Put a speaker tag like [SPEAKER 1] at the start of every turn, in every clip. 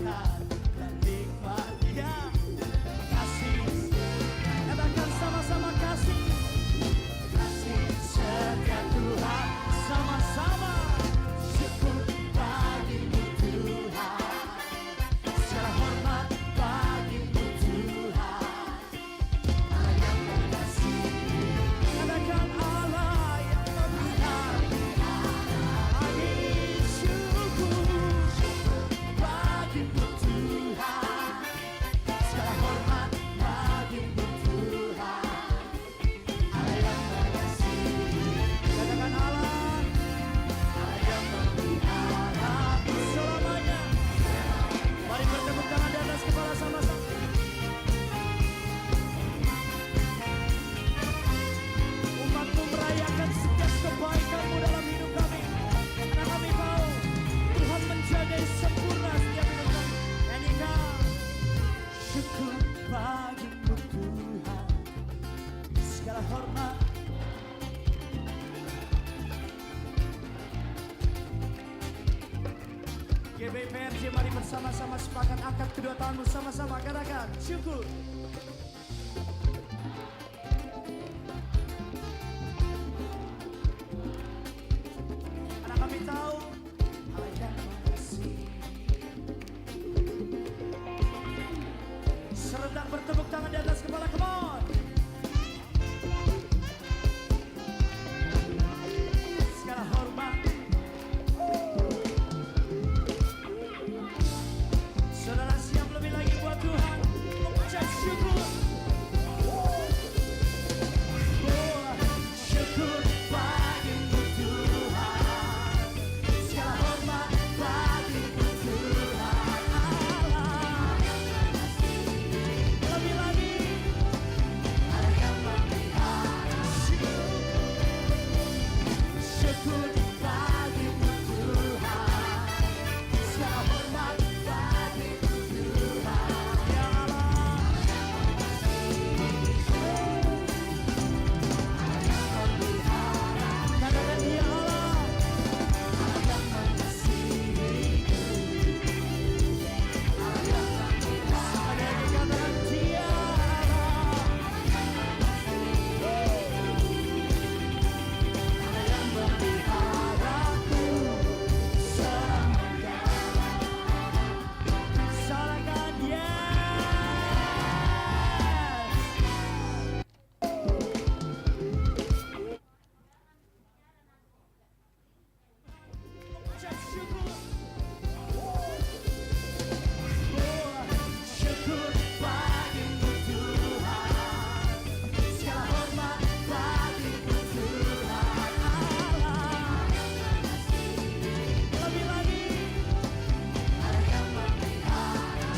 [SPEAKER 1] rasakan dan nikmatnya kasih. Katakan sama-sama kasih. Kasih setia Tuhan sama-sama. Syukur bagimu Tuhan, segala hormat bagimu Tuhan, Allah yang mengasihi. Katakan Allah yang memelihara. Angin syukur bagimu Tuhan, segala hormat bagimu Tuhan, Allah yang mengasihi. Katakan Allah yang memelihara selamanya. Mari bertepuk tangan di atas kepala sama-sama. Umatmu merayakan setiap kebaikanmu dalam hidup kami, karena kami tahu Tuhan menjaga sempurna setiap hidup kami. Nyanyikan syukur bagimu Tuhan, segala hormat. GBPRJ, mari bersama-sama sepakat angkat kedua tanganmu sama-sama, katakan syukur. Karena kami tahu Allah yang mengasihi. Serentak bertepuk tangan di atas kepala, come on. Segala hormat. Saudara siap lebih lagi buat Tuhan mengucap syukur. Syukur bagimu Tuhan, segala hormat bagimu Tuhan, Allah lebih lagi, Allah yang memelihara. Syukur bagimu Tuhan, segala hormat bagimu Tuhan, ya Allah. Katakan ya Allah yang mengasihiku. Ada yang katakan dia Allah yang memeliharaku selamanya. Salahkan ucap syukur. Syukur bagimu Tuhan, segala hormat bagimu Tuhan, Allah lebih lagi, Allah yang memelihara.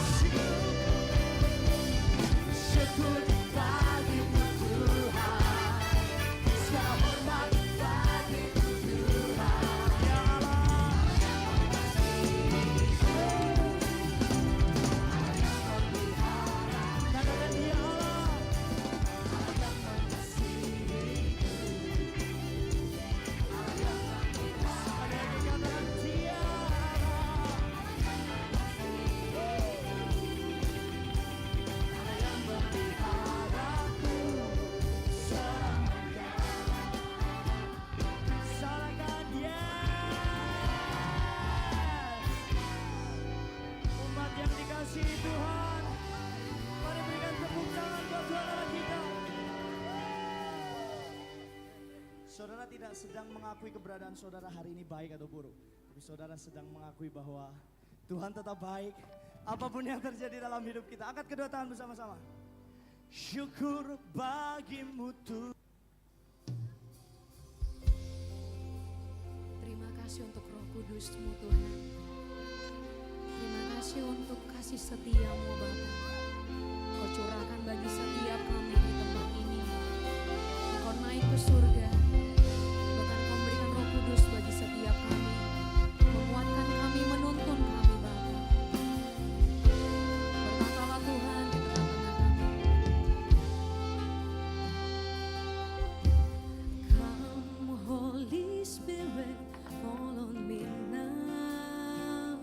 [SPEAKER 1] Syukur bagimu Tuhan, segala hormat bagimu Tuhan, ya Allah. Katakan ya Allah yang mengasihiku. Ada yang katakan dia Allah yang memeliharaku selamanya. Salahkan umat yang dikasihi Tuhan, mari berikan tepuk tangan buat Tuhan Allah kita. Saudara tidak sedang mengakui keberadaan saudara hari ini baik atau buruk, tapi saudara sedang mengakui bahwa Tuhan tetap baik apapun yang terjadi dalam hidup kita. Angkat kedua tangan bersama-sama. Syukur bagimu Tuhan.
[SPEAKER 2] Terima kasih untuk Roh Kudus-Mu Tuhan. Terima kasih untuk kasih setia-Mu Bapa. Kau curahkan bagi setiap kami di tempat ini. Kau naik ke surga. Bahkan Kau memberikan Roh Kudus bagi setiap kami. Menguatkan kami, menuntun kami Bapa. Berkatalah Tuhan di tengah-tengah kami. Come Holy Spirit, fall on me now.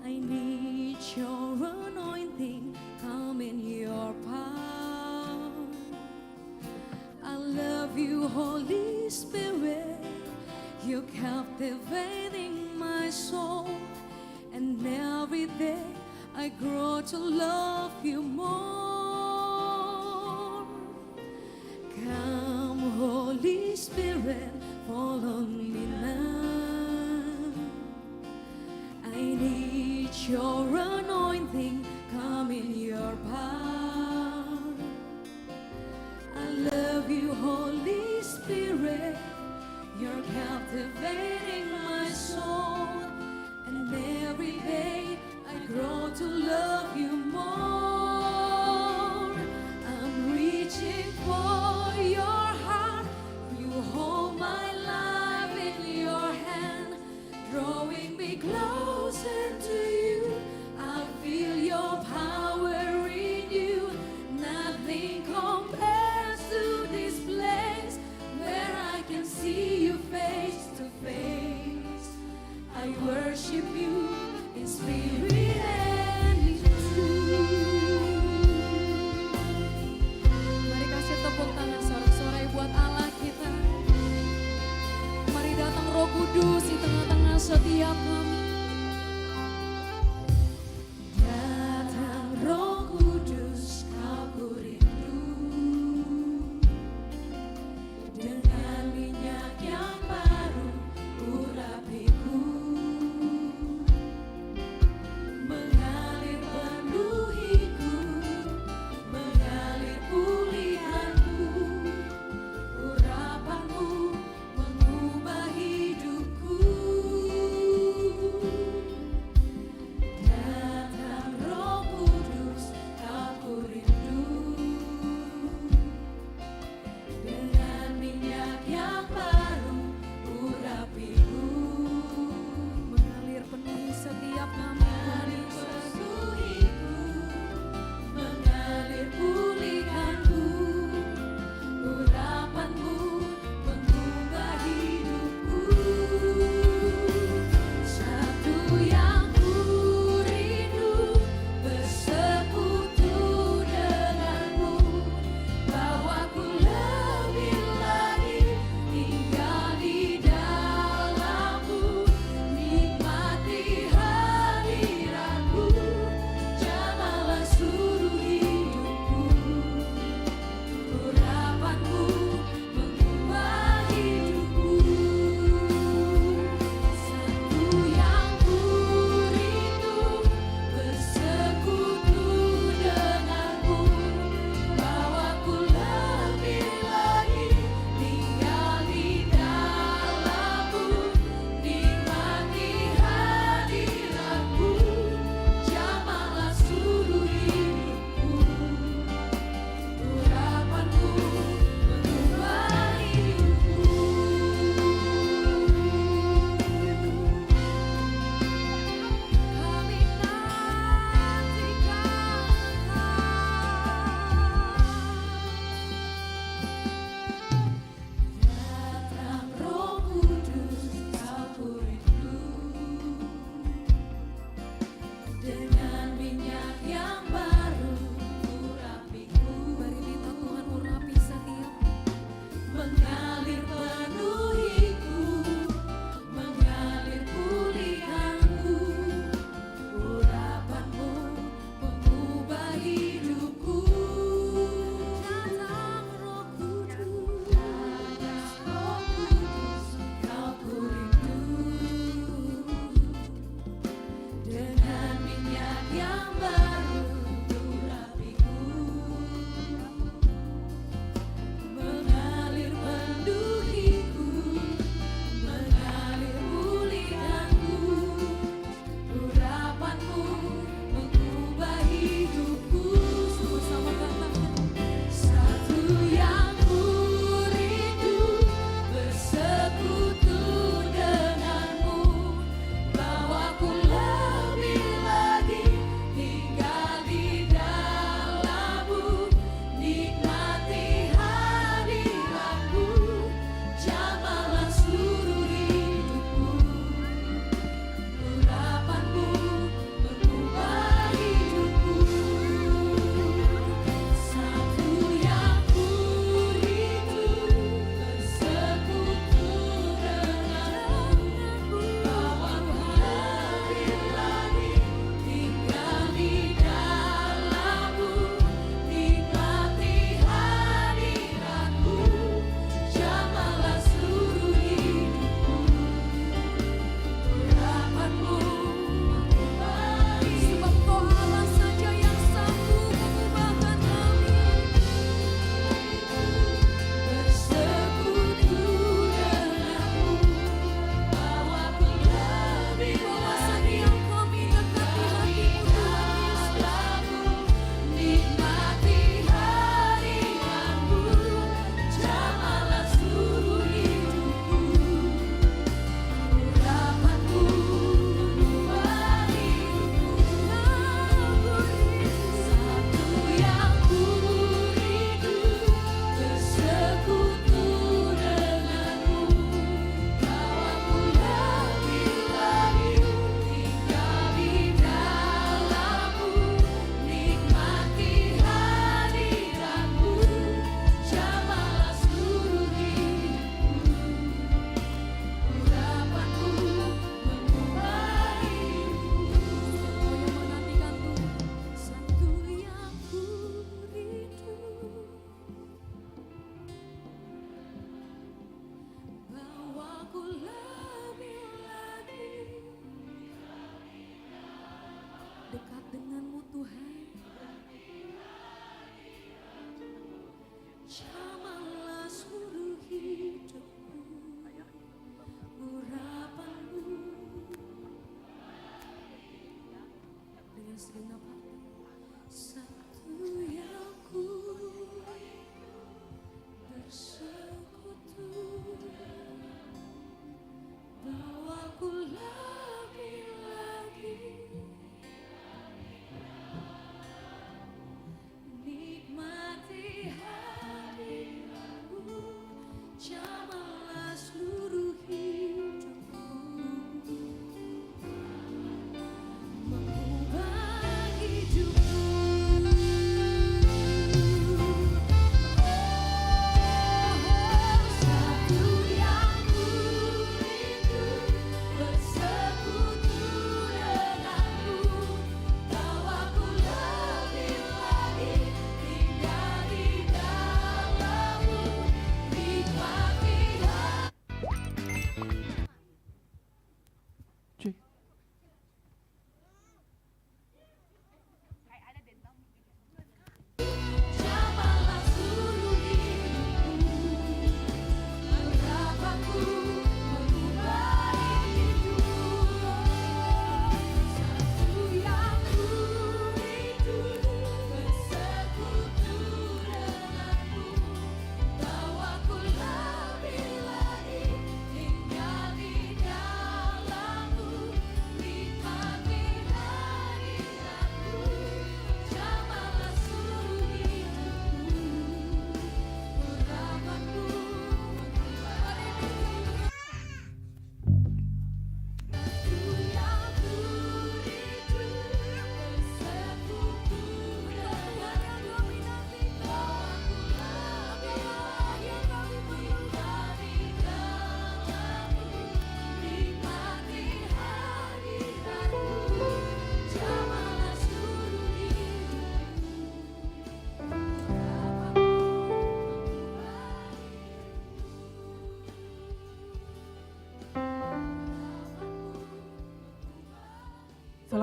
[SPEAKER 2] I need your anointing, come in your power. I love you, Holy Spirit. You're captivating my soul, and every day I grow to love you more. Come, Holy Spirit, fall on me now. I need your anointing, come in your power. I love you, Holy Spirit. You're captivating my soul, and every day I grow to love you more. I'm reaching for your heart. You hold my life in your hand, drawing me closer to you. I feel your power in you. Nothing compares to this place where I can see you face to face.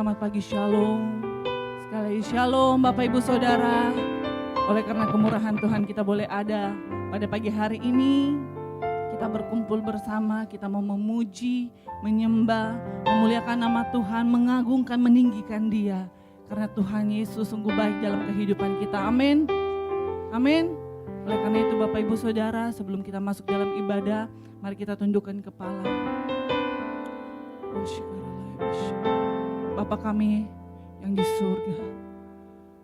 [SPEAKER 3] Selamat pagi, shalom. Sekali lagi shalom Bapak Ibu Saudara. Oleh karena kemurahan Tuhan kita boleh ada pada pagi hari ini. Kita berkumpul bersama, kita mau memuji, menyembah, memuliakan nama Tuhan, mengagungkan, meninggikan Dia. Karena Tuhan Yesus sungguh baik dalam kehidupan kita. Amin. Amin. Oleh karena itu Bapak Ibu Saudara, sebelum kita masuk dalam ibadah, mari kita tundukkan kepala. Bapa kami yang di surga,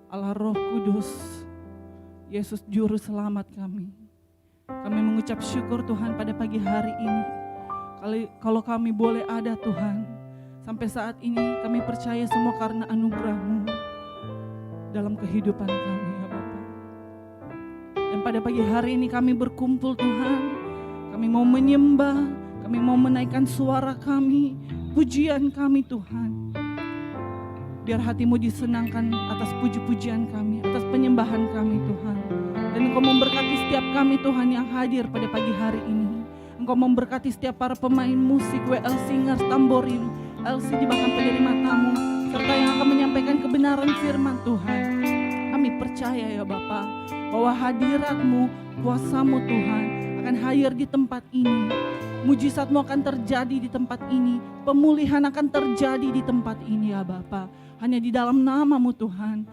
[SPEAKER 3] Allah Roh Kudus, Yesus Juru Selamat kami. Kami mengucap syukur Tuhan pada pagi hari ini. Kalau kami boleh ada Tuhan, sampai saat ini kami percaya semua karena anugerah-Mu dalam kehidupan kami ya Bapa. Dan pada pagi hari ini kami berkumpul Tuhan, kami mau menyembah, kami mau menaikkan suara kami, pujian kami Tuhan. Biar hati-Mu disenangkan atas puji-pujian kami, atas penyembahan kami Tuhan. Dan Engkau memberkati setiap kami Tuhan yang hadir pada pagi hari ini. Engkau memberkati setiap para pemain musik, WL Singers, Tamborin, LCD bahkan penerima tamu, serta yang akan menyampaikan kebenaran firman Tuhan. Kami percaya ya Bapa, bahwa hadirat-Mu, kuasa-Mu Tuhan akan hadir di tempat ini. Mujizat-Mu akan terjadi di tempat ini, pemulihan akan terjadi di tempat ini ya Bapa. Hanya di dalam nama-Mu Tuhan,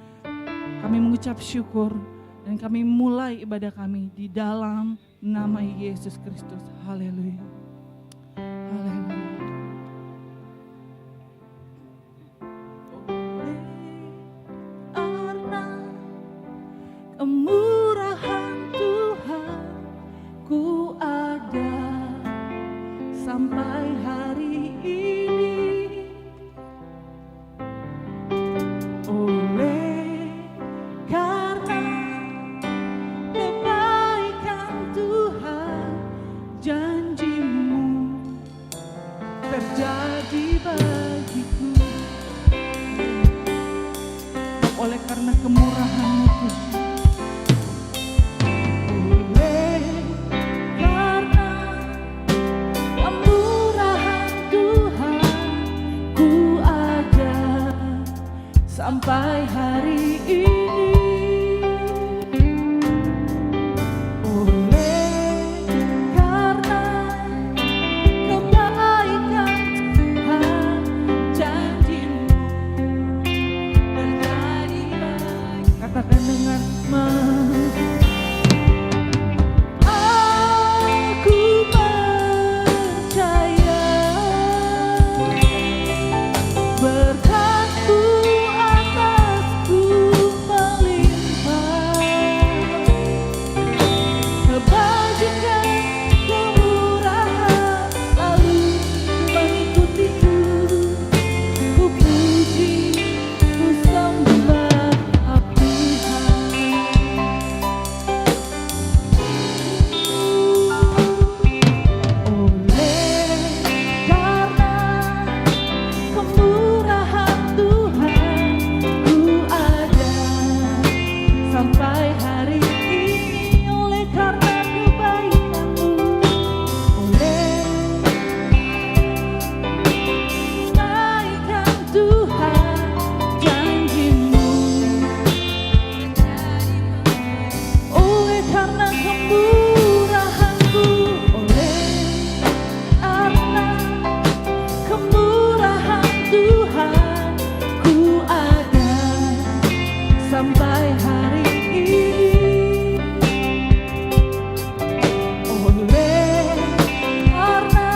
[SPEAKER 3] kami mengucap syukur dan kami mulai ibadah kami di dalam nama Yesus Kristus. Haleluya. Haleluya. Karena kemurahan Tuhan ku ada sampai hari ini. Oleh karena kebaikan Tuhan, janji-Mu terjadi bagiku. Oleh karena kemurahan-Mu Tuhan, oleh karena kemurahan Tuhan, ku ada sampai hari ini. Oleh karena kebaikan Tuhan, janji-Mu terjadi baik. Katakan dengan aku percaya berkat-Mu atasku melimpah, kebajikan, kemurahan lalu mengikutiku. Ku puji, ku sembah Tuhan. Oleh karena kemurahan Tuhan, ku ada sampai hari ini. Oleh karena kebaikan-Mu, oleh kebaikan Tuhan, janji-Mu. Oleh karena kemurahan-Mu, oleh karena kemurahan Tuhan, ku ada sampai hari ini. Oleh karena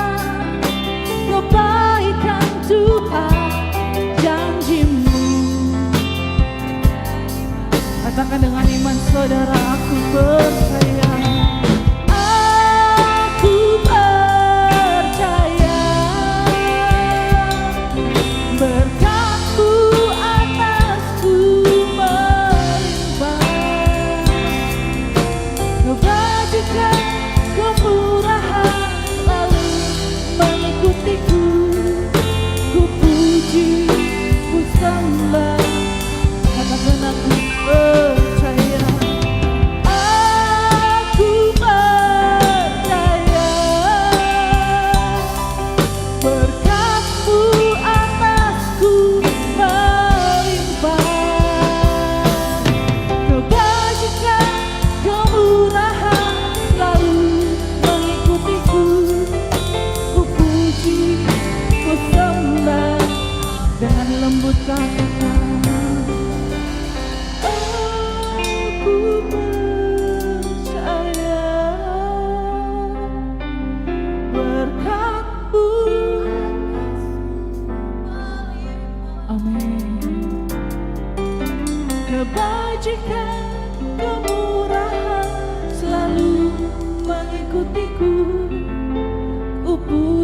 [SPEAKER 3] kebaikan Tuhan, janji-Mu. Katakan dengan iman saudara, aku percaya. Aku percaya berkat-Mu atasku melimpah, kebajikan, kemurahan lalu mengikutiku. Ku puji, ku sembah. Katakan aku percaya.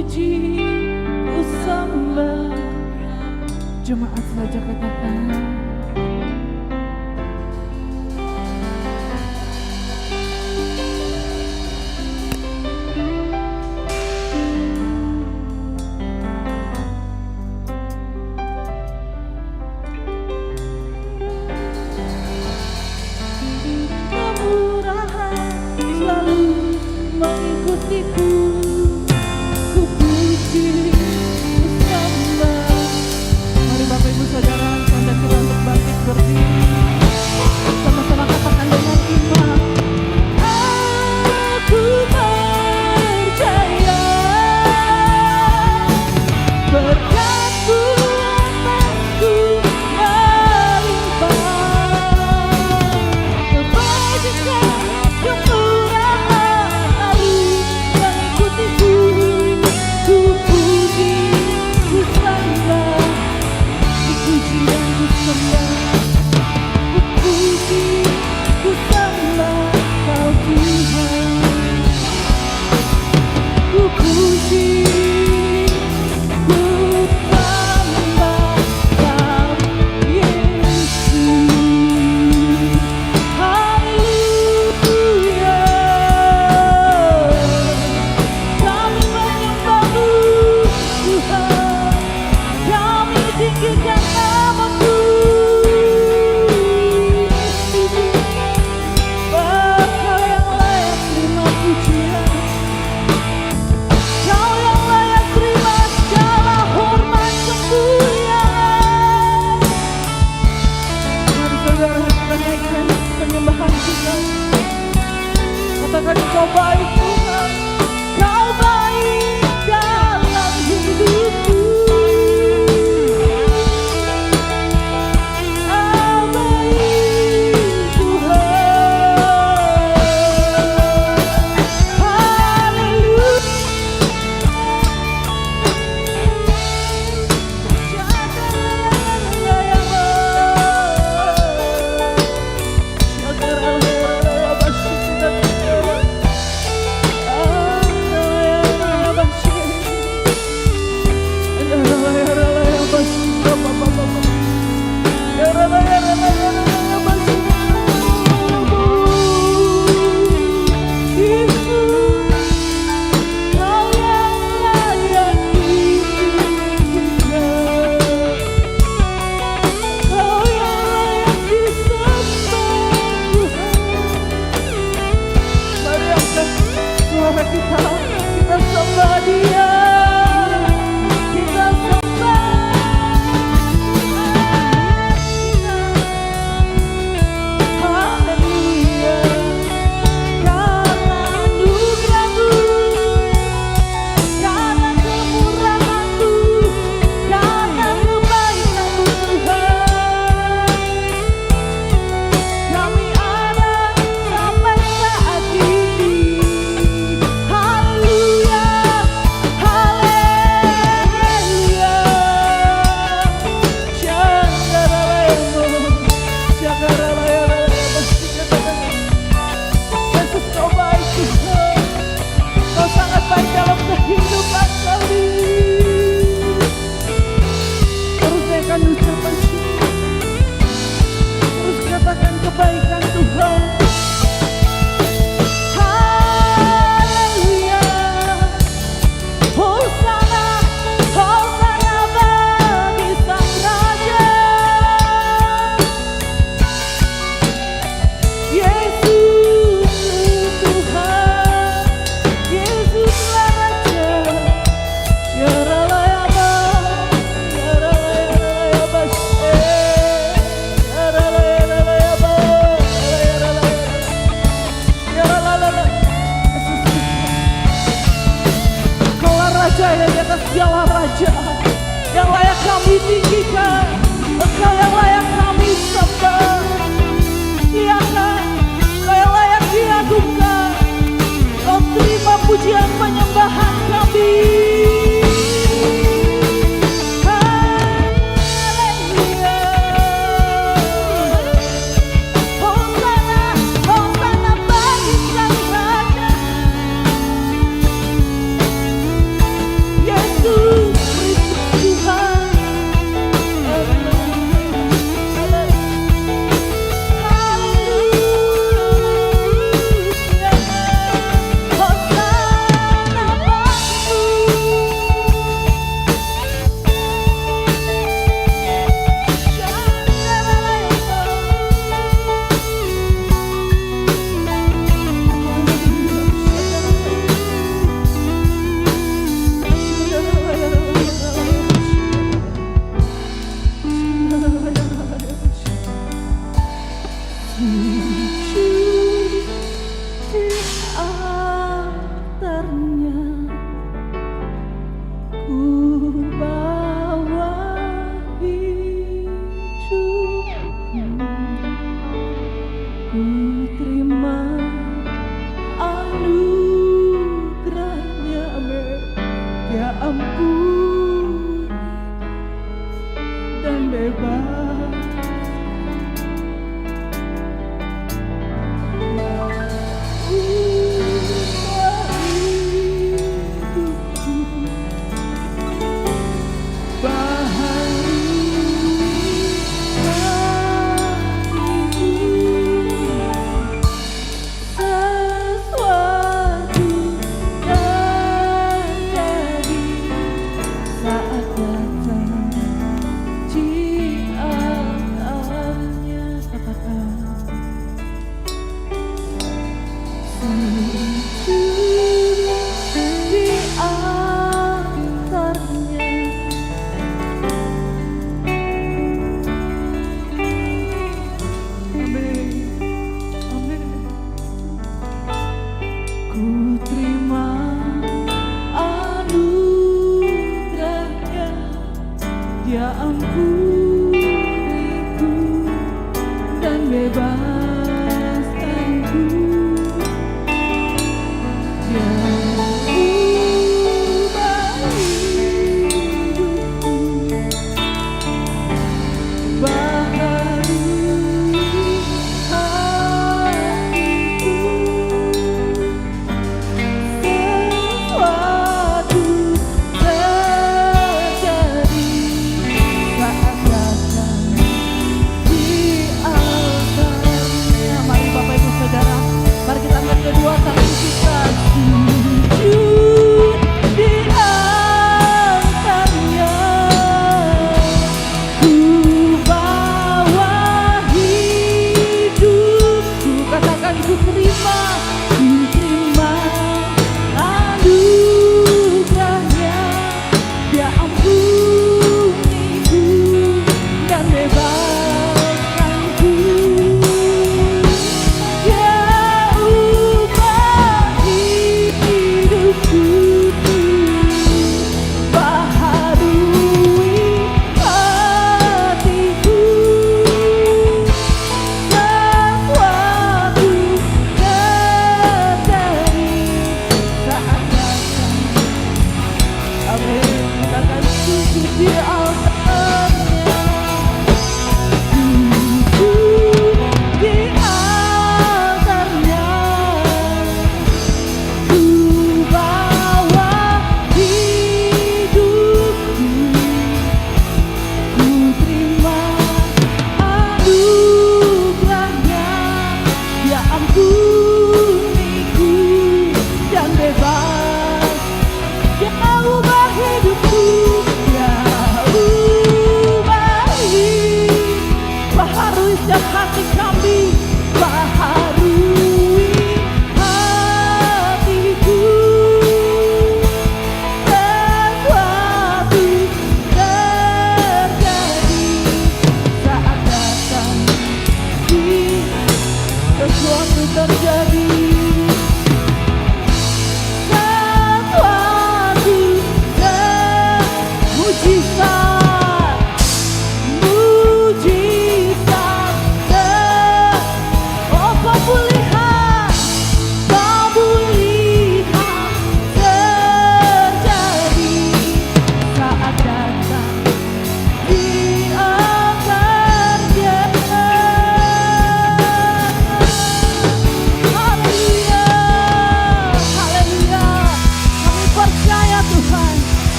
[SPEAKER 3] puji, ku sembah. Jemaat saja katakan. Kemurahan selalu mengikutiku, ku puji, ku sembah. Mari Bapak Ibu Saudara, anda kita untuk bangkit berdiri. Sama-sama katakan dengan iman. Aku percaya berkat-Mu atasku melimpah. Kebajikan, kemurahan lalu mengikutiku, ku puji, ku sembah. Ku puji dan ku sembah, ku puji, ku sembah Kau Tuhan. Ku puji, ku sembah Kau Yesus. Haleluya. Kami menyembah-Mu Tuhan, kami tinggikan nama-Mu. Kau yang layak terima pujian, Kau yang layak terima segala hormat kemuliaan. Mari saudara kita naikkan penyembahan kita. Katakan Kau baik Tuhan, Kau baik dalam hidupku. Kau baik Tuhan. Haleluya. Kita sembah Dia, kita sembah. Haleluya. Karena anugerah-Mu, karena kemurahan-Mu, karena kebaikan-Mu Tuhan, kami ada sampai saat ini. Haleluya, haleluya. Yesus, Kau baik Tuhan, Kau sangat baik dalam kehidupan kami. Terus naikkan ucapan syukur, terus katakan kebaikan Tuhan. Haleluya. Hosana, Hosana bagi Sang Raja. Yesus Tuhan, Yesuslah Raja. Yaralaya, yaralaya, Kaulah Raja yang di atas segala raja, yang layak kami tinggikan, Engkau yang layak kami sembah. Iya kan? Kau yang layak diagungkan. Kau terima pujian penyembahan kami. Haleluya. Hosana, Hosana bagi Sang Raja. Ku bawa hidupku, ku terima anugerahnya, ya ampun, dan bebas.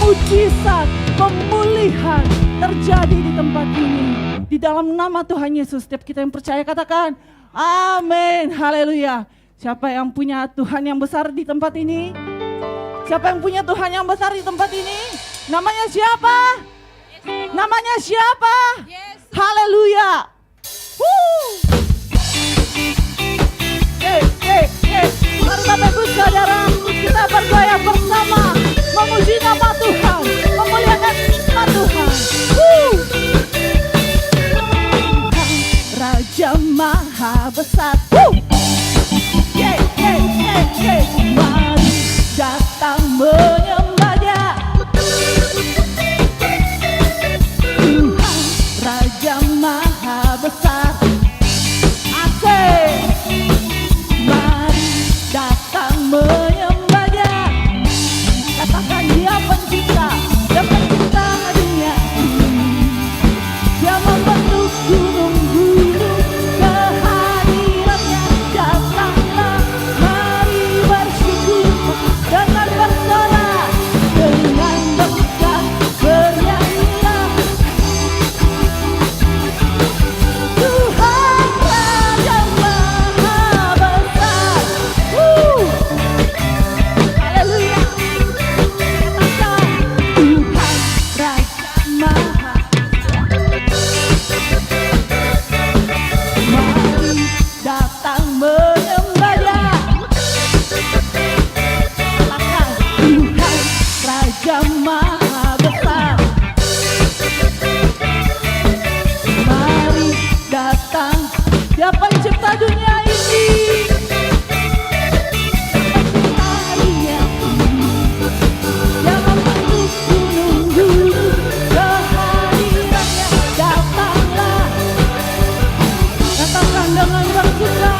[SPEAKER 3] mujizat, pemulihan terjadi di tempat ini. Di dalam nama Tuhan Yesus, setiap kita yang percaya katakan, amin, haleluya. Siapa yang punya Tuhan yang besar di tempat ini? Siapa yang punya Tuhan yang besar di tempat ini? Namanya siapa? Namanya siapa? Haleluya. Mari Bapak Ibu Saudara, kita bergoyang bersama, memuji nama Tuhan, memuliakan nama Tuhan. Raja Maha Besar. Mari maha besar. Mari datang, Dia pencipta dunia ini. Pencipta dunia ini. Dia membentuk gunung-gunung, kehadirannya datanglah. Datanglah dengan bersuka.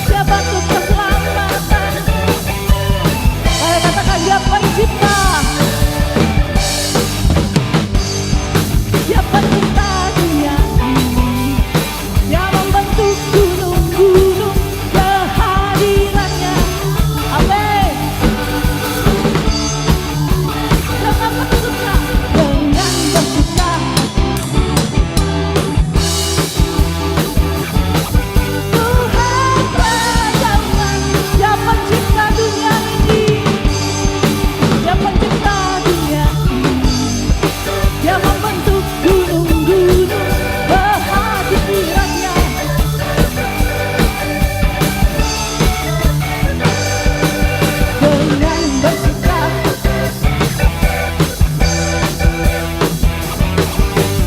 [SPEAKER 3] Dia bantu keselamatan. Saya katakan Dia pencipta. Dia pencipta dunia ini. Dia membentuk gunung-gunung, kehadirannya. Amin. Dengan bersuka, dengan bersuka. Tuhan Rajawan, Dia pencipta dunia ini. Dia pencipta dunia ini. Dia membentuk gunung-gunung, kehadirannya. Dengan bersuka.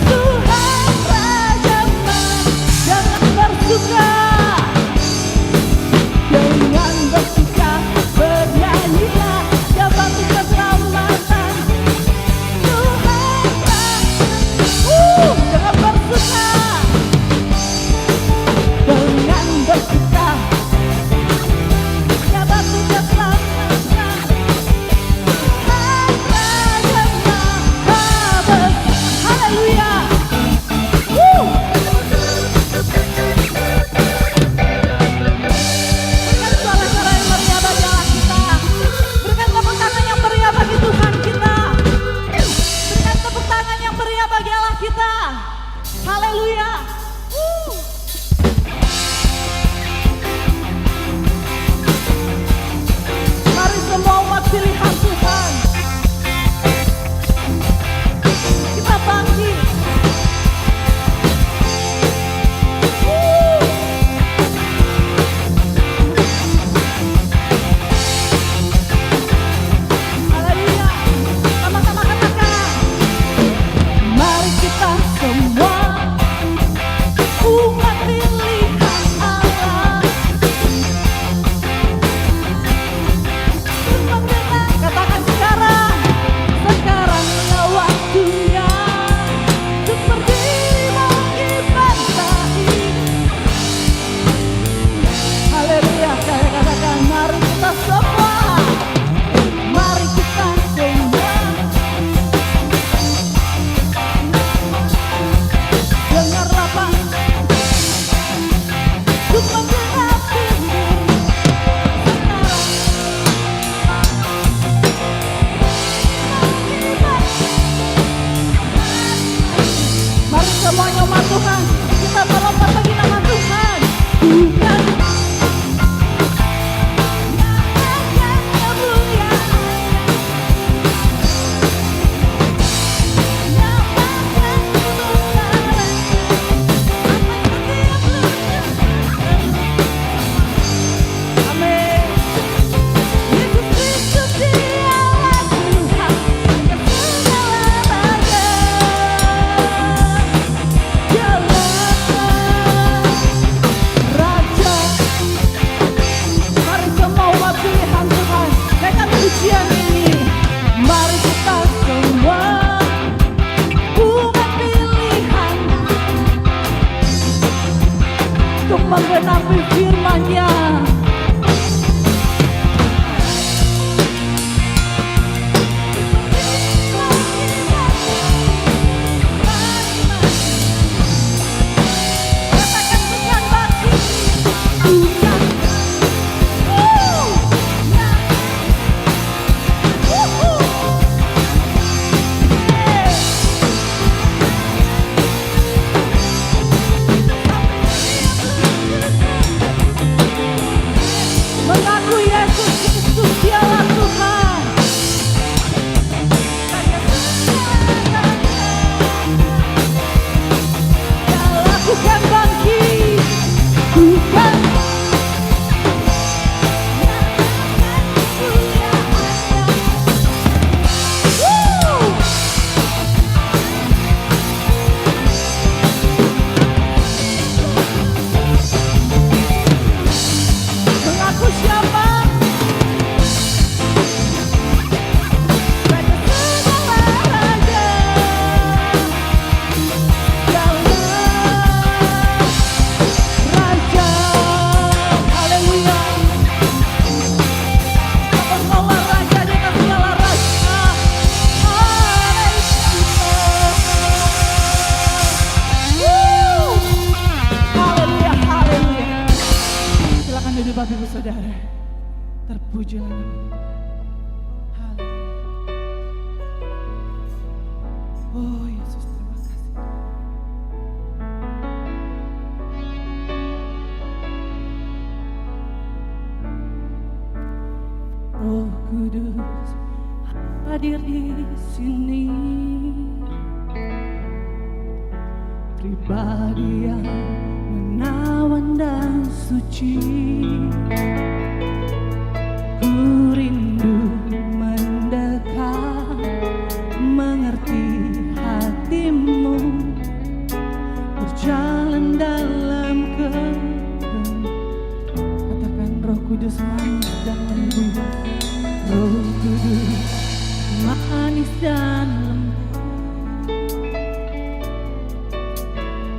[SPEAKER 3] Tuhan Rajawan, jangan bersuka. Dengan bersuka, bernyanyilah, Dia bantu keselamatan. Tuhan jangan bersuka. Dengan bersuka, Dia bantu keselamatan. Tuhan Raja Haleluya. Berikan suara-suara yang meriah bagi Allah kita. Berikan tepuk tangan yang meriah bagi Tuhan kita. Berikan tepuk tangan yang meriah bagi Allah kita. Haleluya. Mari semua umat pilihan Tuhan, kita bangkit. Haleluya. Sama-sama katakan. Mari kita semua umat pilihan Allah. Katakan sekarang, sekaranglah waktunya untuk berdiri mengibadah ini. Haleluya. Saya katakan mari kita semua, mari kita semua dengarlah Pak, untuk menggenapi mari semuanya umat Tuhan, kita melompat bagi nama Tuhan. Tuhan yang mulia, amin. Yesus Kristus Dialah Tuhan yang segala raja. Dialah Raja. Mari semua umat pilihan Tuhan, naikkan pujian ini. Mari kita semua umat pilihan untuk menggenapi firman-Nya. Katakan Tuhan bangkit. Tuhan. Bapak Ibu Saudara, terpujilah nama. Haleluya. Oh Yesus, terima kasih. Roh Kudus hadir di sini, pribadi yang menawan dan suci. Ku rindu mendekat, mengerti hatimu, berjalan dalam kehendak. Katakan Roh Kudus manis dan lembut, Roh Kudus manis dan lembut,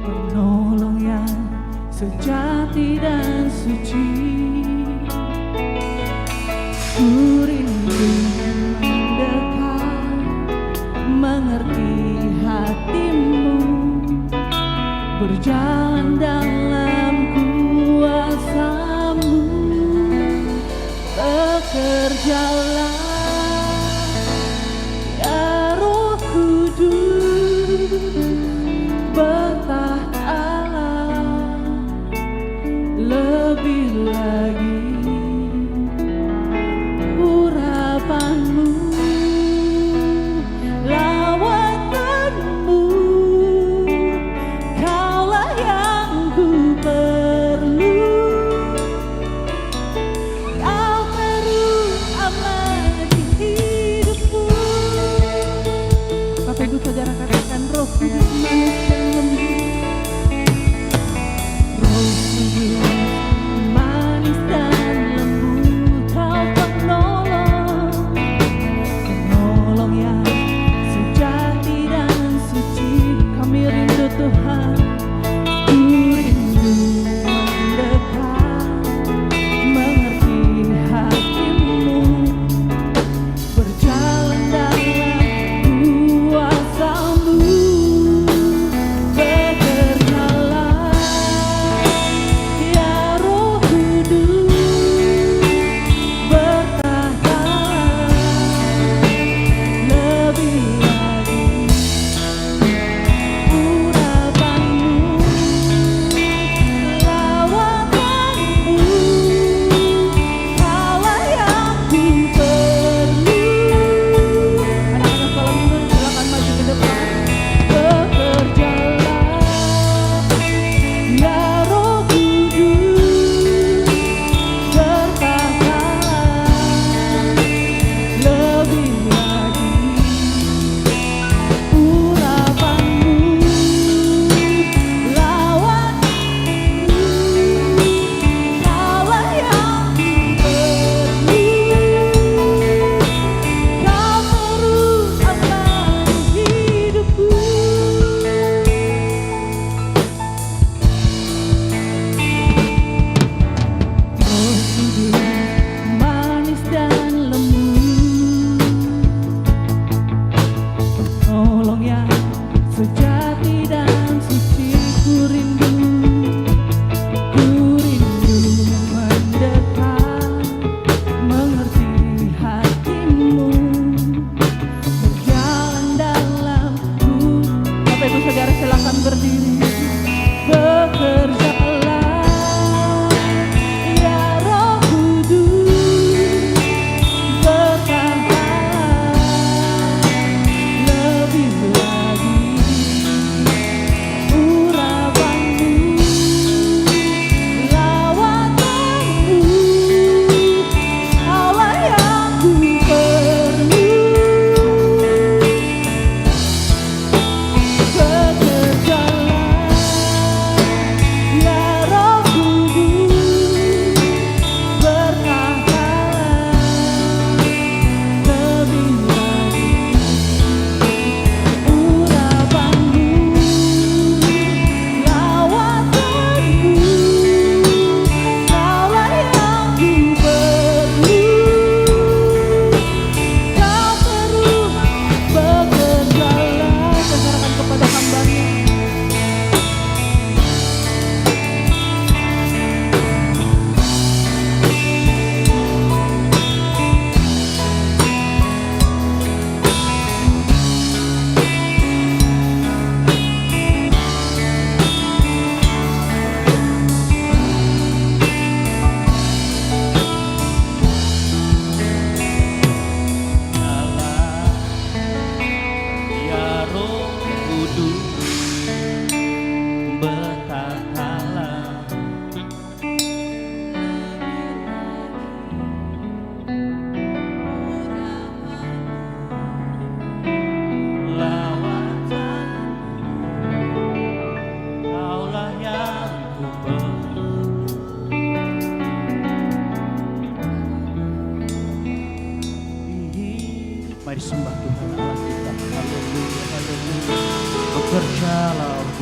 [SPEAKER 3] penolong yang sejati dan suci. Ku rindu mendekat, mengerti hatimu, berjalan dalam kuasa-Mu. Bekerjalah ya Roh Kudus, bertahtalah lebih lagi urapan-Mu, lawanan-Mu. Kaulah yang ku perlu, Kau terutamah di hidupku. Bapak Ibu Saudara, katakan Roh Kudus manis dan lembut, Roh Kudus manis dan lembut,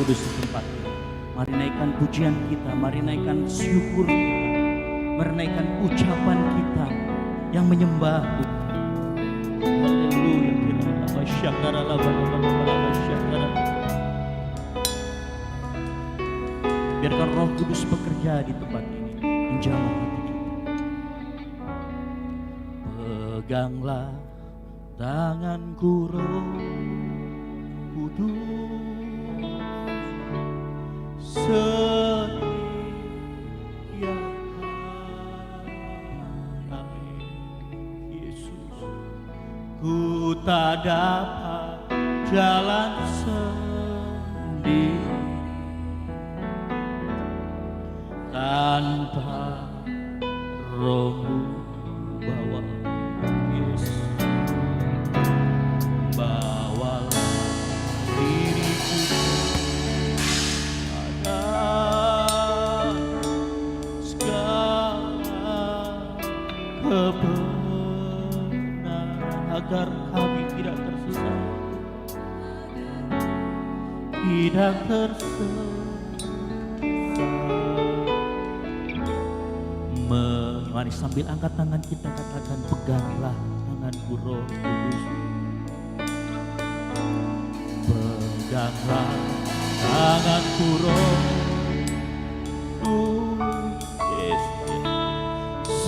[SPEAKER 4] Kudus di tempat ini. Mari naikkan pujian kita, mari naikkan syukur kita, mari naikkan ucapan kita yang menyembah Tuhan. Haleluya. Biarkan Roh Kudus bekerja di tempat ini, menjamah hati kita. Peganglah tanganku Roh Kudus, setia kami, Yesus. Ku tak dapat jalan sendiri tanpa Roh-Mu bawa, Yesus. Bawalah diriku pada segala kebenaran, agar kami tidak tersesat, tidak tersesat. Mari sambil angkat tangan kita katakan, peganglah tanganku Roh Kudus. Peganglah tanganku Roh Kudus,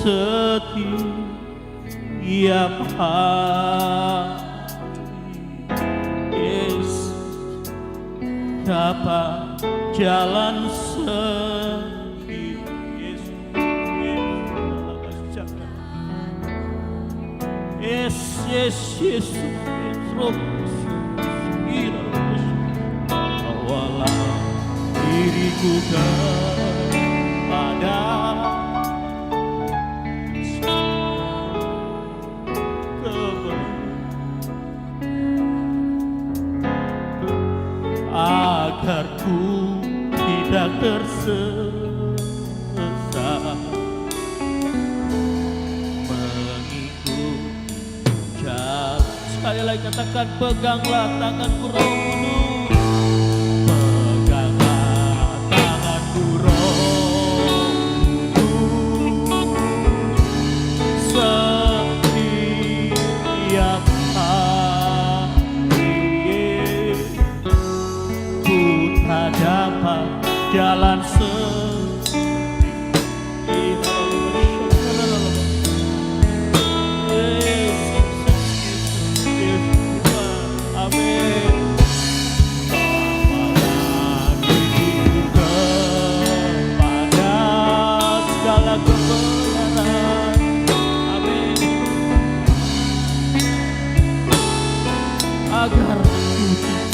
[SPEAKER 4] setiap hari, Yesus, dapat jalan sendiri. Yes, yes, Roh Kudus, bawalah diriku kepada agar ku tidak tersesat, sekali lagi katakan, peganglah tanganku Roh Kudus. Peganglah tanganku Roh Kudus, setiap hari. Ku tak dapat jalan agar mengikut,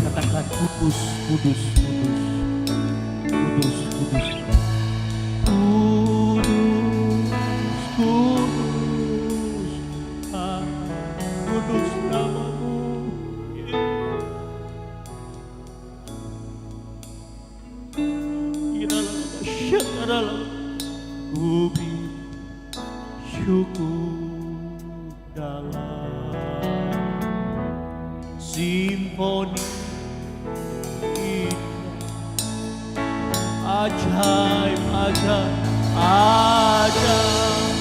[SPEAKER 4] katakan kudus, kudus, kudus, kudus, kudus, kudus, kudus, kudus namamu. Ubi syukur dalam simfoni ajaib, ajaib, ajaib,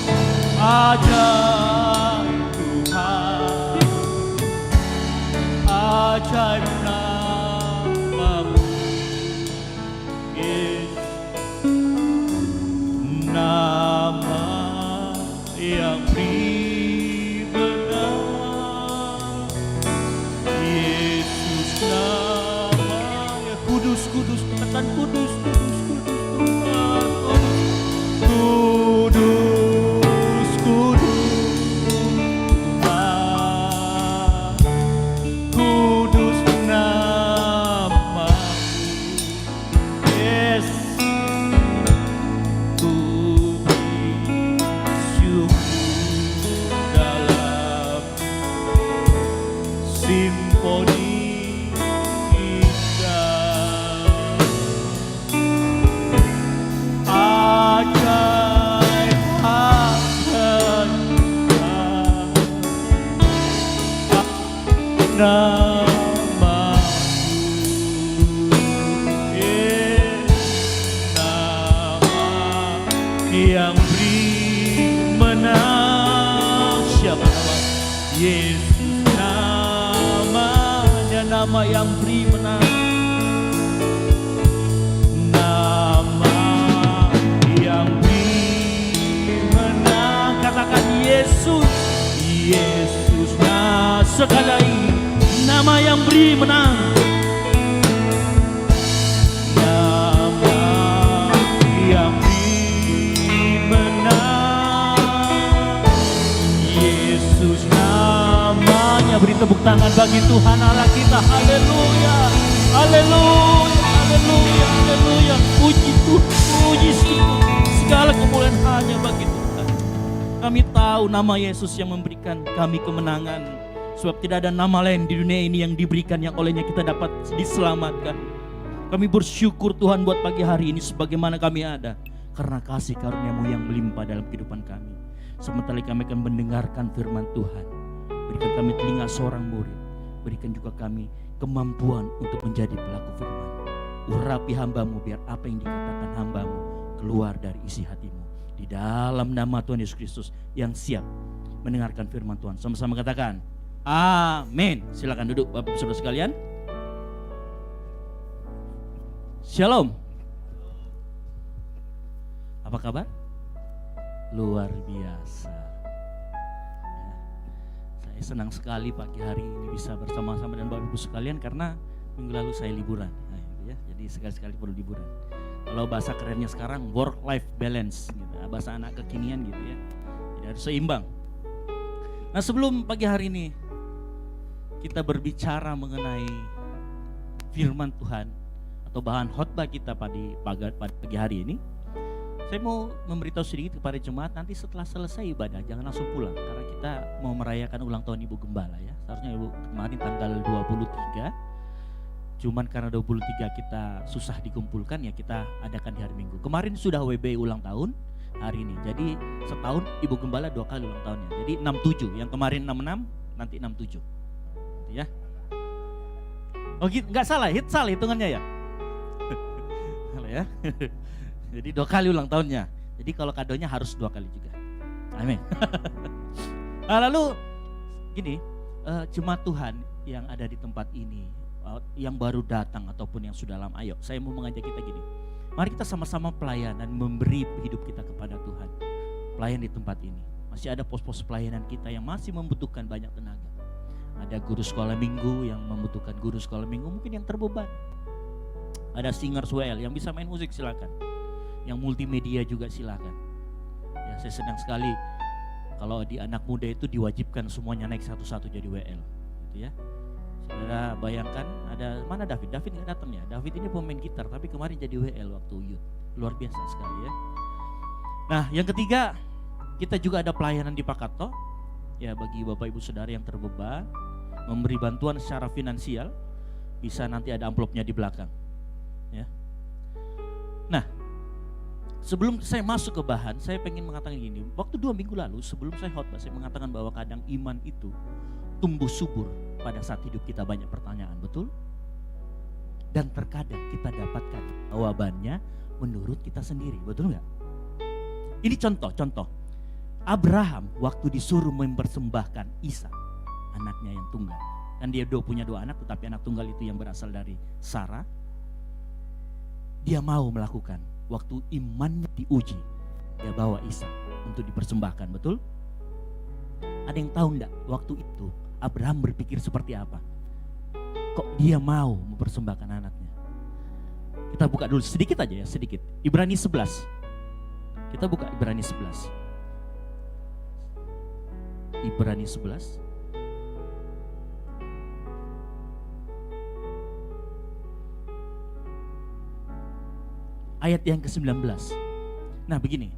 [SPEAKER 4] ajaib Tuhan, ajaib namamu, nama yang beri benar, Yesus namanya. Kudus, kudus, katakan kudus, kudus, kudus Tuhan, kudus, kudus Tuhan, kudus namamu, Yesus. Simfoni indah, ajaib, ajaib, namamu, nama yang beri menang. Siapa nama? Yesus, namanya nama yang beri menang. Nama yang beri menang. Katakan Yesus, Yesus, nah sekali lagi, nama yang beri menang. Nama yang beri menang. Yesus namanya. Beri tepuk tangan bagi Tuhan Allah kita. Haleluya, haleluya, haleluya, haleluya. Puji Tuhan, puji Tuhan. Segala kemuliaan hanya bagi Tuhan. Kami tahu nama Yesus yang memberikan kami kemenangan. Sebab tidak ada nama lain di dunia ini yang diberikan yang olehnya kita dapat diselamatkan. Kami bersyukur Tuhan buat pagi hari ini sebagaimana kami ada. Karena kasih karunia-Mu yang melimpah dalam kehidupan kami. Sementara kami akan mendengarkan firman Tuhan. Berikan kami telinga seorang murid. Berikan juga kami kemampuan untuk menjadi pelaku firman. Urapi hamba-Mu biar apa yang dikatakan hamba-Mu keluar dari isi hati-Mu. Di dalam nama Tuhan Yesus Kristus yang siap mendengarkan firman Tuhan. Sama-sama katakan, amin. Silakan duduk Bapak Saudara sekalian. Shalom. Apa kabar? Luar biasa. Ya, saya senang sekali pagi hari ini bisa bersama-sama dengan Bapak Ibu sekalian karena minggu lalu saya liburan. Nah, ya, jadi sekali-sekali perlu liburan. Kalau bahasa kerennya sekarang work life balance gitu. Bahasa anak kekinian gitu ya. Jadi harus seimbang. Nah, sebelum pagi hari ini kita berbicara mengenai firman Tuhan atau bahan khotbah kita pada pagi hari ini, saya mau memberitahu sedikit kepada jemaat nanti setelah selesai ibadah jangan langsung pulang karena kita mau merayakan ulang tahun Ibu Gembala ya. Seharusnya Ibu kemarin tanggal 23. Cuman karena 23 kita susah dikumpulkan ya kita adakan di hari Minggu. Kemarin sudah WB ulang tahun hari ini. Jadi setahun Ibu Gembala 2 kali ulang tahunnya. Jadi 67. Yang kemarin 66, nanti 67. Gitu ya. Oh gitu, enggak salah, salah hitungannya ya. Salah ya. Jadi 2 kali ulang tahunnya. Jadi kalau kadonya harus 2 kali juga. Amin. Nah, lalu gini, jemaat Tuhan yang ada di tempat ini, yang baru datang ataupun yang sudah lama, ayo saya mau mengajak kita gini. Mari kita sama-sama pelayanan, memberi hidup kita kepada Tuhan. Pelayan di tempat ini. Masih ada pos-pos pelayanan kita yang masih membutuhkan banyak tenaga. Ada guru sekolah minggu yang membutuhkan guru sekolah minggu mungkin yang terbeban. Ada singers WL yang bisa main musik silakan. Yang multimedia juga silakan. Ya, saya senang sekali kalau di anak muda itu diwajibkan semuanya naik satu-satu jadi WL, gitu ya. Saudara bayangkan ada mana David? David nggak datang ya. David ini pemain gitar tapi kemarin jadi WL waktu youth. Luar biasa sekali ya. Nah, yang ketiga kita juga ada pelayanan di Pakato. Ya, bagi Bapak Ibu Saudara yang terbeban memberi bantuan secara finansial bisa nanti ada amplopnya di belakang. Ya. Nah, sebelum saya masuk ke bahan, saya pengen mengatakan gini. Waktu 2 minggu lalu sebelum saya khotbah, saya mengatakan bahwa kadang iman itu tumbuh subur pada saat hidup kita banyak pertanyaan, betul? Dan terkadang kita dapatkan jawabannya menurut kita sendiri, betul nggak? Ini contoh. Abraham waktu disuruh mempersembahkan Ishak, anaknya yang tunggal. Kan dia punya 2 anak, tetapi anak tunggal itu yang berasal dari Sarah. Dia mau melakukan. Waktu imannya diuji, dia bawa Ishak untuk dipersembahkan, betul? Ada yang tahu enggak waktu itu Abraham berpikir seperti apa? Kok dia mau mempersembahkan anaknya? Kita buka dulu sedikit aja ya, sedikit. Ibrani 11. Kita buka Ibrani 11. Ibrani 11. Ayat yang ke-19. Nah begini,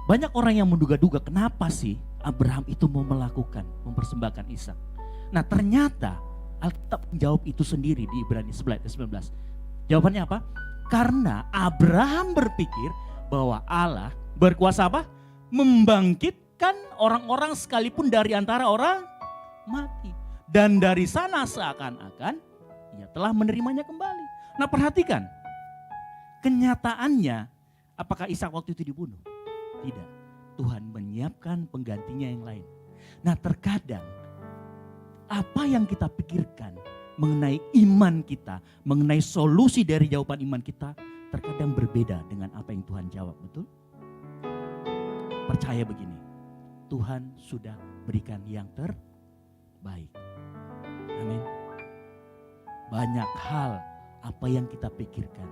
[SPEAKER 4] banyak orang yang menduga-duga kenapa sih Abraham itu mau melakukan, mempersembahkan Ishak. Nah ternyata Alkitab menjawab itu sendiri di Ibrani 11 ayat 19. Jawabannya apa? Karena Abraham berpikir bahwa Allah berkuasa apa? Membangkitkan orang-orang sekalipun dari antara orang mati. Dan dari sana seakan-akan ia telah menerimanya kembali. Nah perhatikan, kenyataannya apakah Ishak waktu itu dibunuh? Tidak. Tuhan menyiapkan penggantinya yang lain. Nah terkadang apa yang kita pikirkan mengenai iman kita, mengenai solusi dari jawaban iman kita, terkadang berbeda dengan apa yang Tuhan jawab, betul? Percaya begini, Tuhan sudah berikan yang terbaik. Amin. Banyak hal apa yang kita pikirkan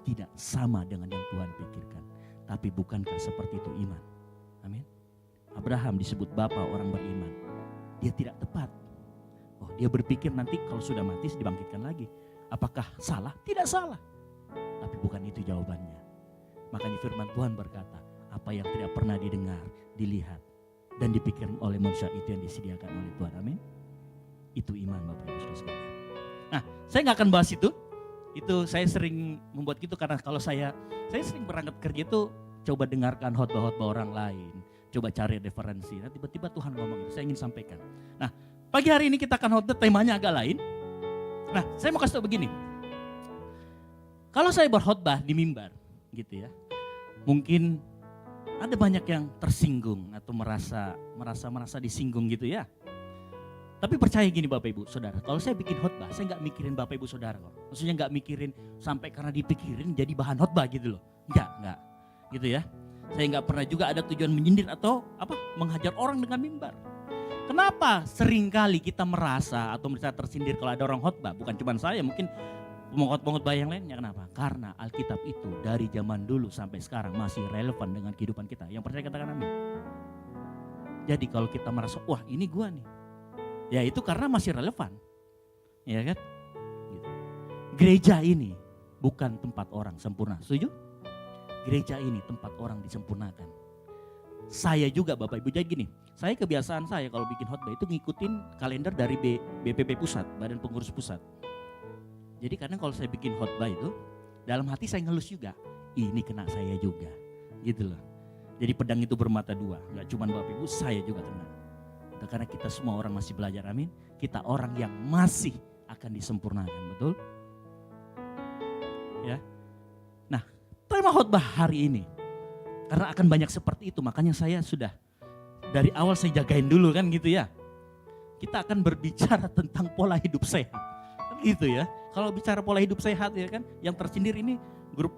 [SPEAKER 4] tidak sama dengan yang Tuhan pikirkan. Tapi bukankah seperti itu iman? Amin. Abraham disebut bapa orang beriman. Dia tidak tepat. Oh, dia berpikir nanti kalau sudah mati dibangkitkan lagi. Apakah salah? Tidak salah. Tapi bukan itu jawabannya. Makanya firman Tuhan berkata, apa yang tidak pernah didengar, dilihat, dan dipikirkan oleh manusia itu yang disediakan oleh Tuhan. Amin. Itu iman Bapak Ibu Saudara sekalian. Nah, saya nggak akan bahas itu. Itu saya sering membuat gitu karena kalau saya sering berangkat kerja itu coba dengarkan khotbah-khotbah orang lain. Coba cari referensi. Nah, tiba-tiba Tuhan ngomong itu, saya ingin sampaikan. Nah, pagi hari ini kita akan khotbah, temanya agak lain. Nah, saya mau kasih tahu begini. Kalau saya berkhotbah di mimbar gitu ya. Mungkin ada banyak yang tersinggung atau merasa disinggung gitu ya. Tapi percaya gini Bapak Ibu Saudara, kalau saya bikin khotbah, saya nggak mikirin Bapak Ibu Saudara kok. Maksudnya nggak mikirin sampai karena dipikirin jadi bahan khotbah gitu loh. Enggak. Gitu ya. Saya nggak pernah juga ada tujuan menyindir atau menghajar orang dengan mimbar. Kenapa seringkali kita merasa atau merasa tersindir kalau ada orang khotbah? Bukan cuma saya, mungkin pengkhotbah yang lainnya. Kenapa? Karena Alkitab itu dari zaman dulu sampai sekarang masih relevan dengan kehidupan kita. Yang percaya katakan amin. Jadi kalau kita merasa, wah ini gua nih. Ya itu karena masih relevan. Ya kan? Gitu. Gereja ini bukan tempat orang sempurna. Setuju? Gereja ini tempat orang disempurnakan. Saya juga Bapak Ibu, jadi gini. Saya kebiasaan saya kalau bikin khotbah itu ngikutin kalender dari BPP Pusat, Badan Pengurus Pusat. Jadi kadang kalau saya bikin khotbah itu, dalam hati saya ngelus juga. Ini kena saya juga. Gitu loh. Jadi pedang itu bermata dua. Gak cuma Bapak Ibu, saya juga kena. Karena kita semua orang masih belajar, amin. Kita orang yang masih akan disempurnakan, betul? Ya. Nah, tema khotbah hari ini, karena akan banyak seperti itu, makanya saya sudah dari awal saya jagain dulu kan gitu ya. Kita akan berbicara tentang pola hidup sehat, kan gitu ya. Kalau bicara pola hidup sehat ya kan, yang tersindir ini grup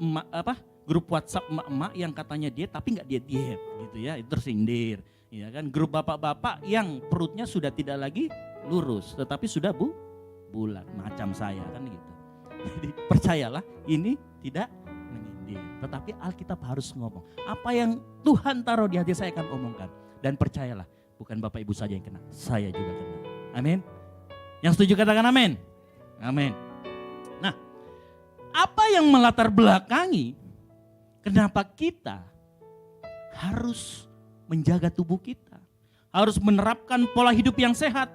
[SPEAKER 4] grup WhatsApp emak-emak yang katanya diet tapi nggak diet gitu ya, itu tersindir. Ya kan, grup bapak-bapak yang perutnya sudah tidak lagi lurus, tetapi sudah bulat macam saya kan gitu. Jadi percayalah ini tidak menyindir, tetapi Alkitab harus ngomong. Apa yang Tuhan taruh di hati saya akan omongkan. Dan percayalah, bukan Bapak Ibu saja yang kena, saya juga kena. Amin. Yang setuju katakan amin. Amin. Nah, apa yang melatar belakangi kenapa kita harus menjaga tubuh kita, harus menerapkan pola hidup yang sehat.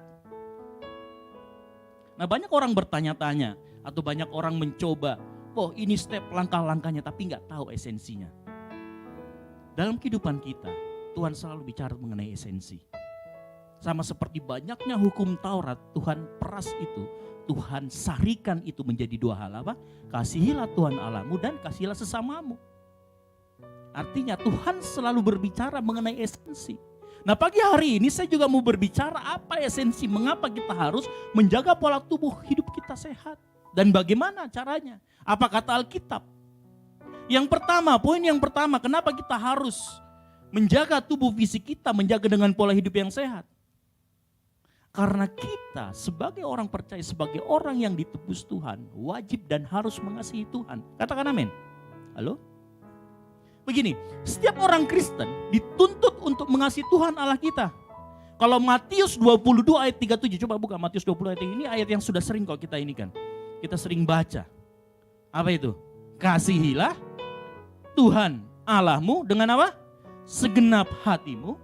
[SPEAKER 4] Nah banyak orang bertanya-tanya atau banyak orang mencoba, oh ini step langkah-langkahnya tapi nggak tahu esensinya. Dalam kehidupan kita, Tuhan selalu bicara mengenai esensi. Sama seperti banyaknya hukum Taurat, Tuhan peras itu, Tuhan sarikan itu menjadi dua hal apa? Kasihilah Tuhan Allahmu dan kasihilah sesamamu. Artinya Tuhan selalu berbicara mengenai esensi. Nah pagi hari ini saya juga mau berbicara apa esensi, mengapa kita harus menjaga pola tubuh hidup kita sehat. Dan bagaimana caranya, apa kata Alkitab. Yang pertama, poin yang pertama, kenapa kita harus menjaga tubuh fisik kita, menjaga dengan pola hidup yang sehat. Karena kita sebagai orang percaya, sebagai orang yang ditebus Tuhan, wajib dan harus mengasihi Tuhan. Katakan amin. Halo? Begini, setiap orang Kristen dituntut untuk mengasihi Tuhan Allah kita. Kalau Matius 22 ayat 37, coba buka Matius 20 ayat ini ayat yang sudah sering kok kita ini kan. Kita sering baca. Apa itu? Kasihilah Tuhan Allahmu dengan apa? Segenap hatimu,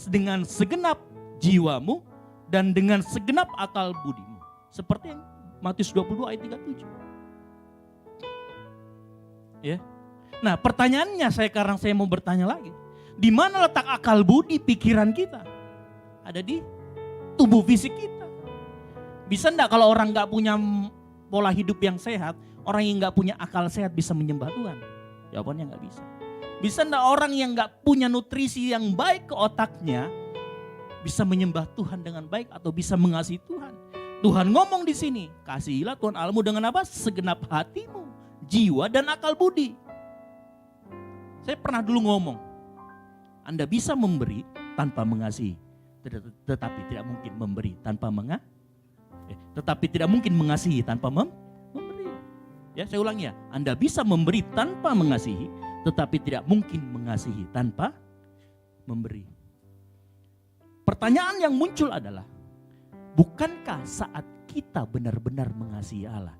[SPEAKER 4] dengan segenap jiwamu, dan dengan segenap akal budimu. Seperti yang Matius 22 ayat 37. Ya. Nah pertanyaannya sekarang saya mau bertanya lagi. Di mana letak akal budi pikiran kita? Ada di tubuh fisik kita. Bisa enggak kalau orang nggak punya pola hidup yang sehat, orang yang nggak punya akal sehat bisa menyembah Tuhan? Jawabannya nggak bisa. Bisa enggak orang yang nggak punya nutrisi yang baik ke otaknya bisa menyembah Tuhan dengan baik atau bisa mengasihi Tuhan? Tuhan ngomong di sini, kasihilah Tuhan Allahmu dengan apa? Segenap hatimu, jiwa dan akal budi. Saya pernah dulu ngomong, Anda bisa memberi tanpa mengasihi, tetapi tidak mungkin memberi tanpa tetapi tidak mungkin mengasihi tanpa memberi. Ya, saya ulangi ya, Anda bisa memberi tanpa mengasihi, tetapi tidak mungkin mengasihi tanpa memberi. Pertanyaan yang muncul adalah, bukankah saat kita benar-benar mengasihi Allah,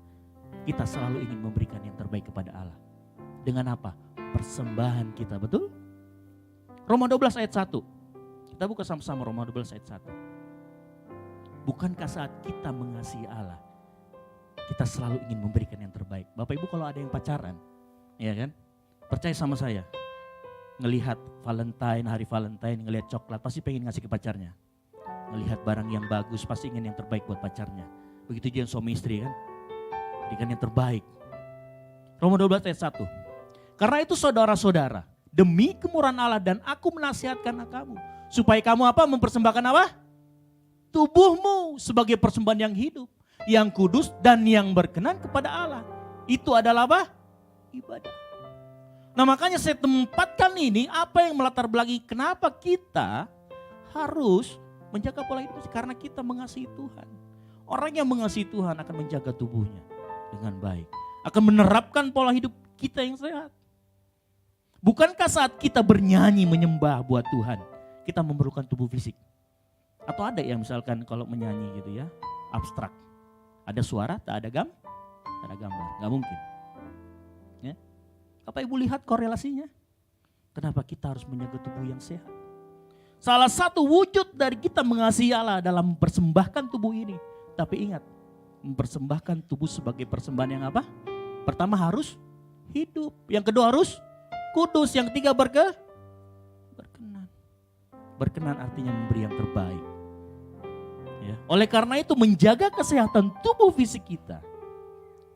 [SPEAKER 4] kita selalu ingin memberikan yang terbaik kepada Allah? Dengan apa? Persembahan kita, betul? Roma 12 ayat 1. Kita buka sama-sama Roma 12 ayat 1. Bukankah saat kita mengasihi Allah, kita selalu ingin memberikan yang terbaik? Bapak Ibu kalau ada yang pacaran, ya kan? Percaya sama saya, ngelihat Valentine, hari Valentine, ngelihat coklat, pasti pengen ngasih ke pacarnya. Ngelihat barang yang bagus, pasti ingin yang terbaik buat pacarnya. Begitu juga yang suami istri kan, berikan yang terbaik. Roma 12 ayat 1. Karena itu saudara-saudara, demi kemurahan Allah dan aku menasihatkan kamu, supaya kamu apa? Mempersembahkan apa? Tubuhmu sebagai persembahan yang hidup, yang kudus dan yang berkenan kepada Allah. Itu adalah apa? Ibadah. Nah makanya saya tempatkan ini, apa yang melatar belakangi kenapa kita harus menjaga pola hidup, karena kita mengasihi Tuhan. Orang yang mengasihi Tuhan akan menjaga tubuhnya dengan baik, akan menerapkan pola hidup kita yang sehat. Bukankah saat kita bernyanyi menyembah buat Tuhan, kita memerlukan tubuh fisik? Atau ada yang misalkan kalau menyanyi gitu ya, abstrak. Ada suara, tak ada gambar. Gak mungkin. Ya. Bapak Ibu lihat korelasinya. Kenapa kita harus menjaga tubuh yang sehat? Salah satu wujud dari kita mengasihi Allah dalam mempersembahkan tubuh ini. Tapi ingat, mempersembahkan tubuh sebagai persembahan yang apa? Pertama harus hidup. Yang kedua harus kudus. Yang ketiga berkenan. Berkenan artinya memberi yang terbaik. Ya. Oleh karena itu menjaga kesehatan tubuh fisik kita,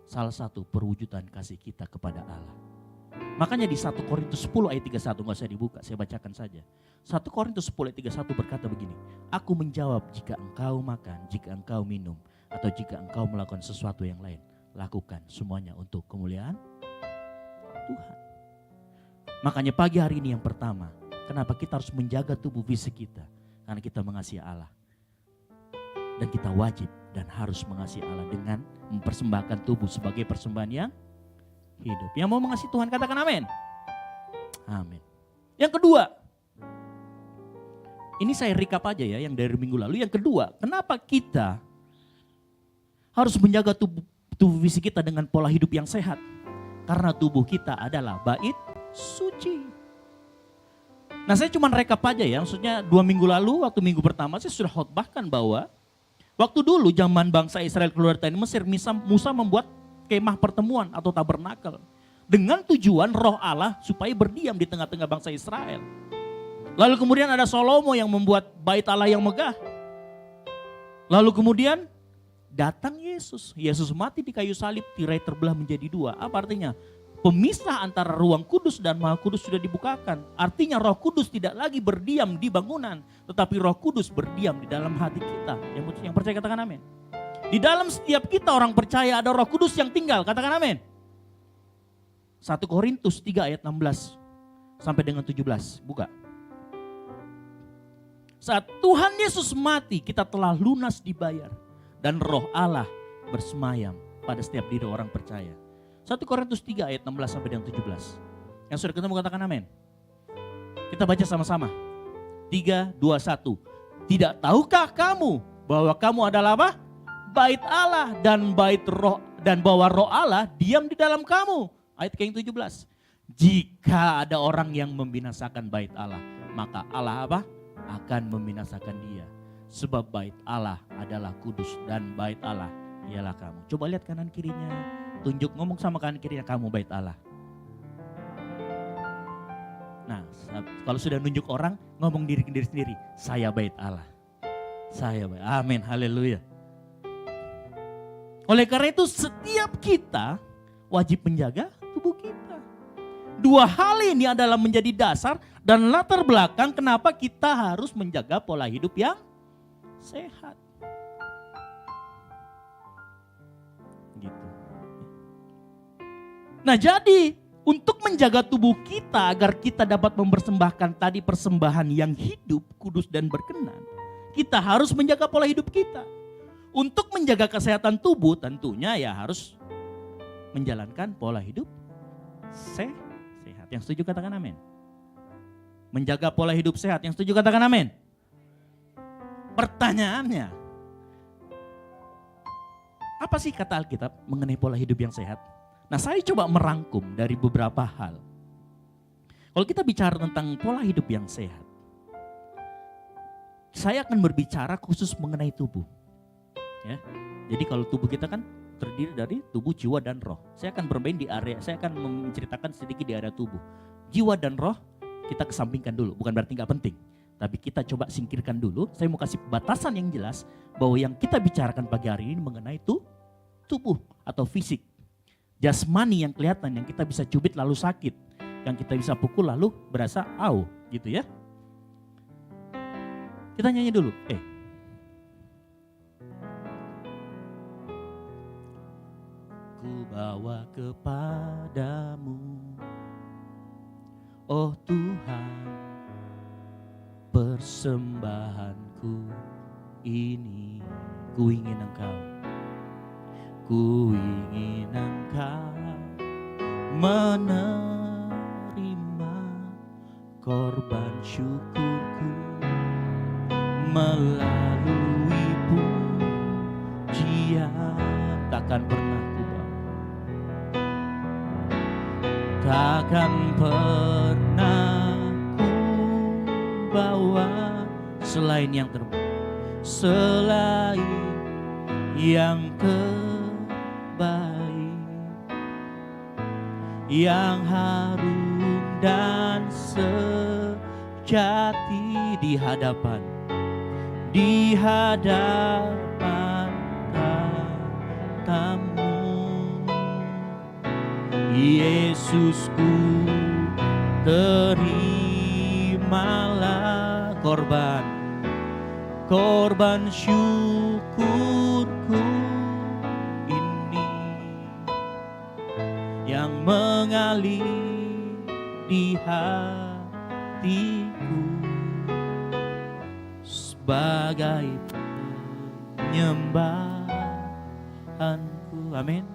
[SPEAKER 4] salah satu perwujudan kasih kita kepada Allah. Makanya di 1 Korintus 10 ayat 31, gak usah dibuka, saya bacakan saja. 1 Korintus 10 ayat 31 berkata begini, aku menjawab, jika engkau makan, jika engkau minum, atau jika engkau melakukan sesuatu yang lain, lakukan semuanya untuk kemuliaan Tuhan. Makanya pagi hari ini yang pertama, kenapa kita harus menjaga tubuh fisik kita? Karena kita mengasihi Allah. Dan kita wajib dan harus mengasihi Allah dengan mempersembahkan tubuh sebagai persembahan yang hidup. Yang mau mengasihi Tuhan katakan amin. Amin. Yang kedua, ini saya recap aja ya yang dari minggu lalu. Yang kedua, kenapa kita harus menjaga tubuh fisik kita dengan pola hidup yang sehat? Karena tubuh kita adalah bait suci. Nah saya cuma rekap aja ya, maksudnya 2 minggu lalu waktu minggu pertama saya sudah khotbahkan bahwa waktu dulu zaman bangsa Israel keluar dari Mesir, Musa membuat kemah pertemuan atau tabernakel. Dengan tujuan roh Allah supaya berdiam di tengah-tengah bangsa Israel. Lalu kemudian ada Salomo yang membuat bait Allah yang megah. Lalu kemudian datang Yesus. Yesus mati di kayu salib, tirai terbelah menjadi 2. Apa artinya? Pemisah antara ruang kudus dan maha kudus sudah dibukakan. Artinya roh kudus tidak lagi berdiam di bangunan. Tetapi roh kudus berdiam di dalam hati kita. Yang percaya katakan amin. Di dalam setiap kita orang percaya ada roh kudus yang tinggal. Katakan amin. 1 Korintus 3 ayat 16 sampai dengan 17. Buka. Saat Tuhan Yesus mati kita telah lunas dibayar. Dan roh Allah bersemayam pada setiap diri orang percaya. 1 Korintus 3 ayat 16 sampai dengan 17. Yang sudah ketemu katakan amin. Kita baca sama-sama. 3, 2, 1. Tidak tahukah kamu bahwa kamu adalah apa? Bait Allah dan bait roh, dan bahwa roh Allah diam di dalam kamu. Ayat yang 17. Jika ada orang yang membinasakan bait Allah, maka Allah apa? Akan membinasakan dia. Sebab bait Allah adalah kudus dan bait Allah ialah kamu. Coba lihat kanan kirinya. Tunjuk, ngomong sama kanan kirinya, kamu bait Allah. Nah, kalau sudah nunjuk orang, ngomong diri sendiri, saya bait Allah. Saya bait. Amin, haleluya. Oleh karena itu setiap kita wajib menjaga tubuh kita. Dua hal ini adalah menjadi dasar dan latar belakang kenapa kita harus menjaga pola hidup yang sehat. Gitu. Nah jadi untuk menjaga tubuh kita agar kita dapat mempersembahkan tadi persembahan yang hidup, kudus dan berkenan, kita harus menjaga pola hidup kita. Untuk menjaga kesehatan tubuh tentunya ya harus menjalankan pola hidup sehat. Yang setuju katakan amin. Menjaga pola hidup sehat, yang setuju katakan amin. Pertanyaannya, apa sih kata Alkitab mengenai pola hidup yang sehat? Nah saya coba merangkum dari beberapa hal. Kalau kita bicara tentang pola hidup yang sehat, saya akan berbicara khusus mengenai tubuh. Ya, jadi kalau tubuh kita kan terdiri dari tubuh, jiwa, dan roh. Saya akan bermain di area, saya akan menceritakan sedikit di area tubuh. Jiwa dan roh kita kesampingkan dulu, bukan berarti nggak penting. Tapi kita coba singkirkan dulu, saya mau kasih batasan yang jelas bahwa yang kita bicarakan pagi hari ini mengenai tubuh atau fisik. Jasmani yang kelihatan, yang kita bisa cubit lalu sakit. Yang kita bisa pukul lalu berasa au gitu ya. Kita nyanyi dulu, Ku bawa kepadamu, oh Tuhan, persembahanku ini. Ku ingin Engkau, ku ingin Engkau menerima korban syukurku melalui pujian. Takkan pernah ku takkan pernah ku bawa selain yang terbaik, selain yang terbaik, yang harum dan sejati di hadapan tamu. Yesusku, terimalah korban syukurku ini yang mengalir di hatiku sebagai penyembahanku. Amin.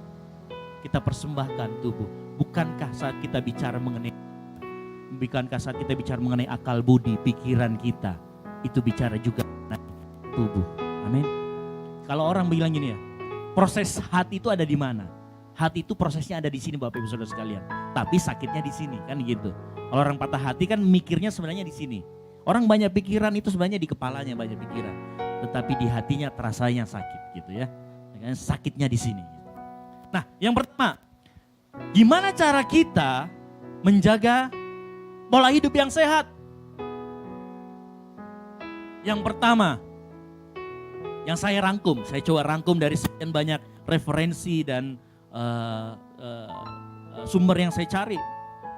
[SPEAKER 4] Kita persembahkan tubuh. Bukankah saat kita bicara mengenai akal budi, pikiran kita, itu bicara juga mengenai tubuh. Amin. Kalau orang bilang gini ya, proses hati itu ada di mana? Hati itu prosesnya ada di sini Bapak Ibu Saudara sekalian. Tapi sakitnya di sini, kan gitu. Kalau orang patah hati kan mikirnya sebenarnya di sini. Orang banyak pikiran itu sebenarnya di kepalanya banyak pikiran. Tetapi di hatinya terasanya sakit gitu ya. Sakitnya di sini. Nah, yang pertama, gimana cara kita menjaga pola hidup yang sehat? Yang pertama, yang saya coba rangkum dari sekian banyak referensi dan sumber yang saya cari.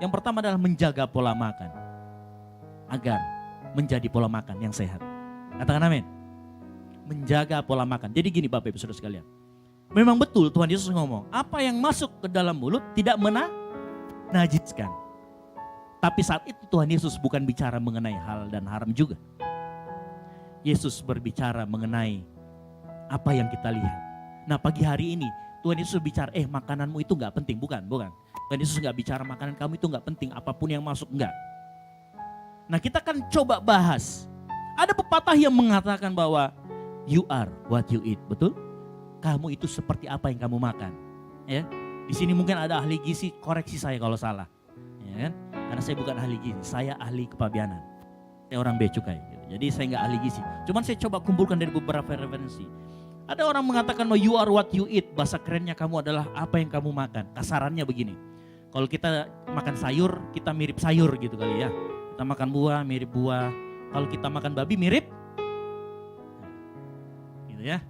[SPEAKER 4] Yang pertama adalah menjaga pola makan, agar menjadi pola makan yang sehat. Katakan amin. Menjaga pola makan. Jadi gini Bapak Ibu Saudara sekalian. Memang betul Tuhan Yesus ngomong, apa yang masuk ke dalam mulut tidak menajiskan. Tapi saat itu Tuhan Yesus bukan bicara mengenai halal dan haram juga. Yesus berbicara mengenai apa yang kita lihat. Nah pagi hari ini Tuhan Yesus bicara, makananmu itu gak penting, bukan. Tuhan Yesus gak bicara makanan kamu itu gak penting, apapun yang masuk, enggak. Nah kita akan coba bahas. Ada pepatah yang mengatakan bahwa you are what you eat, betul? Kamu itu seperti apa yang kamu makan. Ya, di sini mungkin ada ahli gizi, koreksi saya kalau salah. Ya kan? Karena saya bukan ahli gizi, saya ahli kepabianan. Saya orang bea cukai, gitu. Jadi saya nggak ahli gizi. Cuman saya coba kumpulkan dari beberapa referensi. Ada orang mengatakan bahwa you are what you eat, bahasa kerennya kamu adalah apa yang kamu makan. Kasarannya begini, kalau kita makan sayur, kita mirip sayur gitu kali ya. Kita makan buah, mirip buah. Kalau kita makan babi, mirip gitu ya.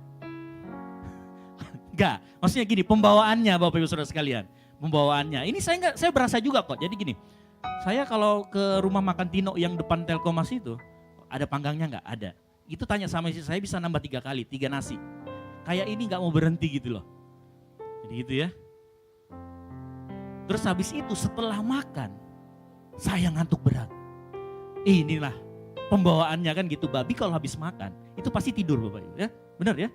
[SPEAKER 4] Enggak, maksudnya gini, pembawaannya Bapak Ibu Saudara sekalian. Pembawaannya. Ini saya berasa juga kok. Jadi gini, saya kalau ke rumah makan Tino yang depan Telkomas itu, ada panggangnya nggak? Ada. Itu tanya sama istri saya bisa nambah 3 kali, 3 nasi. Kayak ini nggak mau berhenti gitu loh. Jadi gitu ya. Terus habis itu setelah makan, saya ngantuk berat. Inilah pembawaannya kan gitu. Babi kalau habis makan, itu pasti tidur Bapak Ibu ya. Benar ya?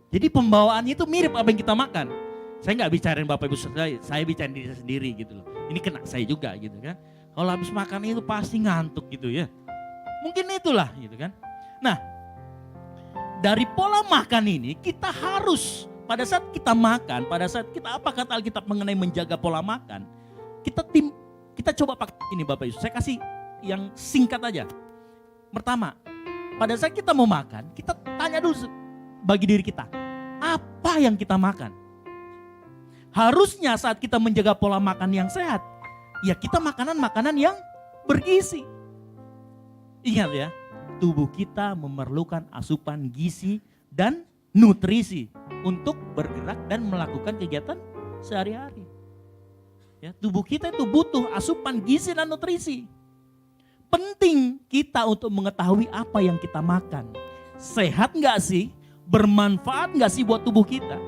[SPEAKER 4] Jadi pembawaannya itu mirip apa yang kita makan. Saya nggak bicarain Bapak Ibu, saya bicarain diri saya sendiri gitu loh. Ini kena saya juga gitu kan. Kalau habis makan itu pasti ngantuk gitu ya. Mungkin itulah gitu kan. Nah, dari pola makan ini kita harus pada saat kita makan, pada saat kita apa kata Alkitab mengenai menjaga pola makan, kita coba pakai ini Bapak Ibu. Saya kasih yang singkat aja. Pertama, pada saat kita mau makan, kita tanya dulu bagi diri kita, apa yang kita makan? Harusnya saat kita menjaga pola makan yang sehat, ya kita makanan-makanan yang bergizi. Ingat ya, tubuh kita memerlukan asupan gizi dan nutrisi untuk bergerak dan melakukan kegiatan sehari-hari. Ya, tubuh kita itu butuh asupan gizi dan nutrisi. Penting kita untuk mengetahui apa yang kita makan. Sehat nggak sih? Bermanfaat nggak sih buat tubuh kita?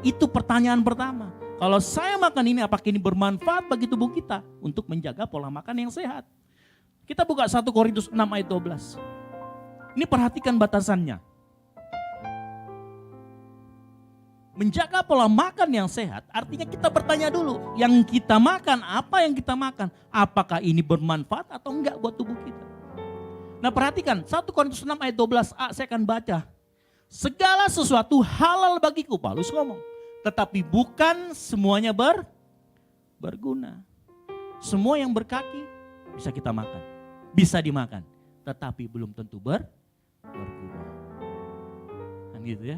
[SPEAKER 4] Itu pertanyaan pertama. Kalau saya makan ini, apakah ini bermanfaat bagi tubuh kita untuk menjaga pola makan yang sehat? Kita buka 1 Korintus 6 ayat 12. Ini perhatikan batasannya. Menjaga pola makan yang sehat artinya kita bertanya dulu, yang kita makan, apa yang kita makan, apakah ini bermanfaat atau enggak buat tubuh kita. Nah perhatikan 1 Korintus 6 ayat 12a, saya akan baca. Segala sesuatu halal bagiku, Paulus ngomong, tetapi bukan semuanya berguna. Semua yang berkaki bisa kita makan, bisa dimakan, tetapi belum tentu berguna. Kan gitu ya.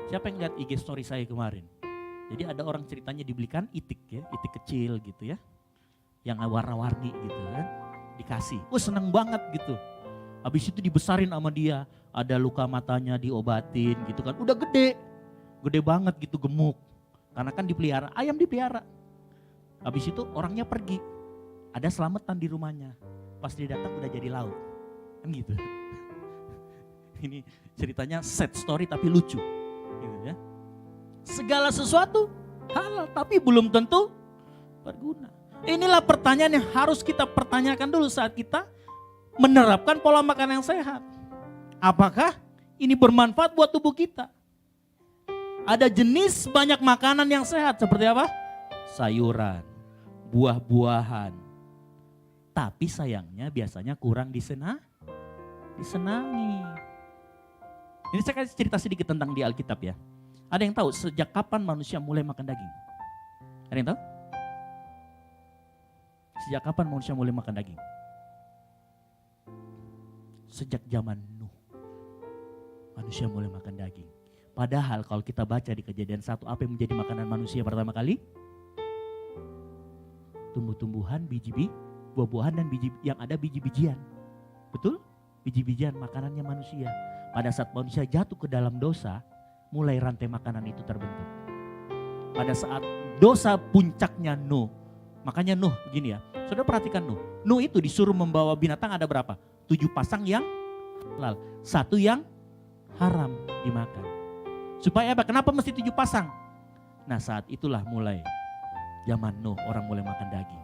[SPEAKER 4] Siapa yang lihat IG story saya kemarin? Jadi ada orang ceritanya dibelikan itik ya, itik kecil gitu ya. Yang warna-warni gitu kan, dikasih. Seneng banget gitu. Habis itu dibesarin sama dia, ada luka matanya diobatin gitu kan. Udah gede banget gitu, gemuk. Karena kan dipelihara, ayam dipelihara. Habis itu orangnya pergi, ada selamatan di rumahnya. Pas dia datang udah jadi lauk, kan gitu. Ini ceritanya sad story tapi lucu. Gitu ya. Segala sesuatu halal tapi belum tentu berguna. Inilah pertanyaan yang harus kita pertanyakan dulu saat kita menerapkan pola makan yang sehat. Apakah ini bermanfaat buat tubuh kita? Ada jenis banyak makanan yang sehat seperti apa? Sayuran, buah-buahan. Tapi sayangnya biasanya kurang disenangi. Ini saya kasih cerita sedikit tentang di Alkitab ya. Ada yang tahu sejak kapan manusia mulai makan daging? Ada yang tahu? Sejak kapan manusia mulai makan daging? Sejak zaman Nuh. Manusia mulai makan daging. Padahal kalau kita baca di Kejadian 1, apa yang menjadi makanan manusia pertama kali? Tumbuh-tumbuhan, buah-buahan dan biji yang ada biji-bijian. Betul? Biji-bijian makanannya manusia. Pada saat manusia jatuh ke dalam dosa, mulai rantai makanan itu terbentuk. Pada saat dosa puncaknya Nuh, makanya Nuh begini ya, saudara perhatikan Nuh. Nuh itu disuruh membawa binatang ada berapa? 7 pasang yang halal, 1 yang haram dimakan. Supaya apa? Kenapa mesti 7 pasang? Nah saat itulah mulai zaman Nuh orang mulai makan daging.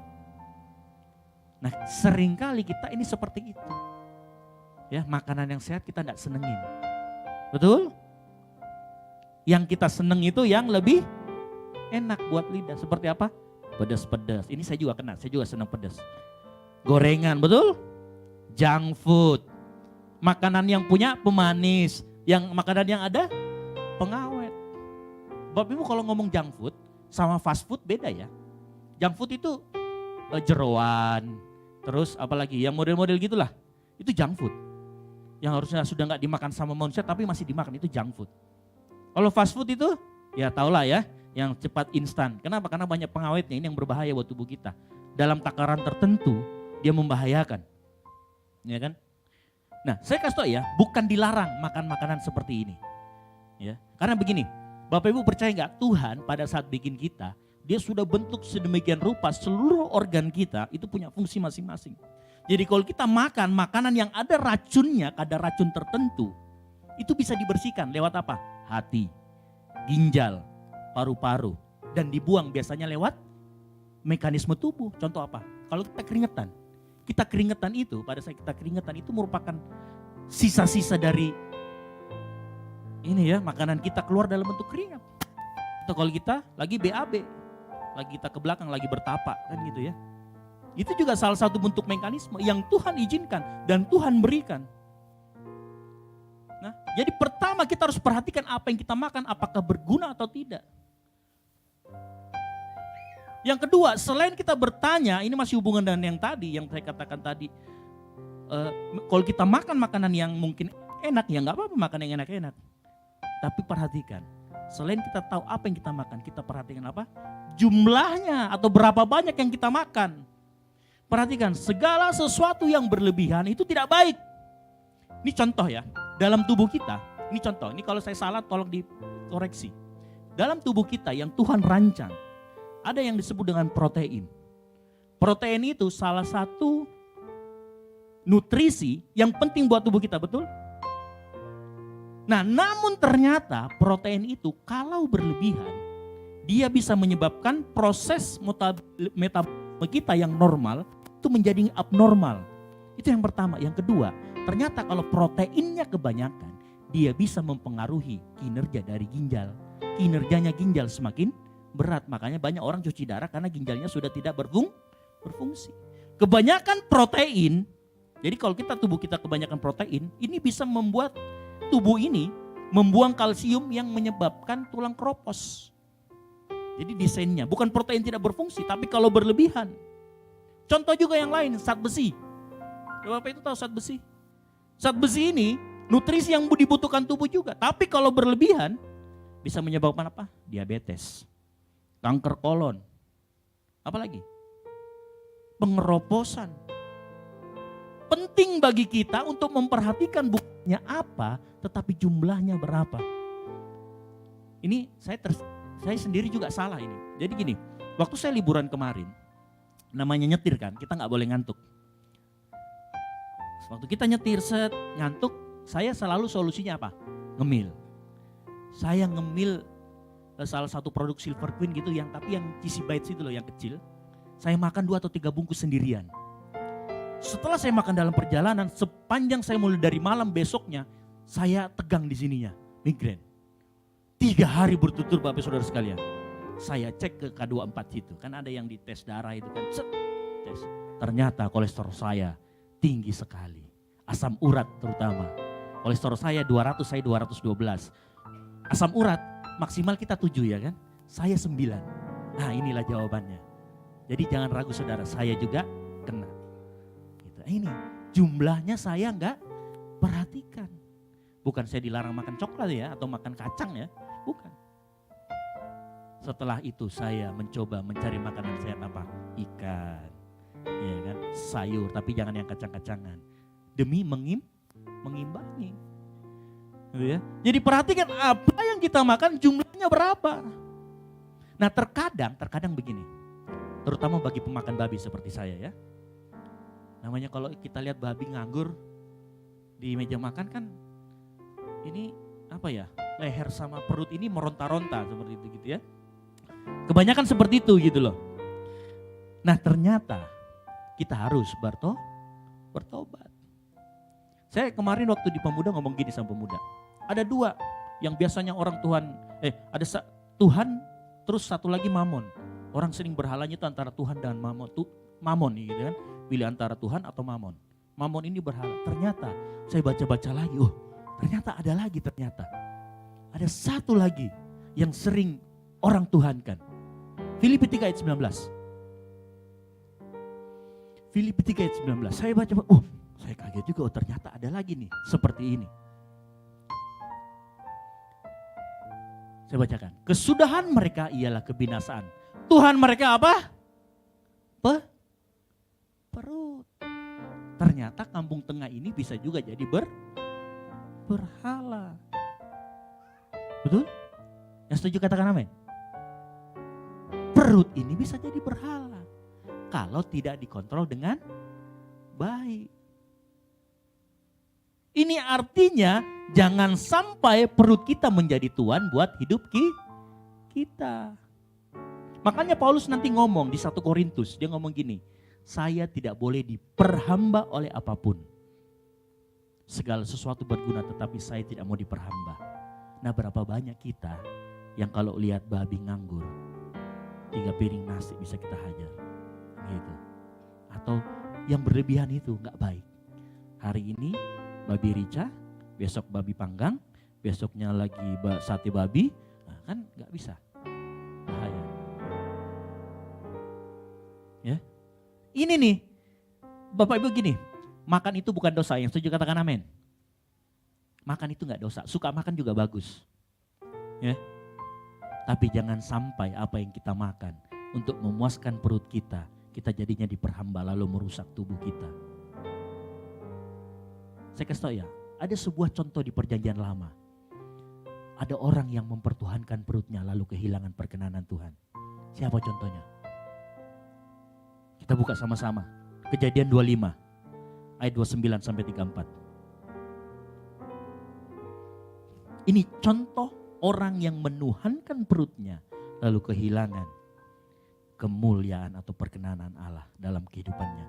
[SPEAKER 4] Nah seringkali kita ini seperti itu. Ya, makanan yang sehat kita enggak senengin. Betul? Yang kita seneng itu yang lebih enak buat lidah. Seperti apa? Pedas-pedas. Ini saya juga kena, saya juga senang pedas. Gorengan, betul? Junk food. Makanan yang punya pemanis. Makanan yang ada pengawet. Bapak Ibu kalau ngomong junk food sama fast food beda ya. Junk food itu jeroan. Terus apalagi yang model-model gitulah. Itu junk food. Yang harusnya sudah nggak dimakan sama manusia tapi masih dimakan, itu junk food. Kalau fast food itu ya tahulah ya, yang cepat instan. Kenapa? Karena banyak pengawetnya, ini yang berbahaya buat tubuh kita. Dalam takaran tertentu dia membahayakan. Ya kan? Nah, saya kasih tahu ya, bukan dilarang makan makanan seperti ini. Ya. Karena begini, Bapak Ibu percaya nggak, Tuhan pada saat bikin kita, dia sudah bentuk sedemikian rupa seluruh organ kita itu punya fungsi masing-masing. Jadi kalau kita makan makanan yang ada racunnya, kadar racun tertentu, itu bisa dibersihkan lewat apa? Hati, ginjal, paru-paru, dan dibuang biasanya lewat mekanisme tubuh. Contoh apa? Kalau kita keringetan itu, pada saat kita keringetan itu merupakan sisa-sisa dari ini ya, makanan kita keluar dalam bentuk keringat. Atau kalau kita lagi BAB, lagi kita ke belakang, lagi bertapa, kan gitu ya. Itu juga salah satu bentuk mekanisme yang Tuhan izinkan dan Tuhan berikan. Nah, jadi pertama kita harus perhatikan apa yang kita makan, apakah berguna atau tidak. Yang kedua, selain kita bertanya, ini masih hubungan dengan yang tadi, yang saya katakan tadi. Kalau kita makan makanan yang mungkin enak, ya nggak apa-apa makan yang enak-enak. Tapi perhatikan, selain kita tahu apa yang kita makan, kita perhatikan apa? Jumlahnya atau berapa banyak yang kita makan. Perhatikan, segala sesuatu yang berlebihan itu tidak baik. Ini contoh ya, dalam tubuh kita, ini contoh, ini kalau saya salah tolong dikoreksi. Dalam tubuh kita yang Tuhan rancang, ada yang disebut dengan protein. Protein itu salah satu nutrisi yang penting buat tubuh kita, betul? Nah, namun ternyata protein itu kalau berlebihan, dia bisa menyebabkan proses metabolisme kita yang normal itu menjadi abnormal. Itu yang pertama. Yang kedua, ternyata kalau proteinnya kebanyakan, dia bisa mempengaruhi kinerja dari ginjal. Kinerjanya ginjal semakin berat, makanya banyak orang cuci darah karena ginjalnya sudah tidak berfungsi. Kebanyakan protein, jadi kalau tubuh kita kebanyakan protein, ini bisa membuat tubuh ini membuang kalsium yang menyebabkan tulang keropos. Jadi desainnya bukan protein tidak berfungsi, tapi kalau berlebihan. Contoh juga yang lain, zat besi. Bapak itu tahu zat besi? Zat besi ini nutrisi yang dibutuhkan tubuh juga, tapi kalau berlebihan bisa menyebabkan apa? Diabetes, kanker kolon, apalagi pengeroposan. Penting bagi kita untuk memperhatikan bukannya apa, tetapi jumlahnya berapa. Ini saya sendiri juga salah ini. Jadi gini, waktu saya liburan kemarin, namanya nyetir kan, kita nggak boleh ngantuk. Waktu kita nyetir ngantuk, saya selalu solusinya apa? Ngemil. Saya ngemil salah satu produk Silver Queen gitu, tapi yang cheesy bites itu loh, yang kecil. Saya makan 2 atau 3 bungkus sendirian. Setelah saya makan dalam perjalanan, sepanjang saya mulai dari malam besoknya, saya tegang di sininya, migrain. 3 hari bertutur Bapak Saudara sekalian. Saya cek ke K24 itu, kan ada yang di tes darah itu kan, tes. Ternyata kolesterol saya tinggi sekali. Asam urat terutama. Kolesterol saya 200, saya 212. Asam urat maksimal kita 7 ya kan, saya 9. Nah inilah jawabannya. Jadi jangan ragu saudara, saya juga kena. Gitu. Ini jumlahnya saya enggak perhatikan. Bukan saya dilarang makan coklat ya, atau makan kacang ya, bukan. Setelah itu saya mencoba mencari makanan sehat apa? Ikan, ya kan, sayur, tapi jangan yang kacang-kacangan. Demi mengimbangi. Gitu ya. Jadi perhatikan apa yang kita makan jumlahnya berapa. Nah terkadang begini, terutama bagi pemakan babi seperti saya ya. Namanya kalau kita lihat babi nganggur di meja makan kan, ini apa ya, leher sama perut ini meronta-ronta seperti itu gitu ya. Kebanyakan seperti itu gitu loh. Nah ternyata kita harus bertobat. Saya kemarin waktu di Pemuda ngomong gini sama pemuda. Ada 2 yang biasanya orang Tuhan, Tuhan terus satu lagi mamon. Orang sering berhalanya itu antara Tuhan dan mamon. Mamon gitu kan, pilih antara Tuhan atau mamon. Mamon ini berhala. Ternyata saya baca-baca lagi, ternyata ada lagi ternyata. Ada satu lagi yang sering orang Tuhan kan. Filipi 3 ayat 19. Filipi 3 ayat 19. Saya baca, saya kaget juga, ternyata ada lagi nih seperti ini. Saya bacakan. Kesudahan mereka ialah kebinasaan. Tuhan mereka apa? Perut. Ternyata kampung tengah ini bisa juga jadi berhala. Betul? Yang setuju katakan amin. Perut ini bisa jadi berhala kalau tidak dikontrol dengan baik. Ini artinya jangan sampai perut kita menjadi tuan buat hidup kita. Makanya Paulus nanti ngomong di 1 Korintus, dia ngomong gini, saya tidak boleh diperhamba oleh apapun. Segala sesuatu berguna tetapi saya tidak mau diperhamba. Nah, berapa banyak kita yang kalau lihat babi nganggur, 3 piring nasi bisa kita hajar. Gitu. Atau yang berlebihan itu gak baik. Hari ini babi rica, besok babi panggang, besoknya lagi sate babi, nah kan gak bisa. Bahaya. Ya. Ini nih, Bapak Ibu gini, makan itu bukan dosa, yang setuju katakan amin. Makan itu gak dosa, suka makan juga bagus. Ya. Tapi jangan sampai apa yang kita makan untuk memuaskan perut kita, kita jadinya diperhamba lalu merusak tubuh kita. Saya kasih tahu ya, ada sebuah contoh di perjanjian lama. Ada orang yang mempertuhankan perutnya lalu kehilangan perkenanan Tuhan. Siapa contohnya? Kita buka sama-sama. Kejadian 25 ayat 29 sampai 34. Ini contoh orang yang menuhankan perutnya lalu kehilangan kemuliaan atau perkenanan Allah dalam kehidupannya.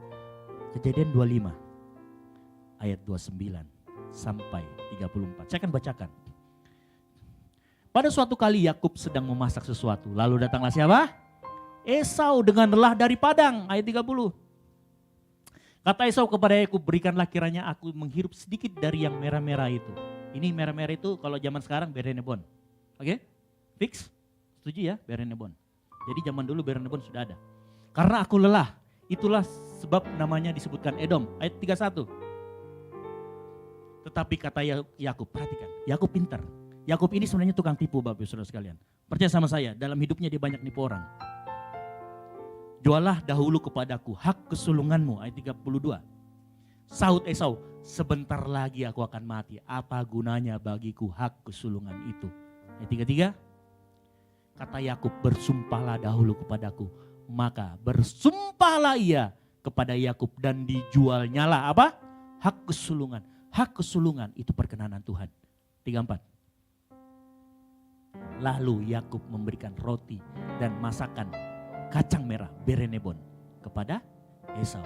[SPEAKER 4] Kejadian 25 ayat 29 sampai 34. Saya akan bacakan. Pada suatu kali Yakub sedang memasak sesuatu, lalu datanglah siapa? Esau dengan lelah dari padang, ayat 30. Kata Esau kepada Yakub, berikanlah kiranya aku menghirup sedikit dari yang merah-merah itu. Ini merah-merah itu kalau zaman sekarang berenebon. Oke? Fix? Setuju ya, berenebon. Jadi zaman dulu berenebon sudah ada. Karena aku lelah, itulah sebab namanya disebutkan Edom, ayat 31. Tetapi kata Yakub, perhatikan, Yakub pintar. Yakub ini sebenarnya tukang tipu Bapak Ibu Saudara sekalian. Percaya sama saya, dalam hidupnya dia banyak nipu orang. Jualah dahulu kepadaku hak kesulunganmu, ayat 32. Sahut Esau, sebentar lagi aku akan mati, apa gunanya bagiku hak kesulungan itu. Ayat 33. Kata Yakub, bersumpahlah dahulu kepadaku. Maka bersumpahlah ia kepada Yakub dan dijualnyalah apa? Hak kesulungan. Hak kesulungan itu perkenanan Tuhan. 34. Lalu Yakub memberikan roti dan masakan kacang merah berenebon kepada Esau.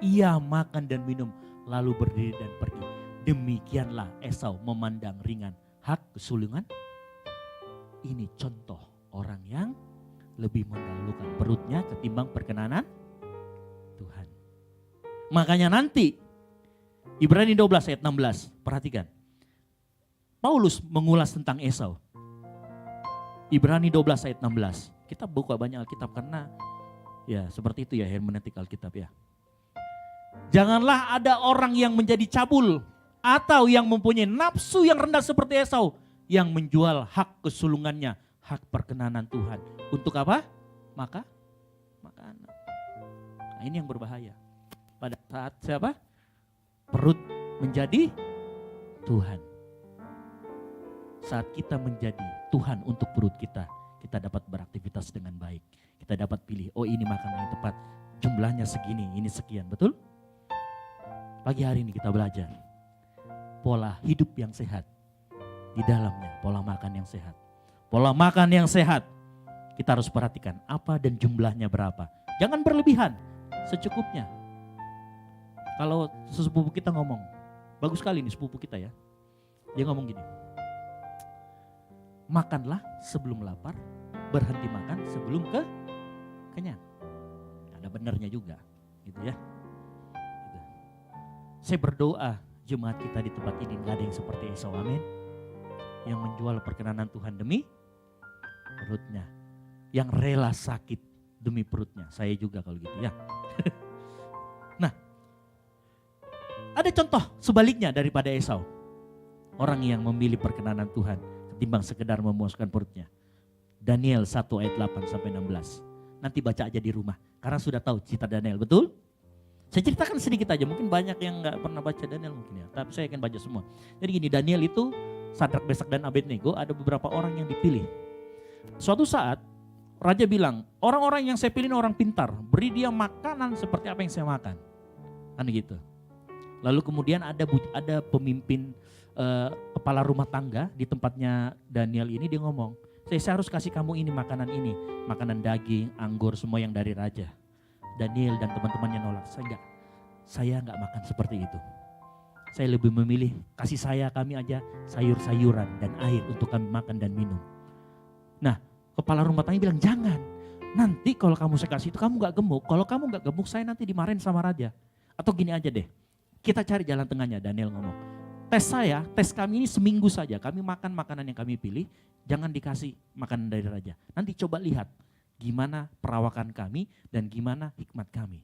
[SPEAKER 4] Ia makan dan minum lalu berdiri dan pergi. Demikianlah Esau memandang ringan hak kesulungan. Ini contoh orang yang lebih mendahulukan perutnya ketimbang perkenanan Tuhan. Makanya nanti Ibrani 12 ayat 16, perhatikan. Paulus mengulas tentang Esau. Ibrani 12 ayat 16. Kita buka banyak Alkitab karena ya seperti itu ya hermeneutik Alkitab ya. Janganlah ada orang yang menjadi cabul atau yang mempunyai nafsu yang rendah seperti Esau yang menjual hak kesulungannya, hak perkenanan Tuhan. Untuk apa? Makanan. Nah, ini yang berbahaya. Pada saat siapa? Perut menjadi Tuhan. Saat kita menjadi Tuhan untuk perut kita, kita dapat beraktivitas dengan baik. Kita dapat pilih, oh ini makanan yang tepat, jumlahnya segini, ini sekian, betul? Pagi hari ini kita belajar pola hidup yang sehat. Di dalamnya pola makan yang sehat. Pola makan yang sehat, kita harus perhatikan apa dan jumlahnya berapa. Jangan berlebihan, secukupnya. Kalau sesepupu kita ngomong, bagus sekali nih sepupu kita ya. Dia ngomong gini, makanlah sebelum lapar, berhenti makan sebelum kenyang. Ada benernya juga, gitu ya. Gitu. Saya berdoa jemaat kita di tempat ini nggak ada yang seperti Esau, amin. Yang menjual perkenanan Tuhan demi perutnya, yang rela sakit demi perutnya. Saya juga kalau gitu ya. Nah, ada contoh sebaliknya daripada Esau. Orang yang memilih perkenanan Tuhan ketimbang sekedar memuaskan perutnya. Daniel 1 ayat 8 sampai 16. Nanti baca aja di rumah karena sudah tahu cerita Daniel, betul? Saya ceritakan sedikit aja, mungkin banyak yang gak pernah baca Daniel mungkin ya. Tapi saya akan baca semua. Jadi gini, Daniel itu Sadrak, Mesak dan Abednego, ada beberapa orang yang dipilih.
[SPEAKER 5] Suatu saat raja bilang, orang-orang yang saya pilih ini orang pintar, beri dia makanan seperti apa yang saya makan. Kan gitu. Lalu kemudian ada pemimpin kepala rumah tangga di tempatnya Daniel ini, dia ngomong, saya harus kasih kamu ini, makanan daging, anggur, semua yang dari raja. Daniel dan teman-temannya nolak, saya enggak makan seperti itu. Saya lebih memilih kasih kami aja sayur-sayuran dan air untuk kami makan dan minum. Nah, kepala rumah tangga bilang, jangan. Nanti kalau kamu saya kasih itu kamu gak gemuk. Kalau kamu gak gemuk saya nanti dimarahin sama raja. Atau gini aja deh, kita cari jalan tengahnya. Daniel ngomong, tes kami ini seminggu saja. Kami makan makanan yang kami pilih, jangan dikasih makanan dari raja. Nanti coba lihat gimana perawakan kami dan gimana hikmat kami.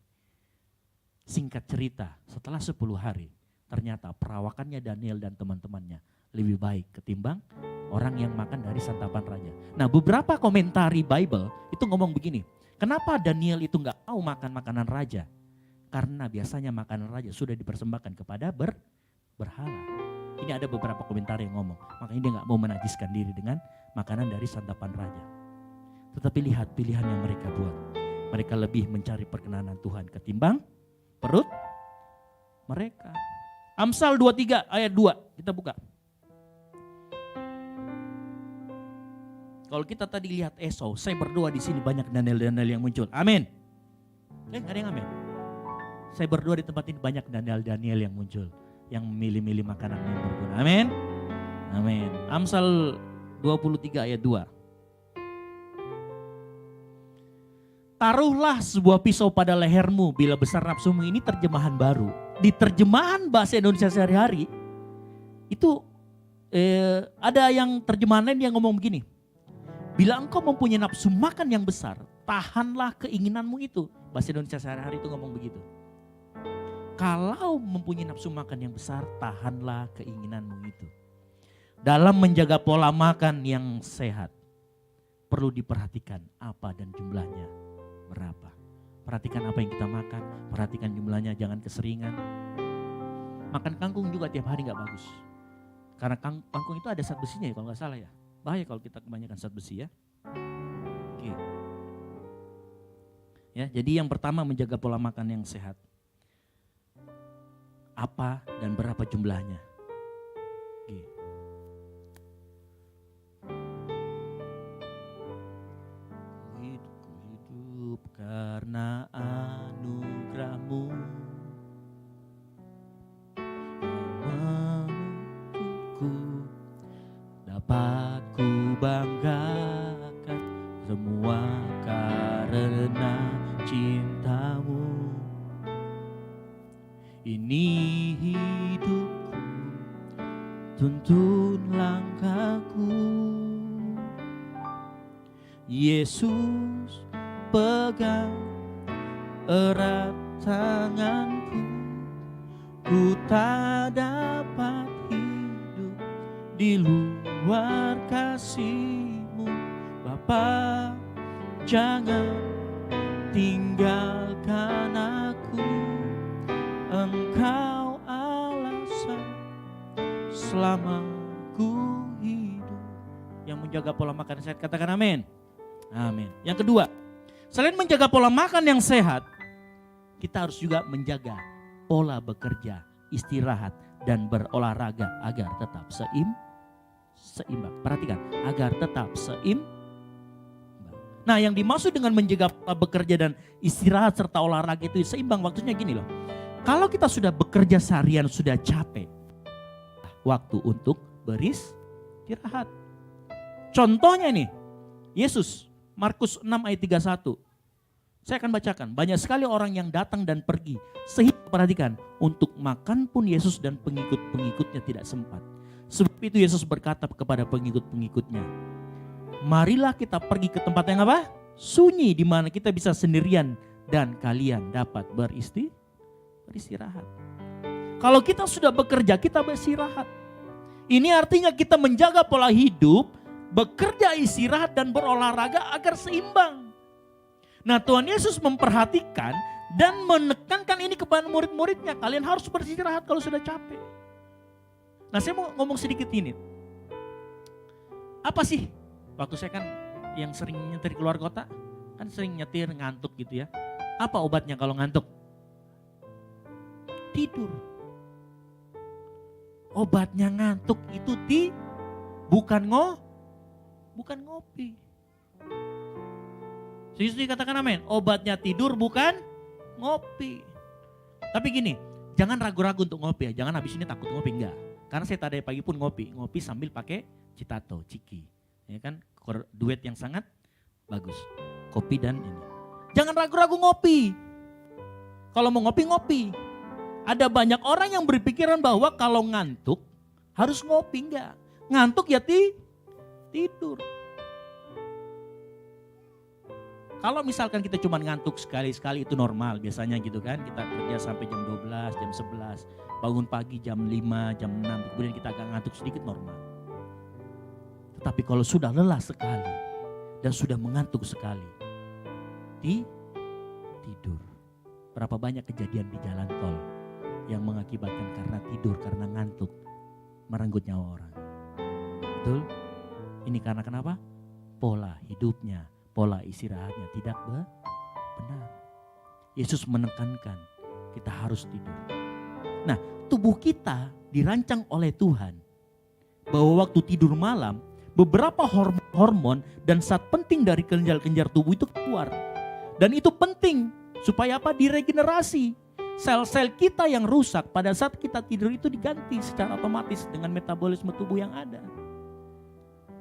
[SPEAKER 5] Singkat cerita, setelah 10 hari, ternyata perawakannya Daniel dan teman-temannya lebih baik ketimbang orang yang makan dari santapan raja. Nah, beberapa komentari Bible itu ngomong begini, kenapa Daniel itu nggak mau makan makanan raja? Karena biasanya makanan raja sudah dipersembahkan kepada berhala. Ini ada beberapa komentar yang ngomong, makanya dia nggak mau menajiskan diri dengan makanan dari santapan raja. Tetapi lihat pilihan yang mereka buat. Mereka lebih mencari perkenanan Tuhan ketimbang perut mereka. Amsal 23 ayat 2, kita buka. Kalau kita tadi lihat Esau, saya berdoa di sini banyak Daniel yang muncul. Amin. Ada yang amin? Saya berdoa di tempat ini banyak Daniel yang muncul, yang memilih-milih makanan yang berguna. Amin. Amin. Amsal 23 ayat 2. Taruhlah sebuah pisau pada lehermu bila besar nafsumu. Ini terjemahan baru. Di terjemahan bahasa Indonesia sehari-hari itu ada yang terjemahan lain yang ngomong begini. Bila engkau mempunyai nafsu makan yang besar, tahanlah keinginanmu itu. Bahasa Indonesia sehari-hari itu ngomong begitu. Kalau mempunyai nafsu makan yang besar, tahanlah keinginanmu itu. Dalam menjaga pola makan yang sehat, perlu diperhatikan apa dan jumlahnya berapa. Perhatikan apa yang kita makan, perhatikan jumlahnya, jangan keseringan. Makan kangkung juga tiap hari gak bagus. Karena kangkung itu ada zat besinya ya kalau gak salah ya. Bahaya kalau kita kebanyakan zat besi ya. Oke. Ya, jadi yang pertama menjaga pola makan yang sehat. Apa dan berapa jumlahnya. Oke. Hidup karena anugerahmu. Menuntunku dapat ku banggakan semua karena cintamu. Ini hidupku, tuntun langkahku. Yesus pegang erat tanganku. Ku tak dapat hidup di luar kasih-Mu. Bapa, jangan tinggalkan aku. Engkau alasan selama ku hidup. Yang menjaga pola makan sehat, katakan amin. Amin. Yang kedua, selain menjaga pola makan yang sehat, kita harus juga menjaga pola bekerja, istirahat, dan berolahraga agar tetap seimbang. Perhatikan, agar tetap seimbang. Nah, yang dimaksud dengan menjaga pola bekerja dan istirahat serta olahraga itu seimbang, maksudnya gini loh. Kalau kita sudah bekerja seharian sudah capek, waktu untuk beristirahat. Contohnya nih, Yesus, Markus 6 ayat 31. Saya akan bacakan, banyak sekali orang yang datang dan pergi. Sehingga perhatikan, untuk makan pun Yesus dan pengikut-pengikutnya tidak sempat. Sebab itu Yesus berkata kepada pengikut-pengikutnya, marilah kita pergi ke tempat yang apa? Sunyi, di mana kita bisa sendirian dan kalian dapat beristirahat. Kalau kita sudah bekerja, kita beristirahat. Ini artinya kita menjaga pola hidup, bekerja, istirahat, dan berolahraga agar seimbang. Nah, Tuhan Yesus memperhatikan dan menekankan ini kepada murid-muridnya. Kalian harus beristirahat kalau sudah capek. Nah, saya mau ngomong sedikit ini. Apa sih? Waktu saya kan yang sering nyetir keluar kota? Kan sering nyetir ngantuk gitu ya. Apa obatnya kalau ngantuk? Tidur. Obatnya ngantuk itu bukan ngopi. Setuju katakan amin. Obatnya tidur bukan ngopi. Tapi gini, jangan ragu-ragu untuk ngopi ya. Jangan habis ini takut ngopi, enggak. Karena saya tadi pagi pun ngopi sambil pakai citato, ciki. Ya kan, duet yang sangat bagus. Kopi dan ini. Jangan ragu-ragu ngopi. Kalau mau ngopi. Ada banyak orang yang berpikiran bahwa kalau ngantuk harus ngopi, enggak. Ngantuk ya tidur. Kalau misalkan kita cuma ngantuk sekali-sekali itu normal biasanya gitu kan. Kita kerja sampai jam 12, jam 11, bangun pagi jam 5, jam 6, kemudian kita agak ngantuk sedikit normal. Tetapi kalau sudah lelah sekali dan sudah mengantuk sekali, tidur. Berapa banyak kejadian di jalan tol yang mengakibatkan karena tidur, karena ngantuk, merenggut nyawa orang. Betul? Ini karena kenapa? Pola hidupnya, pola istirahatnya tidak benar. Yesus menekankan kita harus tidur. Nah, tubuh kita dirancang oleh Tuhan bahwa waktu tidur malam beberapa hormon dan zat penting dari kelenjar-kelenjar tubuh itu keluar. Dan itu penting supaya apa? Diregenerasi. Sel-sel kita yang rusak pada saat kita tidur itu diganti secara otomatis dengan metabolisme tubuh yang ada.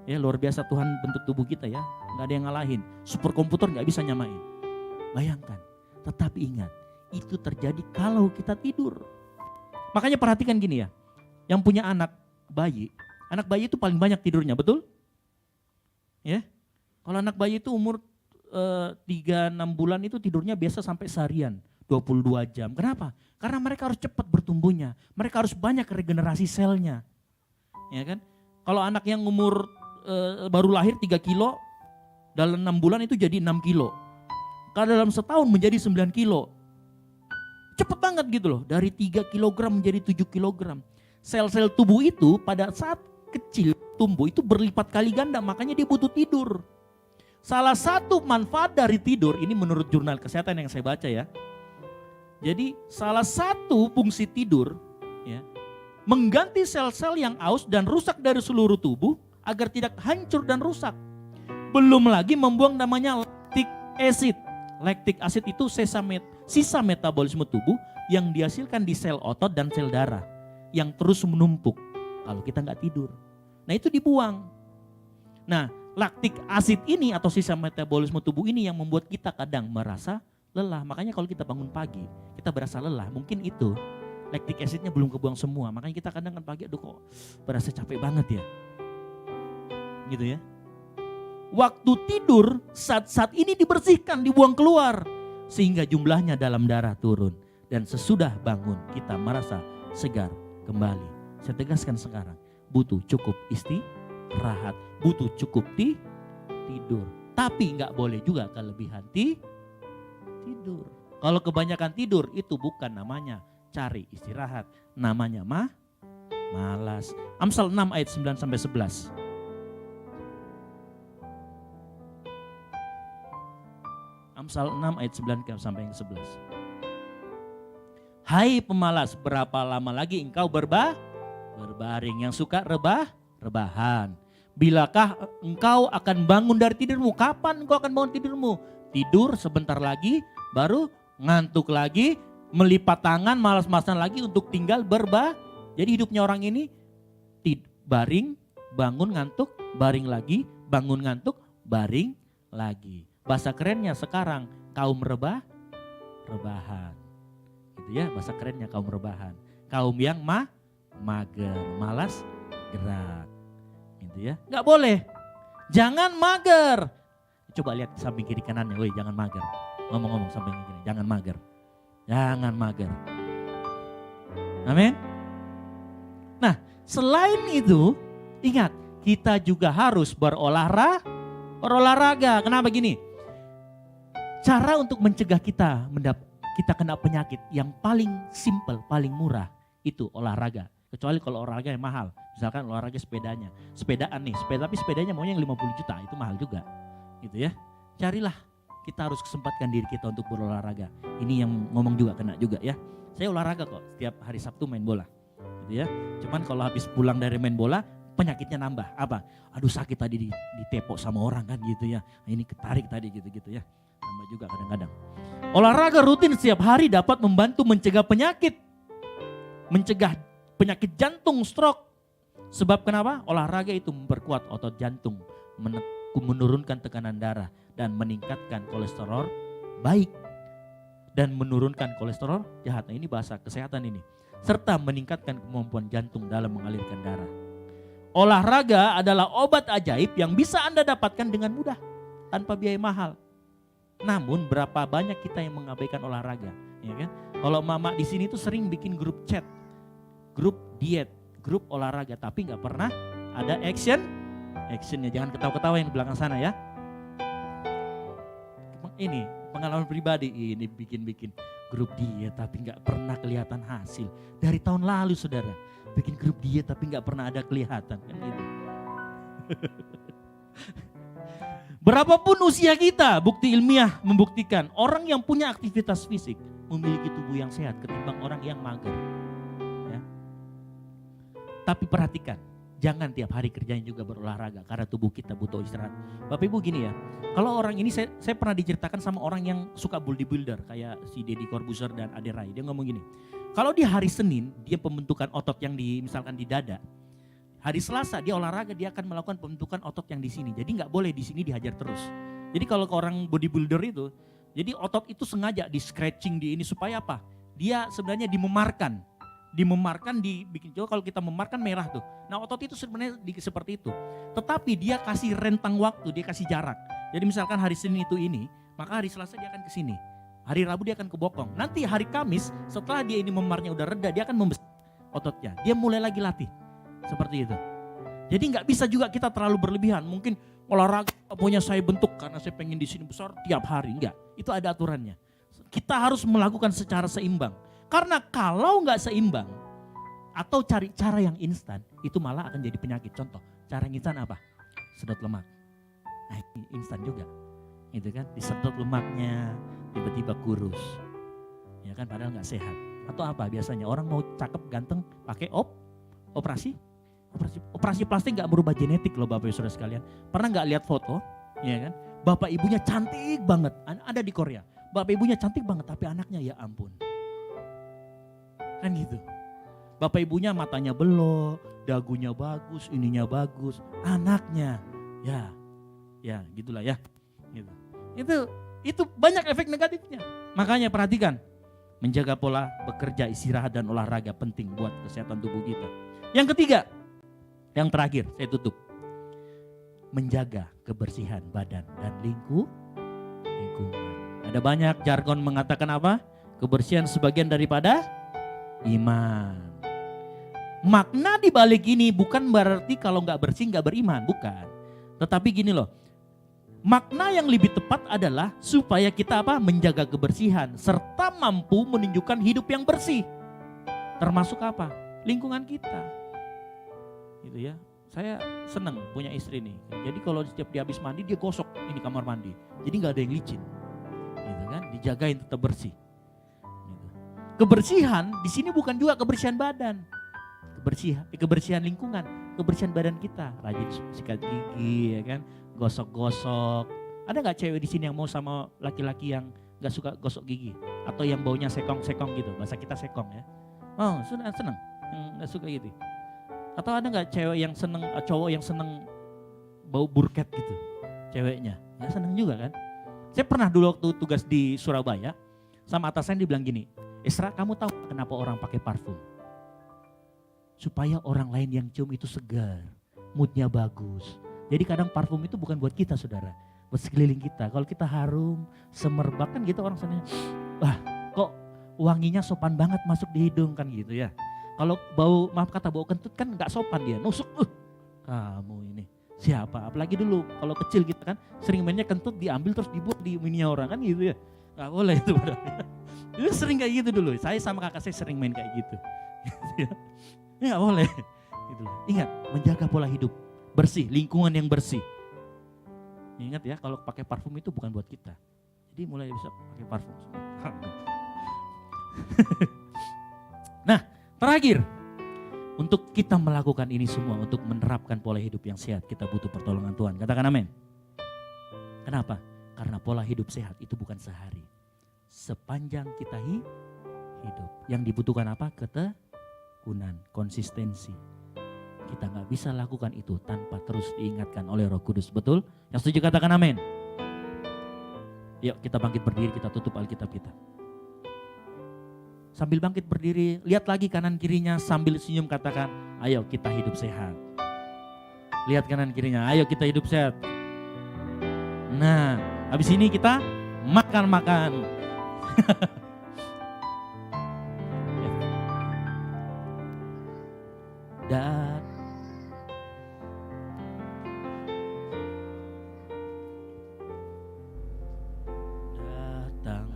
[SPEAKER 5] Ya, luar biasa Tuhan bentuk tubuh kita ya. Gak ada yang ngalahin. Superkomputer gak bisa nyamain. Bayangkan. Tetapi ingat, itu terjadi kalau kita tidur. Makanya perhatikan gini ya. Yang punya anak bayi itu paling banyak tidurnya, betul? Ya. Kalau anak bayi itu umur 3-6 bulan itu tidurnya biasa sampai seharian, 22 jam. Kenapa? Karena mereka harus cepat bertumbuhnya. Mereka harus banyak regenerasi selnya. Ya kan? Kalau anak yang umur baru lahir 3 kilo, dalam 6 bulan itu jadi 6 kilo. Kalau dalam setahun menjadi 9 kilo. Cepet banget gitu loh, dari 3 kilogram menjadi 7 kilogram. Sel-sel tubuh itu pada saat kecil tumbuh itu berlipat kali ganda, makanya dia butuh tidur. Salah satu manfaat dari tidur, ini menurut jurnal kesehatan yang saya baca ya. Jadi salah satu fungsi tidur ya, mengganti sel-sel yang aus dan rusak dari seluruh tubuh agar tidak hancur dan rusak. Belum lagi membuang namanya lactic acid. Lactic acid itu sisa metabolisme tubuh yang dihasilkan di sel otot dan sel darah yang terus menumpuk kalau kita nggak tidur. Nah itu dibuang. Nah lactic acid ini atau sisa metabolisme tubuh ini yang membuat kita kadang merasa lelah. Makanya kalau kita bangun pagi kita berasa lelah, mungkin itu lactic acidnya belum kebuang semua. Makanya kita kadang kan pagi aduh kok berasa capek banget ya. Gitu ya. Waktu tidur zat-zat ini dibersihkan, dibuang keluar sehingga jumlahnya dalam darah turun dan sesudah bangun kita merasa segar kembali. Saya tegaskan sekarang, butuh cukup istirahat, butuh cukup tidur. Tapi nggak boleh juga kelebihan tidur. Kalau kebanyakan tidur itu bukan namanya cari istirahat, namanya malas. Amsal 6 ayat 9 sampai 11. Amsal 6 ayat 9 sampai yang 11. Hai pemalas, berapa lama lagi engkau berbaring, yang suka rebahan. Bilakah engkau akan bangun dari tidurmu? Kapan engkau akan bangun tidurmu? Tidur sebentar lagi, baru ngantuk lagi, melipat tangan, malas-malasan lagi untuk tinggal Jadi hidupnya orang ini baring, bangun ngantuk, baring lagi, bangun ngantuk, baring lagi. Bahasa kerennya sekarang kaum rebahan. Gitu ya, bahasa kerennya kaum rebahan. Kaum yang mager, malas gerak. Gitu ya. Enggak boleh. Jangan mager. Coba lihat samping kiri kanannya, woi jangan mager. Ngomong-ngomong samping kiri, jangan mager. Jangan mager. Amin. Nah, selain itu, ingat, kita juga harus berolahraga. Kenapa gini? Cara untuk mencegah kita kena penyakit yang paling simple, paling murah itu olahraga. Kecuali kalau olahraga yang mahal. Misalkan olahraga sepedanya. Sepedaan nih, tapi sepedanya maunya yang 50 juta, itu mahal juga. Gitu ya. Carilah, kita harus kesempatkan diri kita untuk berolahraga. Ini yang ngomong juga kena juga ya. Saya olahraga kok, setiap hari Sabtu main bola. Gitu ya. Cuman kalau habis pulang dari main bola, penyakitnya nambah. Apa? Aduh sakit tadi ditepok sama orang kan gitu ya. Nah, ini ketarik tadi gitu-gitu ya. Nambah juga kadang-kadang. Olahraga rutin setiap hari dapat membantu mencegah penyakit. Mencegah penyakit jantung, stroke. Sebab kenapa? Olahraga itu memperkuat otot jantung, menurunkan tekanan darah, dan meningkatkan kolesterol baik. Dan menurunkan kolesterol jahat. Nah, ini bahasa kesehatan ini. Serta meningkatkan kemampuan jantung dalam mengalirkan darah. Olahraga adalah obat ajaib yang bisa Anda dapatkan dengan mudah, tanpa biaya mahal. Namun berapa banyak kita yang mengabaikan olahraga, ya kan? Kalau mama di sini tuh sering bikin grup chat, grup diet, grup olahraga, tapi nggak pernah ada actionnya. Jangan ketawa-ketawa yang di belakang sana ya. Ini pengalaman pribadi, ini bikin grup diet tapi nggak pernah kelihatan hasil. Dari tahun lalu saudara, bikin grup diet tapi nggak pernah ada kelihatan kan gitu. Berapapun usia kita, bukti ilmiah membuktikan orang yang punya aktivitas fisik memiliki tubuh yang sehat ketimbang orang yang mager. Ya. Tapi perhatikan, jangan tiap hari kerjanya juga berolahraga karena tubuh kita butuh istirahat. Bapak Ibu gini ya, kalau orang ini saya pernah diceritakan sama orang yang suka bodybuilder kayak si Deddy Corbuzier dan Ade Rai. Dia ngomong gini, kalau di hari Senin dia pembentukan otot yang misalkan di dada. Hari Selasa dia olahraga, dia akan melakukan pembentukan otot yang di sini. Jadi nggak boleh di sini dihajar terus. Jadi kalau ke orang bodybuilder itu, jadi otot itu sengaja di scratching di ini supaya apa? Dia sebenarnya dimemarkan, dibikin. Coba kalau kita memarkan merah tuh. Nah otot itu sebenarnya seperti itu. Tetapi dia kasih rentang waktu, dia kasih jarak. Jadi misalkan hari Senin itu ini, maka hari Selasa dia akan ke sini. Hari Rabu dia akan ke bokong. Nanti hari Kamis setelah dia ini memarnya udah reda, dia akan membesar ototnya. Dia mulai lagi latih. Seperti itu. Jadi nggak bisa juga kita terlalu berlebihan. Mungkin olahraga punya saya bentuk karena saya pengen di sini besar tiap hari. Enggak, itu ada aturannya. Kita harus melakukan secara seimbang. Karena kalau nggak seimbang atau cari cara yang instan, itu malah akan jadi penyakit. Contoh, cara yang instan apa? Sedot lemak. Nah, ini instan juga. Itu kan, disedot lemaknya tiba-tiba kurus. Ya kan, padahal nggak sehat. Atau apa biasanya orang mau cakep ganteng pakai operasi plastik nggak merubah genetik loh Bapak Ibu Saudara sekalian. Pernah nggak lihat foto, ya kan? Bapak ibunya cantik banget, ada di Korea. Bapak ibunya cantik banget tapi anaknya ya ampun. Kan gitu. Bapak ibunya matanya belok, dagunya bagus, ininya bagus. Anaknya ya gitulah ya. Gitu. Itu banyak efek negatifnya. Makanya perhatikan, menjaga pola bekerja, istirahat dan olahraga penting buat kesehatan tubuh kita. Yang ketiga, yang terakhir saya tutup. Menjaga kebersihan badan dan lingkungan. Ada banyak jargon mengatakan apa? Kebersihan sebagian daripada iman. Makna di balik ini bukan berarti kalau nggak bersih nggak beriman, bukan. Tetapi gini loh, makna yang lebih tepat adalah supaya kita menjaga kebersihan serta mampu menunjukkan hidup yang bersih. Termasuk apa? Lingkungan kita. Gitu ya. Saya senang punya istri nih. Jadi kalau setiap dia habis mandi dia gosok ini kamar mandi. Jadi nggak ada yang licin. Gitu kan? Dijagain tetap bersih. Gitu. Kebersihan di sini bukan juga kebersihan badan. Kebersihan lingkungan, kebersihan badan kita. Rajin sikat gigi ya kan, gosok-gosok. Ada nggak cewek di sini yang mau sama laki-laki yang nggak suka gosok gigi atau yang baunya sekong-sekong gitu? Bahasa kita sekong ya. Oh, seneng, nggak suka gitu. Atau ada nggak cowok yang seneng bau burket gitu, ceweknya? Ya seneng juga kan? Saya pernah dulu waktu tugas di Surabaya, sama atasan dibilang gini, Esra kamu tahu kenapa orang pakai parfum? Supaya orang lain yang cium itu segar, moodnya bagus. Jadi kadang parfum itu bukan buat kita saudara, buat sekeliling kita. Kalau kita harum, semerbak kan gitu orang sana, wah kok wanginya sopan banget masuk di hidung kan gitu ya. Kalau bau kentut kan nggak sopan dia, nusuk, kamu ini siapa? Apalagi dulu kalau kecil kita kan sering mainnya kentut diambil terus dibuat di mininya orang kan gitu ya, nggak boleh itu. Itu sering kayak gitu dulu. Saya sama kakak saya sering main kayak gitu. Ini nggak boleh. Gitu. Ingat menjaga pola hidup bersih, lingkungan yang bersih. Ingat ya, kalau pakai parfum itu bukan buat kita. Jadi mulai bisa pakai parfum. Nah, terakhir, untuk kita melakukan ini semua, untuk menerapkan pola hidup yang sehat, kita butuh pertolongan Tuhan. Katakan amin. Kenapa? Karena pola hidup sehat itu bukan sehari. Sepanjang kita hidup. Yang dibutuhkan apa? Ketekunan, konsistensi. Kita nggak bisa lakukan itu tanpa terus diingatkan oleh Roh Kudus. Betul? Yang setuju katakan amin. Yuk kita bangkit berdiri, kita tutup Alkitab kita. Sambil bangkit berdiri, lihat lagi kanan kirinya sambil senyum katakan, ayo kita hidup sehat. Lihat kanan kirinya, ayo kita hidup sehat. Nah, habis ini kita makan-makan. Datang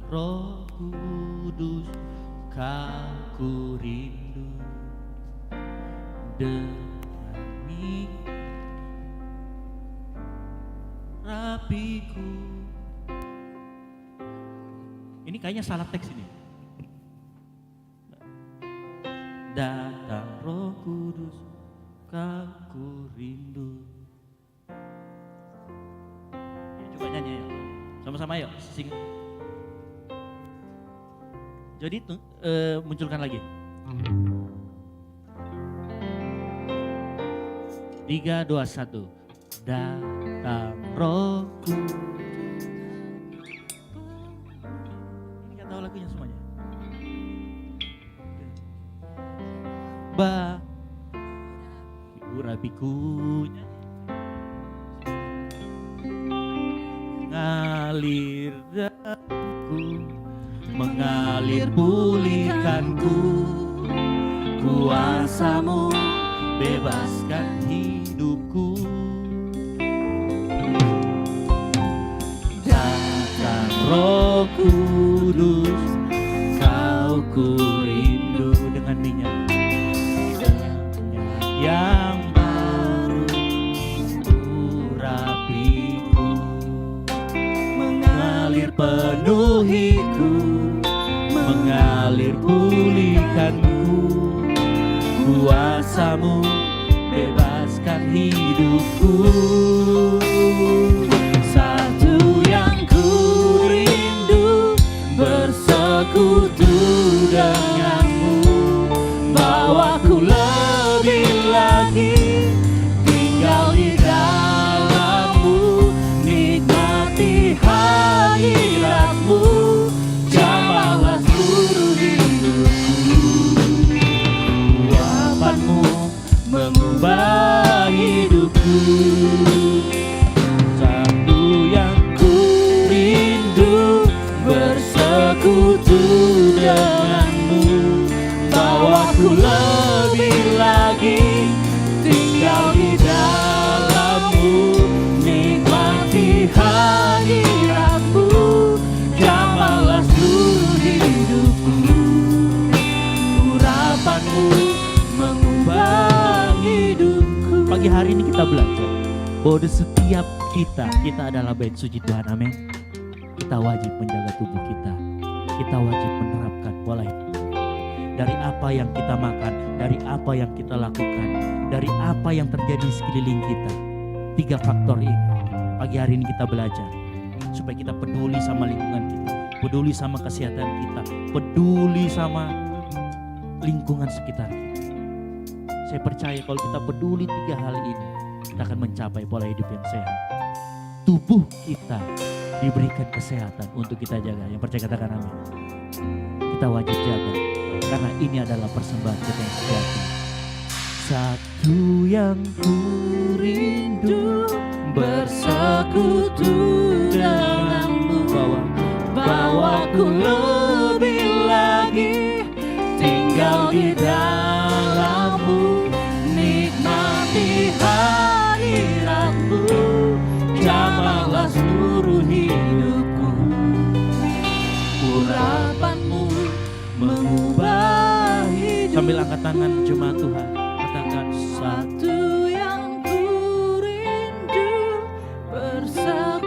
[SPEAKER 5] Roh Kudus, Ku rindu denganmu rapiku. Ini kayaknya salah teks ini. Datang Roh Kudus, Ku rindu. Ya, coba nyanyi ya. Sama-sama yuk, sing. Jadi munculkan lagi. 3, 2, 1. Datang Rohku. Ini nggak tahu lagunya semuanya. Urapiku ngalir daku, mengalir pulihkanku, kuasa-Mu bebaskan hidupku. Datang Roh Kudus, Kau ku rindu dengan minyak yang baru, urapiku, mengalir penuhiku, mengalir pulihkanku, kuasa-Mu bebaskan hidupku. Satu yang ku rindu, bersekutu denganmu, bawaku lebih lagi tinggal di dalam-Mu, nikmati hadirat-Mu, jamahlah seluruh hidupku. Urapan-Mu mengubah hidupku. Satu yang ku rindu, bersekutu denganmu, bawaku lebih lagi tinggal di dalam-Mu, nikmati hadirat-Mu, jamahlah seluruh hidupku. Urapan-Mu mengubah hidupku. Pagi hari ini kita belajar bahwa di setiap kita adalah bait suci Tuhan, amin. Kita wajib menjaga tubuh kita. Kita wajib menerapkan pola hidup. Dari apa yang kita makan, dari apa yang kita lakukan, dari apa yang terjadi di sekeliling kita. 3 faktor ini pagi hari ini kita belajar supaya kita peduli sama lingkungan kita, peduli sama kesehatan kita, peduli sama lingkungan sekitar kita. Saya percaya kalau kita peduli 3 hal ini, kita akan mencapai pola hidup yang sehat. Tubuh kita diberikan kesehatan untuk kita jaga. Yang percaya katakan amin. Kita wajib jaga karena ini adalah persembahan kita yang sejati. Satu yang ku rindu, bersekutu denganmu, bawaku lebih lagi tinggal di dalam-Mu, nikmati hadirat-Mu, jamahlah seluruh hidupku. Urapan-Mu mengubah hidup. Sambil angkat tangan jemaat Tuhan, katakan satu yang ku rindu, bersekutu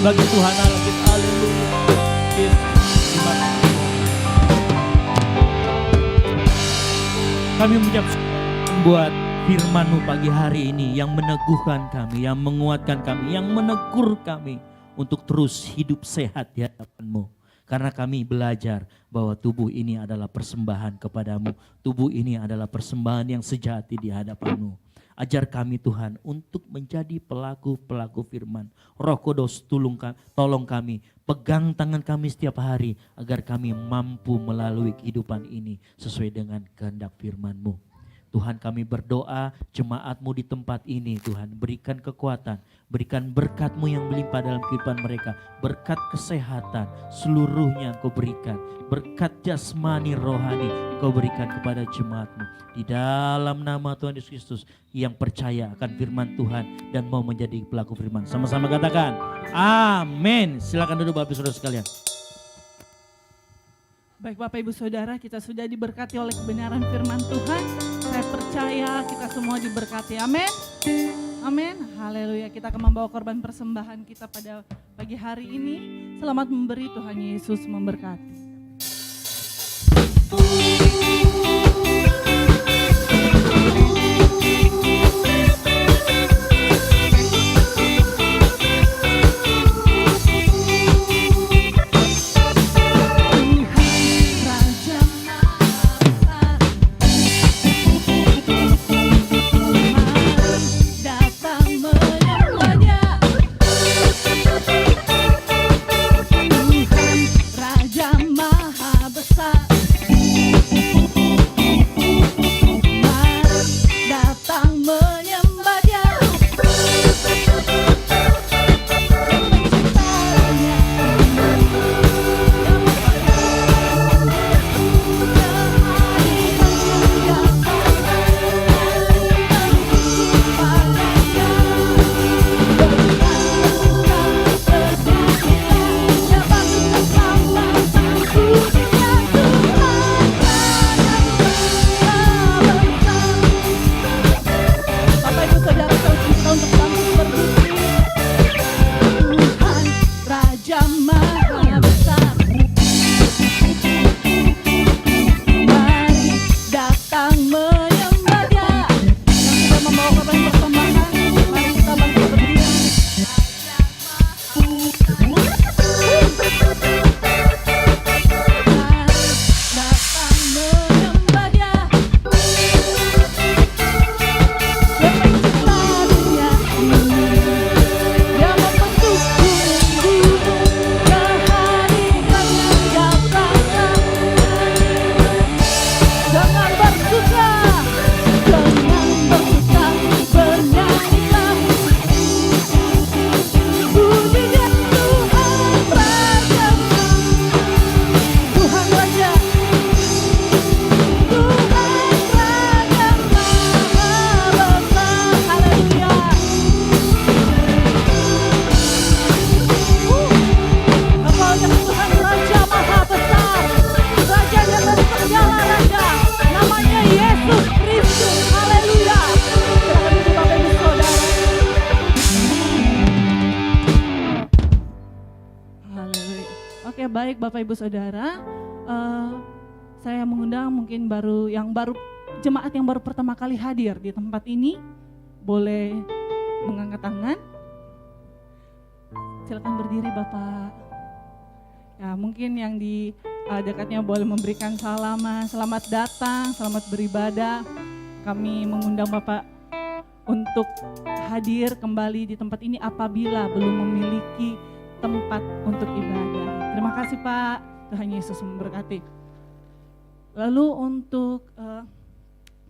[SPEAKER 5] bagi Tuhan Allah kita. Haleluya. Yesus, terima kasih. Kami mengucap syukur buat firman-Mu pagi hari ini yang meneguhkan kami, yang menguatkan kami, yang menegur kami untuk terus hidup sehat di hadapan-Mu. Karena kami belajar bahwa tubuh ini adalah persembahan kepadamu. Tubuh ini adalah persembahan yang sejati di hadapan-Mu. Ajar kami Tuhan untuk menjadi pelaku-pelaku firman. Roh Kudus tolong kami, pegang tangan kami setiap hari agar kami mampu melalui kehidupan ini sesuai dengan kehendak firman-Mu. Tuhan kami berdoa jemaat-Mu di tempat ini Tuhan berikan kekuatan, berikan berkat-Mu yang melimpah dalam kehidupan mereka. Berkat kesehatan seluruhnya Engkau berikan, berkat jasmani rohani Engkau berikan kepada jemaat-Mu. Di dalam nama Tuhan Yesus Kristus yang percaya akan firman Tuhan dan mau menjadi pelaku firman. Sama-sama katakan amin. Silakan duduk Bapak Saudara sekalian.
[SPEAKER 3] Baik Bapak Ibu Saudara, kita sudah diberkati oleh kebenaran firman Tuhan. Saya percaya kita semua diberkati. Amin. Amin. Haleluya. Kita akan membawa korban persembahan kita pada pagi hari ini. Selamat memberi, Tuhan Yesus memberkati. Baik Bapak Ibu Saudara, saya mengundang mungkin jemaat yang baru pertama kali hadir di tempat ini, boleh mengangkat tangan. Silakan berdiri Bapak. Ya mungkin yang di dekatnya boleh memberikan selamat datang, selamat beribadah. Kami mengundang Bapak untuk hadir kembali di tempat ini apabila belum memiliki tempat untuk ibadah. Terima kasih Pak, Tuhan Yesus memberkati. Lalu untuk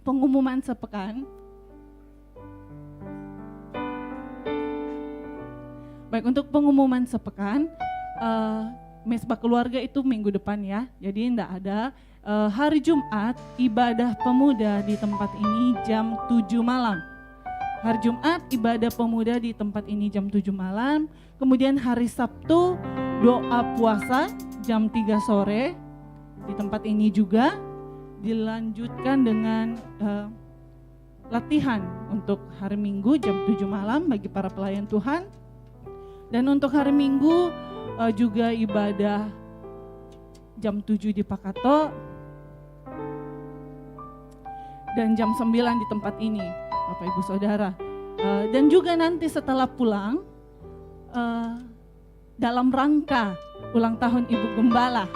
[SPEAKER 3] pengumuman sepekan. Baik, untuk pengumuman sepekan, Mesbah Keluarga itu minggu depan ya, jadi tidak ada. Hari Jumat ibadah pemuda di tempat ini jam 7 malam. Hari Jumat ibadah pemuda di tempat ini jam 7 malam. Kemudian hari Sabtu doa puasa jam 3 sore di tempat ini juga. Dilanjutkan dengan latihan untuk hari Minggu jam 7 malam bagi para pelayan Tuhan. Dan untuk hari Minggu juga ibadah jam 7 di Pakato dan jam 9 di tempat ini, Bapak Ibu Saudara. Dan juga nanti setelah pulang dalam rangka ulang tahun Ibu Gembala,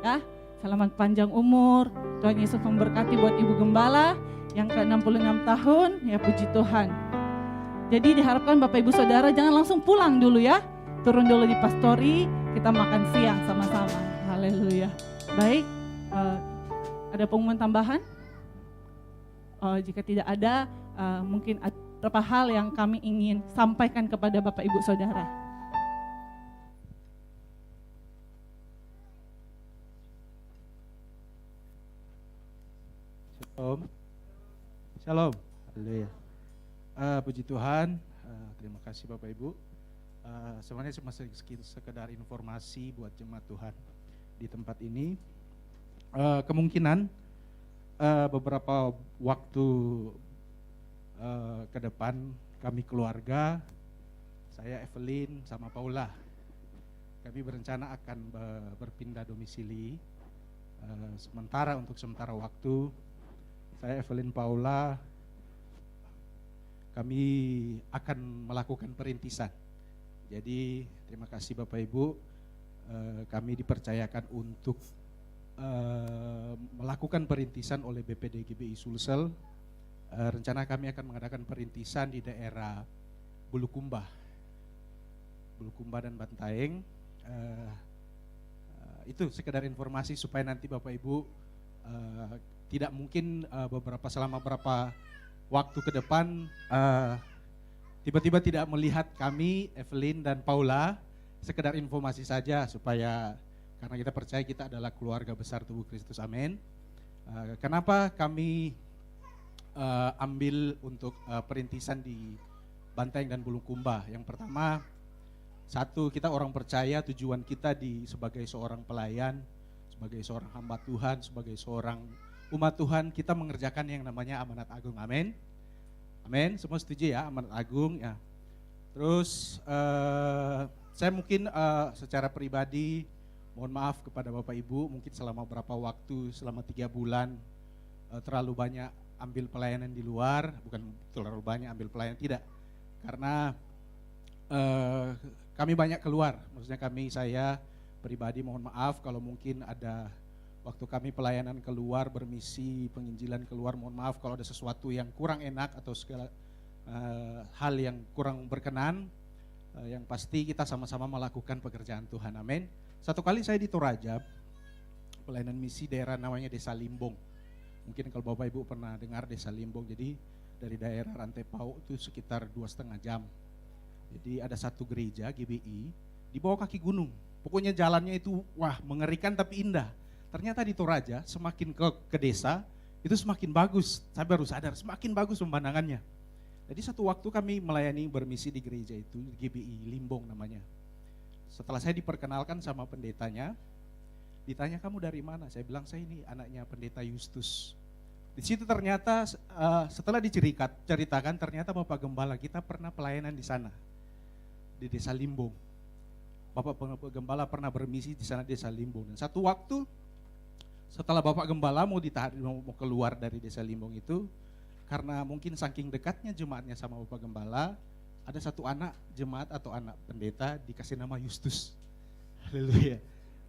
[SPEAKER 3] ya, selamat panjang umur, Tuhan Yesus memberkati buat Ibu Gembala yang ke-66 tahun, ya puji Tuhan. Jadi diharapkan Bapak Ibu Saudara jangan langsung pulang dulu ya, turun dulu di pastori, kita makan siang sama-sama. Haleluya. Baik, ada pengumuman tambahan? Jika tidak ada, mungkin ada beberapa hal yang kami ingin sampaikan kepada Bapak Ibu Saudara.
[SPEAKER 6] Shalom. Shalom. Haleluya. Puji Tuhan. Terima kasih Bapak Ibu. Sebenarnya cuma sekedar informasi buat jemaat Tuhan di tempat ini. Kemungkinan beberapa waktu ke depan kami keluarga, saya Evelyn sama Paula, kami berencana akan berpindah domisili untuk sementara waktu. Saya Evelyn Paula, kami akan melakukan perintisan. Jadi terima kasih Bapak Ibu, kami dipercayakan untuk melakukan perintisan oleh BPD GBI Sulsel. Rencana kami akan mengadakan perintisan di daerah Bulukumba dan Bantaeng. Itu sekedar informasi supaya nanti Bapak Ibu tidak mungkin selama beberapa waktu ke depan tiba-tiba tidak melihat kami, Evelyn dan Paula. Sekedar informasi saja supaya, karena kita percaya kita adalah keluarga besar tubuh Kristus, amin. Kenapa kami ambil untuk perintisan di Bantaeng dan Bulukumba? Yang pertama, satu, kita orang percaya tujuan kita sebagai seorang pelayan, sebagai seorang hamba Tuhan, sebagai seorang umat Tuhan, kita mengerjakan yang namanya amanat agung, amin. Amin, semua setuju ya, amanat agung ya. Terus saya mungkin secara pribadi mohon maaf kepada Bapak Ibu, mungkin selama berapa waktu, selama 3 bulan terlalu banyak ambil pelayanan di luar, bukan terlalu banyak ambil pelayanan, tidak. Karena kami banyak keluar, maksudnya saya pribadi mohon maaf kalau mungkin ada waktu kami pelayanan keluar, bermisi, penginjilan keluar, mohon maaf kalau ada sesuatu yang kurang enak atau segala hal yang kurang berkenan. Yang pasti kita sama-sama melakukan pekerjaan Tuhan, amin. Satu kali saya di Toraja, pelayanan misi daerah namanya Desa Limbong. Mungkin kalau Bapak Ibu pernah dengar Desa Limbong, jadi dari daerah Rantai Pau itu sekitar 2,5 jam. Jadi ada satu gereja GBI di bawah kaki gunung. Pokoknya jalannya itu wah mengerikan tapi indah. Ternyata di Toraja semakin ke desa itu semakin bagus. Saya baru sadar semakin bagus pemandangannya. Jadi satu waktu kami melayani bermisi di gereja itu, GBI Limbong namanya. Setelah saya diperkenalkan sama pendetanya, ditanya kamu dari mana? Saya bilang saya ini anaknya pendeta Justus. Di situ ternyata setelah diceritakan ternyata Bapak Gembala kita pernah pelayanan di sana, di Desa Limbong. Bapak Gembala pernah bermisi di sana Desa Limbong. Dan satu waktu setelah Bapak Gembala mau keluar dari Desa Limbong itu, karena mungkin saking dekatnya jemaatnya sama Bapak Gembala, ada satu anak jemaat atau anak pendeta dikasih nama Justus. Haleluya.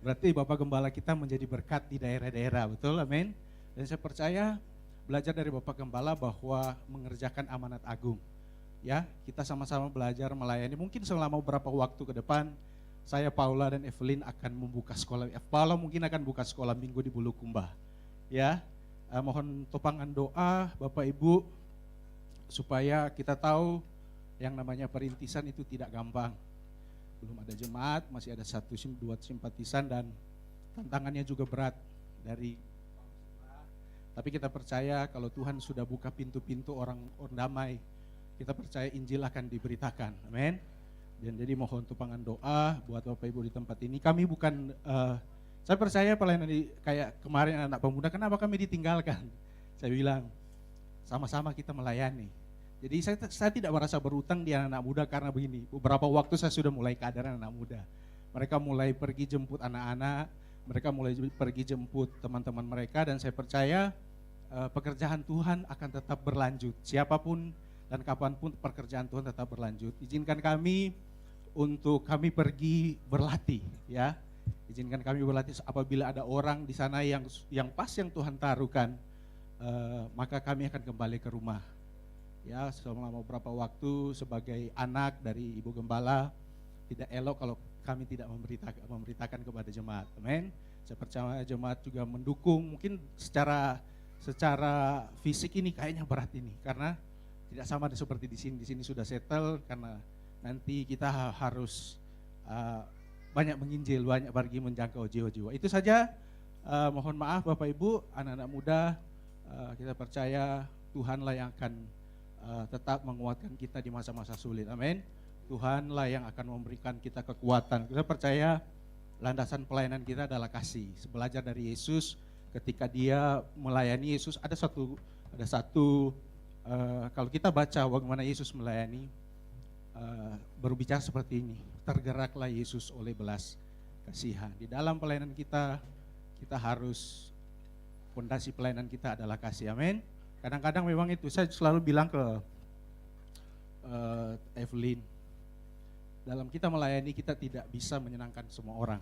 [SPEAKER 6] Berarti Bapak Gembala kita menjadi berkat di daerah-daerah, betul, amin. Dan saya percaya belajar dari Bapak Gembala bahwa mengerjakan amanat agung. Ya, kita sama-sama belajar melayani. Mungkin selama beberapa waktu ke depan, saya, Paula dan Evelyn akan membuka sekolah. Paula mungkin akan buka sekolah minggu di Bulukumba. Ya, mohon topangan doa Bapak Ibu supaya kita tahu yang namanya perintisan itu tidak gampang. Belum ada jemaat, masih ada 1-2 simpatisan dan tantangannya juga berat dari. Tapi kita percaya kalau Tuhan sudah buka pintu-pintu orang damai, kita percaya Injil akan diberitakan. Amin. Dan jadi mohon topangan doa buat Bapak Ibu di tempat ini. Kami bukan saya percaya pelayanan kayak kemarin anak pemuda, kenapa kami ditinggalkan? Saya bilang, sama-sama kita melayani. Jadi saya tidak merasa berutang di anak-anak muda karena begini, beberapa waktu saya sudah mulai keadaan anak muda. Mereka mulai pergi jemput anak-anak, mereka mulai pergi jemput teman-teman mereka, dan saya percaya pekerjaan Tuhan akan tetap berlanjut. Siapapun dan kapanpun pekerjaan Tuhan tetap berlanjut. Izinkan kami untuk kami pergi berlatih, ya. Izinkan kami berlatih apabila ada orang di sana yang pas yang Tuhan taruhkan, maka kami akan kembali ke rumah. Ya, selama beberapa waktu sebagai anak dari Ibu Gembala, tidak elok kalau kami tidak memberitakan kepada jemaat. Amin. Saya percaya jemaat juga mendukung. Mungkin secara fisik ini kayaknya berat ini karena tidak sama seperti di sini. Di sini sudah settle karena nanti kita harus banyak menginjil, banyak pergi menjangkau jiwa-jiwa. Itu saja. Mohon maaf Bapak Ibu, anak-anak muda, kita percaya Tuhanlah yang akan tetap menguatkan kita di masa-masa sulit. Amin. Tuhanlah yang akan memberikan kita kekuatan. Kita percaya landasan pelayanan kita adalah kasih. Belajar dari Yesus, ketika dia melayani Yesus, ada satu kalau kita baca bagaimana Yesus melayani, berbicara seperti ini, tergeraklah Yesus oleh belas kasihan. Di dalam pelayanan kita harus, fondasi pelayanan kita adalah kasih. Amin. Kadang-kadang memang itu, saya selalu bilang ke Evelyn, dalam kita melayani kita tidak bisa menyenangkan semua orang.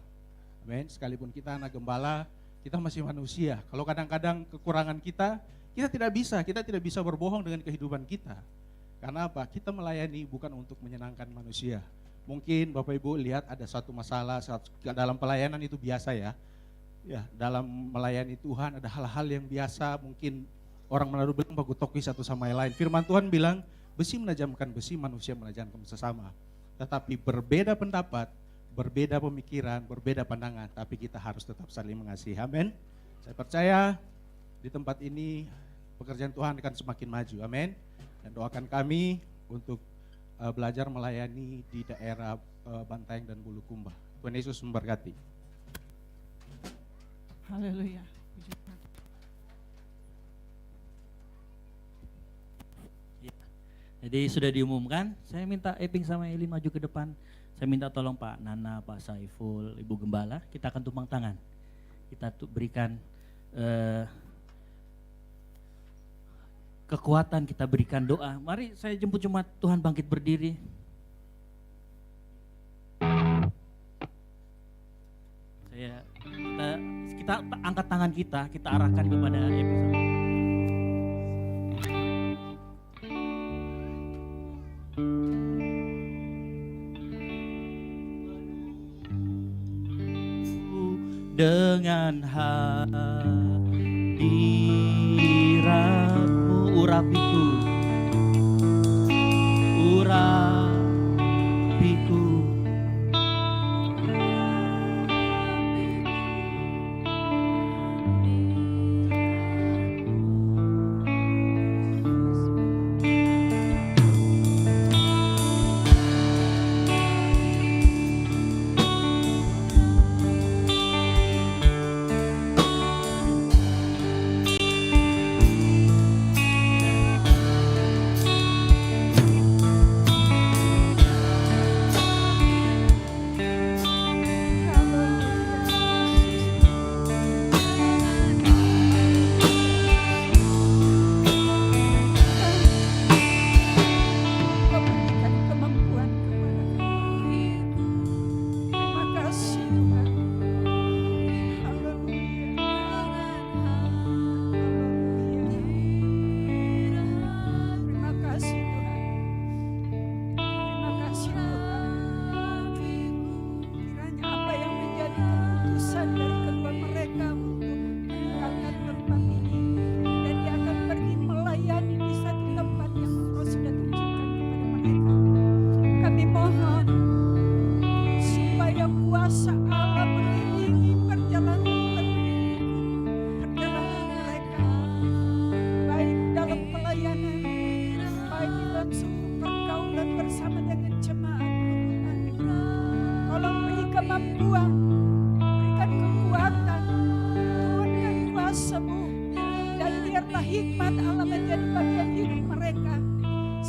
[SPEAKER 6] Amin. Sekalipun kita anak gembala, kita masih manusia. Kalau kadang-kadang kekurangan kita tidak bisa berbohong dengan kehidupan kita. Karena apa? Kita melayani bukan untuk menyenangkan manusia. Mungkin Bapak Ibu lihat ada satu masalah dalam pelayanan, itu biasa ya. Ya, dalam melayani Tuhan ada hal-hal yang biasa, mungkin orang Manado bilang baku toki satu sama yang lain. Firman Tuhan bilang, besi menajamkan besi, manusia menajamkan sesama. Tetapi berbeda pendapat, berbeda pemikiran, berbeda pandangan, tapi kita harus tetap saling mengasihi. Amin. Saya percaya di tempat ini pekerjaan Tuhan akan semakin maju. Amin. Dan doakan kami untuk belajar melayani di daerah Bantaeng dan Bulukumba. Tuhan Yesus memberkati.
[SPEAKER 3] Haleluya. Puji Tuhan.
[SPEAKER 4] Jadi sudah diumumkan, saya minta Eping sama Eli maju ke depan. Saya minta tolong Pak Nana, Pak Saiful, Ibu Gembala, kita akan tumpang tangan. Kita berikan kekuatan, kita berikan doa. Mari saya jemput jemaat Tuhan bangkit berdiri. Kita angkat tangan kita arahkan kepada Eping. Dengan hadiratmu urapiku,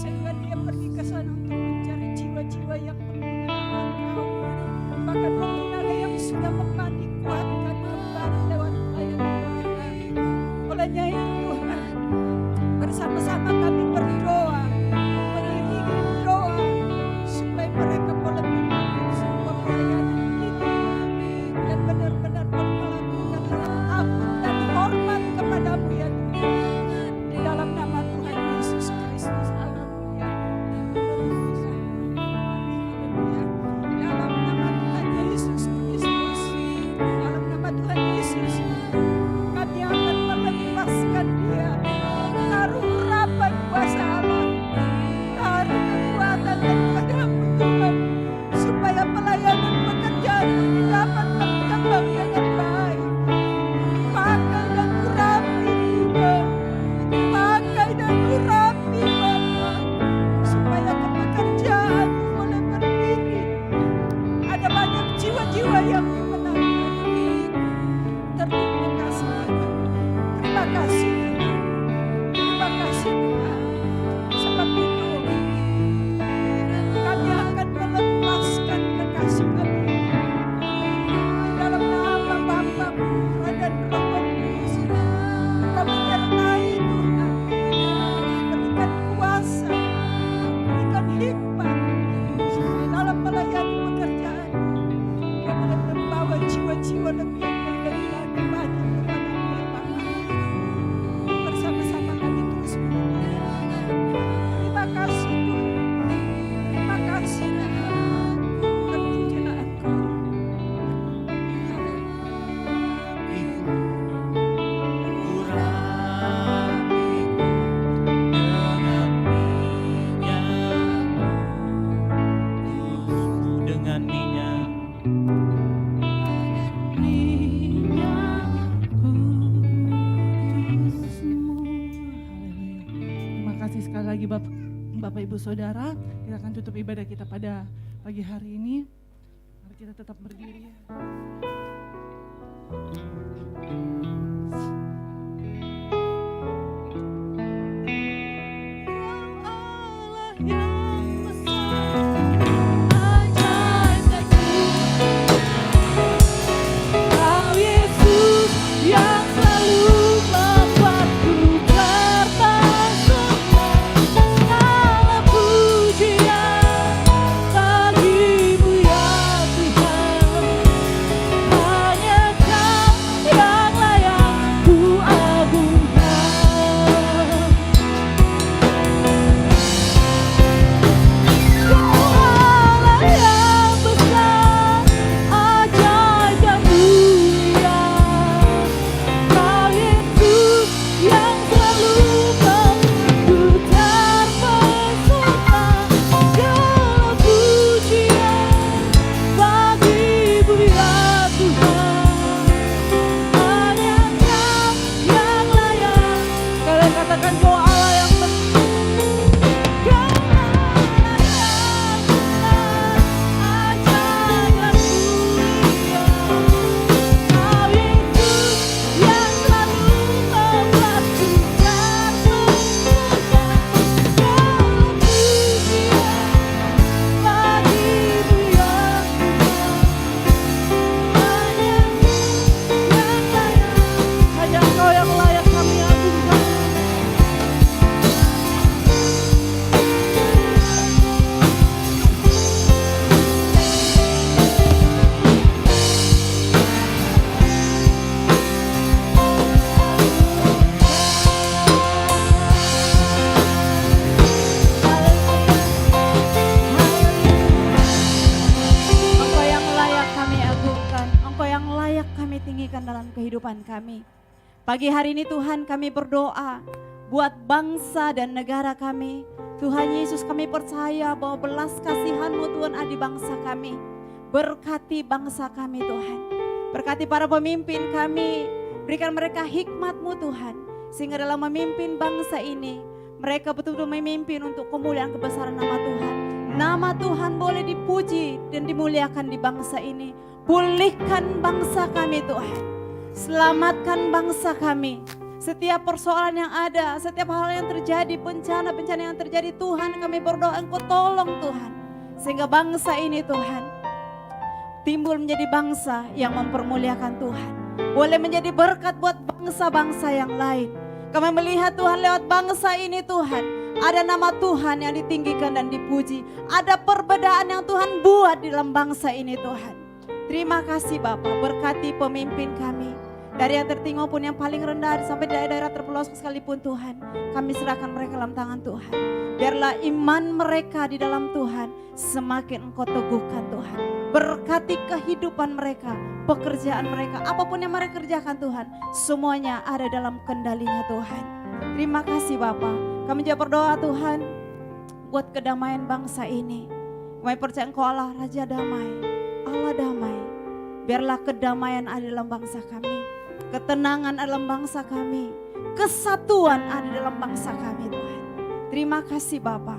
[SPEAKER 7] sehingga dia pergi ke sana untuk mencari jiwa-jiwa yang belum mengenal Engkau. Bahkan mungkin ada yang sudah lemah dikuatkan kembali lewat pelayanan mereka. Olehnya itu Tuhan, bersama-sama kami berdoa, mengiringi doa supaya mereka boleh membangun sebuah pelayanan ini yang benar-benar boleh melakukan hal agung dan hormat kepadamu ya Tuhan. Di dalam nama Tuhan Yesus Kristus, haleluya. Haleluya. Dalam nama Tuhan Yesus Kristus, dalam nama Tuhan Yesus, kami akan melepaskan dia. Taruh urapan kuasa Allah, taruh kekuatan daripada-Mu Tuhan, supaya pelayanan pekerjaan ini dapat berkembang dengan baik. Pakai dan urapi Tuhan, pakai dan urapi Bapa, supaya pekerjaan boleh berdiri. Ada banyak jiwa-jiwa yang dimenangkan. Terima kasih Tuhan, terima kasih Tuhan, terima kasih Tuhan. Sebab itu kami akan melepaskan kekasih kami di dalam nama Bapa, Putra dan Roh Kudus. Engkau menyertai Tuhan, berikan kuasa, berikan hikmat supaya dalam melayani pekerjaan Kau boleh membawa jiwa-jiwa lebih lagi banyak kepada-Mu ya Bapa. Bersama-sama kami terus menyanyikan. Terima kasih Tuhan, terima kasih Tuhan, terpujilah Engkau.
[SPEAKER 5] Dengan minyak
[SPEAKER 3] kudus-Mu. Haleluya. Terima kasih sekali lagi Bapak Ibu Saudara. Kita akan tutup ibadah kita pada pagi hari ini. Mari kita tetap berdiri. Allah yang besar, ajaib Kau Yesus yang selalu membuatku terpesona. Segala pujian bagi-Mu ya Tuhan. Hanya Kau yang layak ku agungkan. Kau Allah yang besar, ajaib dan mulia. Kau Yesus yang selalu membuatku terpesona. Segala pujian bagi-Mu ya Tuhan. Hanya Kau yang layak. Kalian katakan Kau Allah yang besar. Kau Allah yang besar, ajaib dan mulia. Kau Yesus yang selalu membuatku terpesona. Segala pujian bagi-Mu ya Tuhan. Hanya Engkau yang layak kami agungkan.
[SPEAKER 7] Engkau yang layak kami agungkan, Engkau yang layak kami tinggikan dalam kehidupan kami. Pagi hari ini Tuhan kami berdoa buat bangsa dan negara kami. Tuhan Yesus, kami percaya bahwa belas kasihan-Mu Tuhan ada di bangsa kami. Berkati bangsa kami Tuhan. Berkati para pemimpin kami, berikan mereka hikmat-Mu Tuhan. Sehingga dalam memimpin bangsa ini, mereka betul-betul memimpin untuk kemuliaan kebesaran nama Tuhan. Nama Tuhan boleh dipuji dan dimuliakan di bangsa ini. Pulihkan bangsa kami Tuhan. Selamatkan bangsa kami. Setiap persoalan yang ada, setiap hal yang terjadi, bencana-bencana yang terjadi, Tuhan kami berdoa Engkau tolong Tuhan. Sehingga bangsa ini Tuhan timbul menjadi bangsa yang mempermuliakan Tuhan. Boleh menjadi berkat buat bangsa-bangsa yang lain. Kami melihat Tuhan lewat bangsa ini Tuhan, ada nama Tuhan yang ditinggikan dan dipuji. Ada perbedaan yang Tuhan buat di dalam bangsa ini Tuhan. Terima kasih Bapak, berkati pemimpin kami. Dari yang tertinggi maupun yang paling rendah sampai daerah-daerah terpelosok sekalipun Tuhan. Kami serahkan mereka dalam tangan Tuhan. Biarlah iman mereka di dalam Tuhan semakin Engkau teguhkan Tuhan. Berkati kehidupan mereka, pekerjaan mereka, apapun yang mereka kerjakan Tuhan. Semuanya ada dalam kendalinya Tuhan. Terima kasih Bapak. Kami juga berdoa Tuhan buat kedamaian bangsa ini. Kami percaya Engkau Allah Raja Damai, Allah Damai. Biarlah kedamaian ada dalam bangsa kami, ketenangan ada dalam bangsa kami, kesatuan ada dalam bangsa kami Tuhan. Terima kasih Bapak.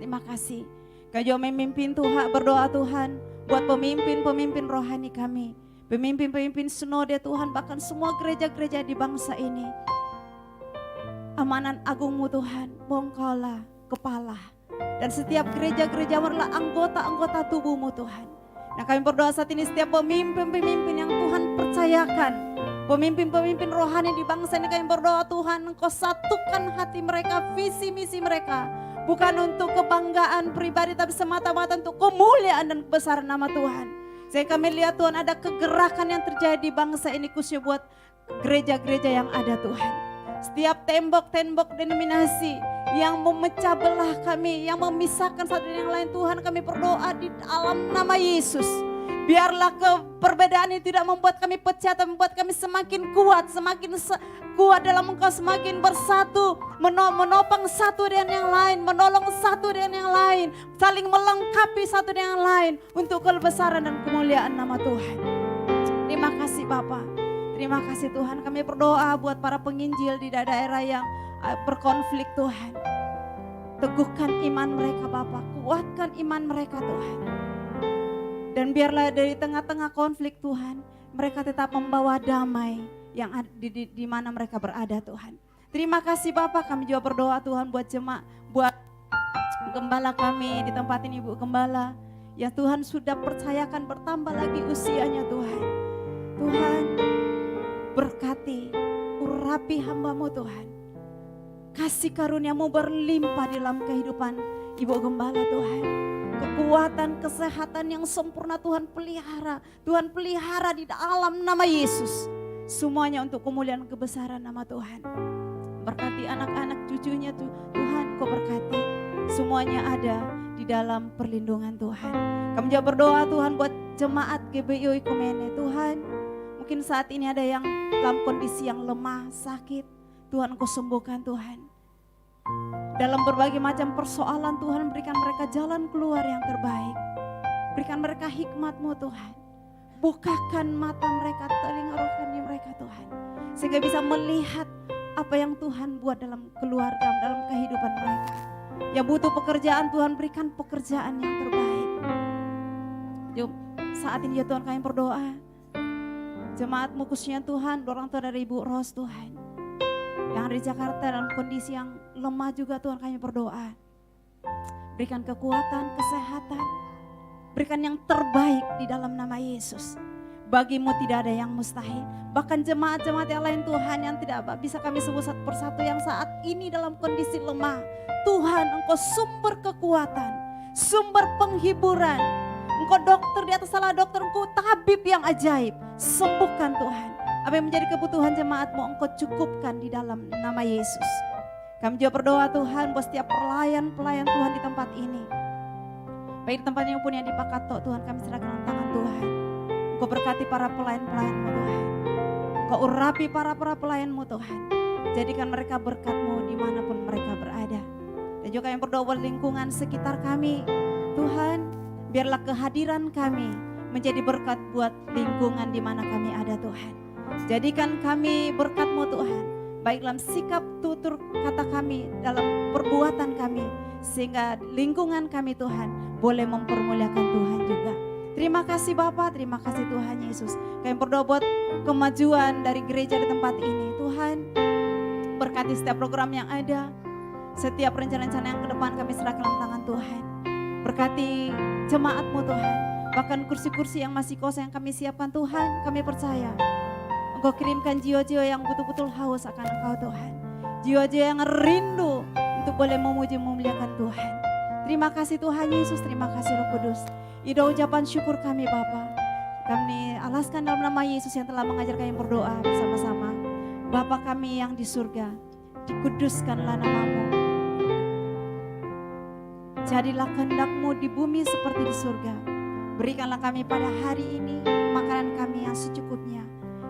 [SPEAKER 7] Terima kasih. Kami juga memimpin Tuhan, berdoa Tuhan buat pemimpin-pemimpin rohani kami, pemimpin-pemimpin sinode Tuhan, bahkan semua gereja-gereja di bangsa ini. Amanan agungmu Tuhan, bongkala kepala, dan setiap gereja-gereja adalah anggota-anggota tubuhmu Tuhan. Nah kami berdoa saat ini setiap pemimpin-pemimpin yang Tuhan percayakan, pemimpin-pemimpin rohani di bangsa ini, kami berdoa Tuhan Engkau satukan hati mereka, visi misi mereka. Bukan untuk kebanggaan pribadi tapi semata-mata untuk kemuliaan dan kebesaran nama Tuhan. Sehingga kami lihat Tuhan ada kegerakan yang terjadi di bangsa ini khususnya buat gereja-gereja yang ada Tuhan. Setiap tembok-tembok denominasi yang memecah belah kami, yang memisahkan satu dengan yang lain Tuhan, kami berdoa di dalam nama Yesus. Biarlah perbedaan ini tidak membuat kami pecah, tapi membuat kami semakin kuat, semakin kuat dalam Engkau, semakin bersatu, menopang satu dengan yang lain, menolong satu dengan yang lain, saling melengkapi satu dengan yang lain untuk kebesaran dan kemuliaan nama Tuhan. Terima kasih Bapak, terima kasih Tuhan. Kami berdoa buat para penginjil di daerah yang berkonflik Tuhan. Teguhkan iman mereka Bapak, kuatkan iman mereka Tuhan. Dan biarlah dari tengah-tengah konflik Tuhan, mereka tetap membawa damai yang ada di mana mereka berada Tuhan. Terima kasih Bapak, kami juga berdoa Tuhan buat jemaat, buat gembala kami di tempat ini, Ibu Gembala, yang Tuhan sudah percayakan bertambah lagi usianya Tuhan. Tuhan berkati, urapi hamba-Mu Tuhan. Kasih karunia-Mu berlimpah dalam kehidupan Ibu Gembala Tuhan. Kekuatan, kesehatan yang sempurna Tuhan pelihara. Tuhan pelihara di dalam nama Yesus. Semuanya untuk kemuliaan kebesaran nama Tuhan. Berkati anak-anak cucunya Tuhan, Kau berkati. Semuanya ada di dalam perlindungan Tuhan. Kami juga berdoa Tuhan buat jemaat GBI Oikumene. Tuhan, mungkin saat ini ada yang dalam kondisi yang lemah, sakit. Tuhan Kau sembuhkan Tuhan. Dalam berbagai macam persoalan Tuhan, berikan mereka jalan keluar yang terbaik. Berikan mereka hikmat-Mu Tuhan. Bukakan mata mereka, telinga rohani mereka Tuhan. Sehingga bisa melihat apa yang Tuhan buat dalam keluarga, dalam kehidupan mereka. Yang butuh pekerjaan Tuhan, berikan pekerjaan yang terbaik. Yuk, saat ini ya Tuhan kami berdoa. Jemaat-Mu khususnya Tuhan, orang tua dari Ibu Ros Tuhan. Yang ada di Jakarta dalam kondisi yang lemah juga Tuhan kami berdoa. Berikan kekuatan, kesehatan. Berikan yang terbaik di dalam nama Yesus. Bagi-Mu tidak ada yang mustahil. Bahkan jemaat-jemaat yang lain Tuhan yang tidak bisa kami sebut satu persatu yang saat ini dalam kondisi lemah. Tuhan Engkau sumber kekuatan, sumber penghiburan. Engkau dokter di atas salah dokter, Engkau tabib yang ajaib. Sembuhkan Tuhan. Apa yang menjadi kebutuhan jemaat-Mu Engkau cukupkan di dalam nama Yesus. Kami juga berdoa Tuhan buat setiap pelayan-pelayan Tuhan di tempat ini. Baik di tempatnya maupun yang di Pakato Tuhan, kami serahkan dalam tangan Tuhan. Engkau berkati para pelayan-pelayan-Mu Tuhan. Engkau urapi para pelayan-Mu Tuhan. Jadikan mereka berkat-Mu dimanapun mereka berada. Dan juga yang berdoa buat lingkungan sekitar kami. Tuhan, biarlah kehadiran kami menjadi berkat buat lingkungan di mana kami ada Tuhan. Jadikan kami berkat-Mu Tuhan, baik dalam sikap, tutur, kata kami, dalam perbuatan kami, sehingga lingkungan kami Tuhan boleh mempermuliakan Tuhan juga. Terima kasih Bapa, terima kasih Tuhan Yesus. Kami berdoa buat kemajuan dari gereja di tempat ini. Tuhan, berkati setiap program yang ada, setiap rencana-rencana yang ke depan kami serahkan dalam tangan Tuhan. Berkati jemaat-Mu Tuhan, bahkan kursi-kursi yang masih kosong yang kami siapkan Tuhan, kami percaya Engkau kirimkan jiwa-jiwa yang betul-betul haus akan Engkau Tuhan. Jiwa-jiwa yang rindu untuk boleh memuji memuliakan Tuhan. Terima kasih Tuhan Yesus, terima kasih Roh Kudus. Ida ucapan syukur kami Bapa. Kami alaskan dalam nama Yesus yang telah mengajar kami berdoa bersama-sama. Bapa kami yang di surga, dikuduskanlah nama-Mu. Jadilah kehendak-Mu di bumi seperti di surga. Berikanlah kami pada hari ini makanan kami yang secukupnya.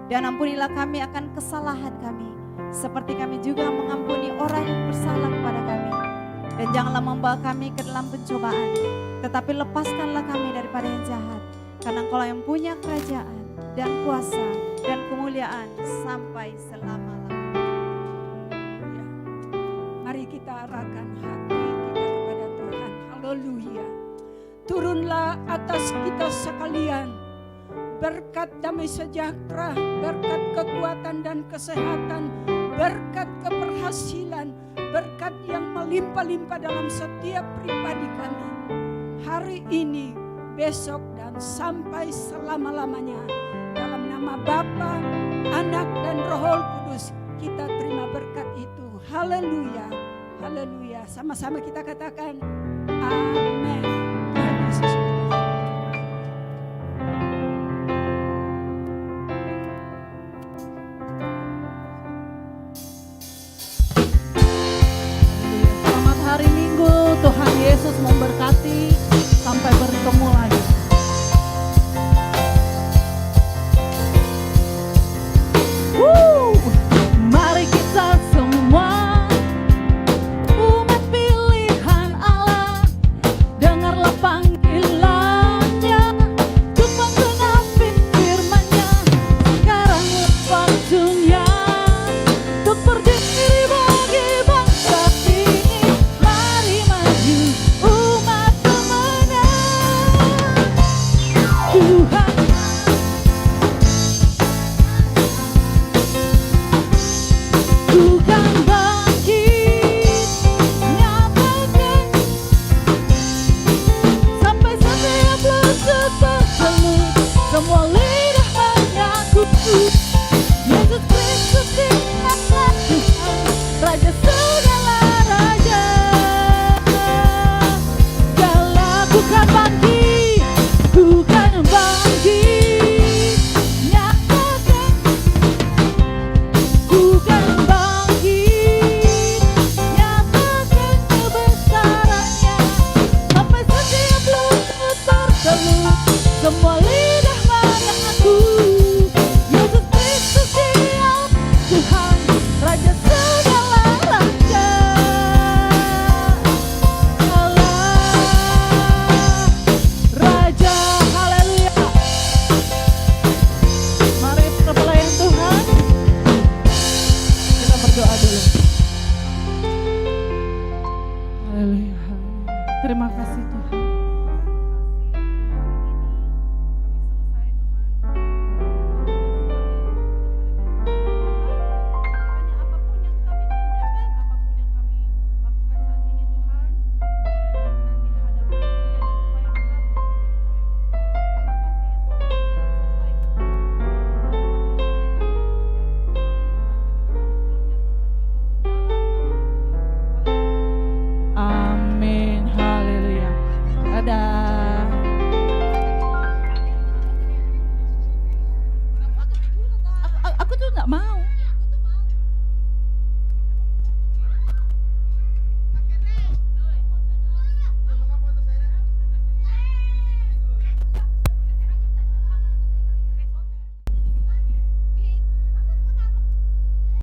[SPEAKER 7] Dan ampunilah kami akan kesalahan kami, seperti kami juga mengampuni orang yang bersalah kepada kami. Dan janganlah membawa kami ke dalam pencobaan, tetapi lepaskanlah kami daripada yang jahat. Karena Engkau yang punya kerajaan dan kuasa dan kemuliaan sampai selama-lamanya.
[SPEAKER 8] Ya. Mari kita arahkan hati kita kepada Tuhan. Haleluya. Turunlah atas kita sekalian berkat damai sejahtera, berkat kekuatan dan kesehatan, berkat keberhasilan, berkat yang melimpah-limpah dalam setiap pribadi kami. Hari ini, besok dan sampai selama-lamanya. Dalam nama Bapa, Anak dan Roh Kudus kita terima berkat itu. Haleluya, haleluya. Sama-sama kita katakan amin. Tuhan Yesus memberkati.
[SPEAKER 3] Selamat hari Minggu, Tuhan Yesus memberkati. Sampai bertemu lagi. Mari kita semua umat pilihan Allah, dengarlah panggilannya untuk menggenapi firman-Nya. Sekarang waktunya untuk berdiri bagi bangsa ini. Mari maju umat pemenang. Tuhan Tuhan bangkit, nyatakan sampai setiap lutut bertelut, semua lidah mengaku Yesus Kristus adalah Tuhan, Raja segala raja. Segala bukan bangkit, bukan bangkit, nyatakan bukan bangkit, nyatakan kebesarannya sampai setiap lutut bertelut, semua lidah mengaku Yesus Kristus Dia Tuhan, Raja segala raja. Allah Raja, haleluya. Mari kita pelayan Tuhan. Kita berdoa dulu.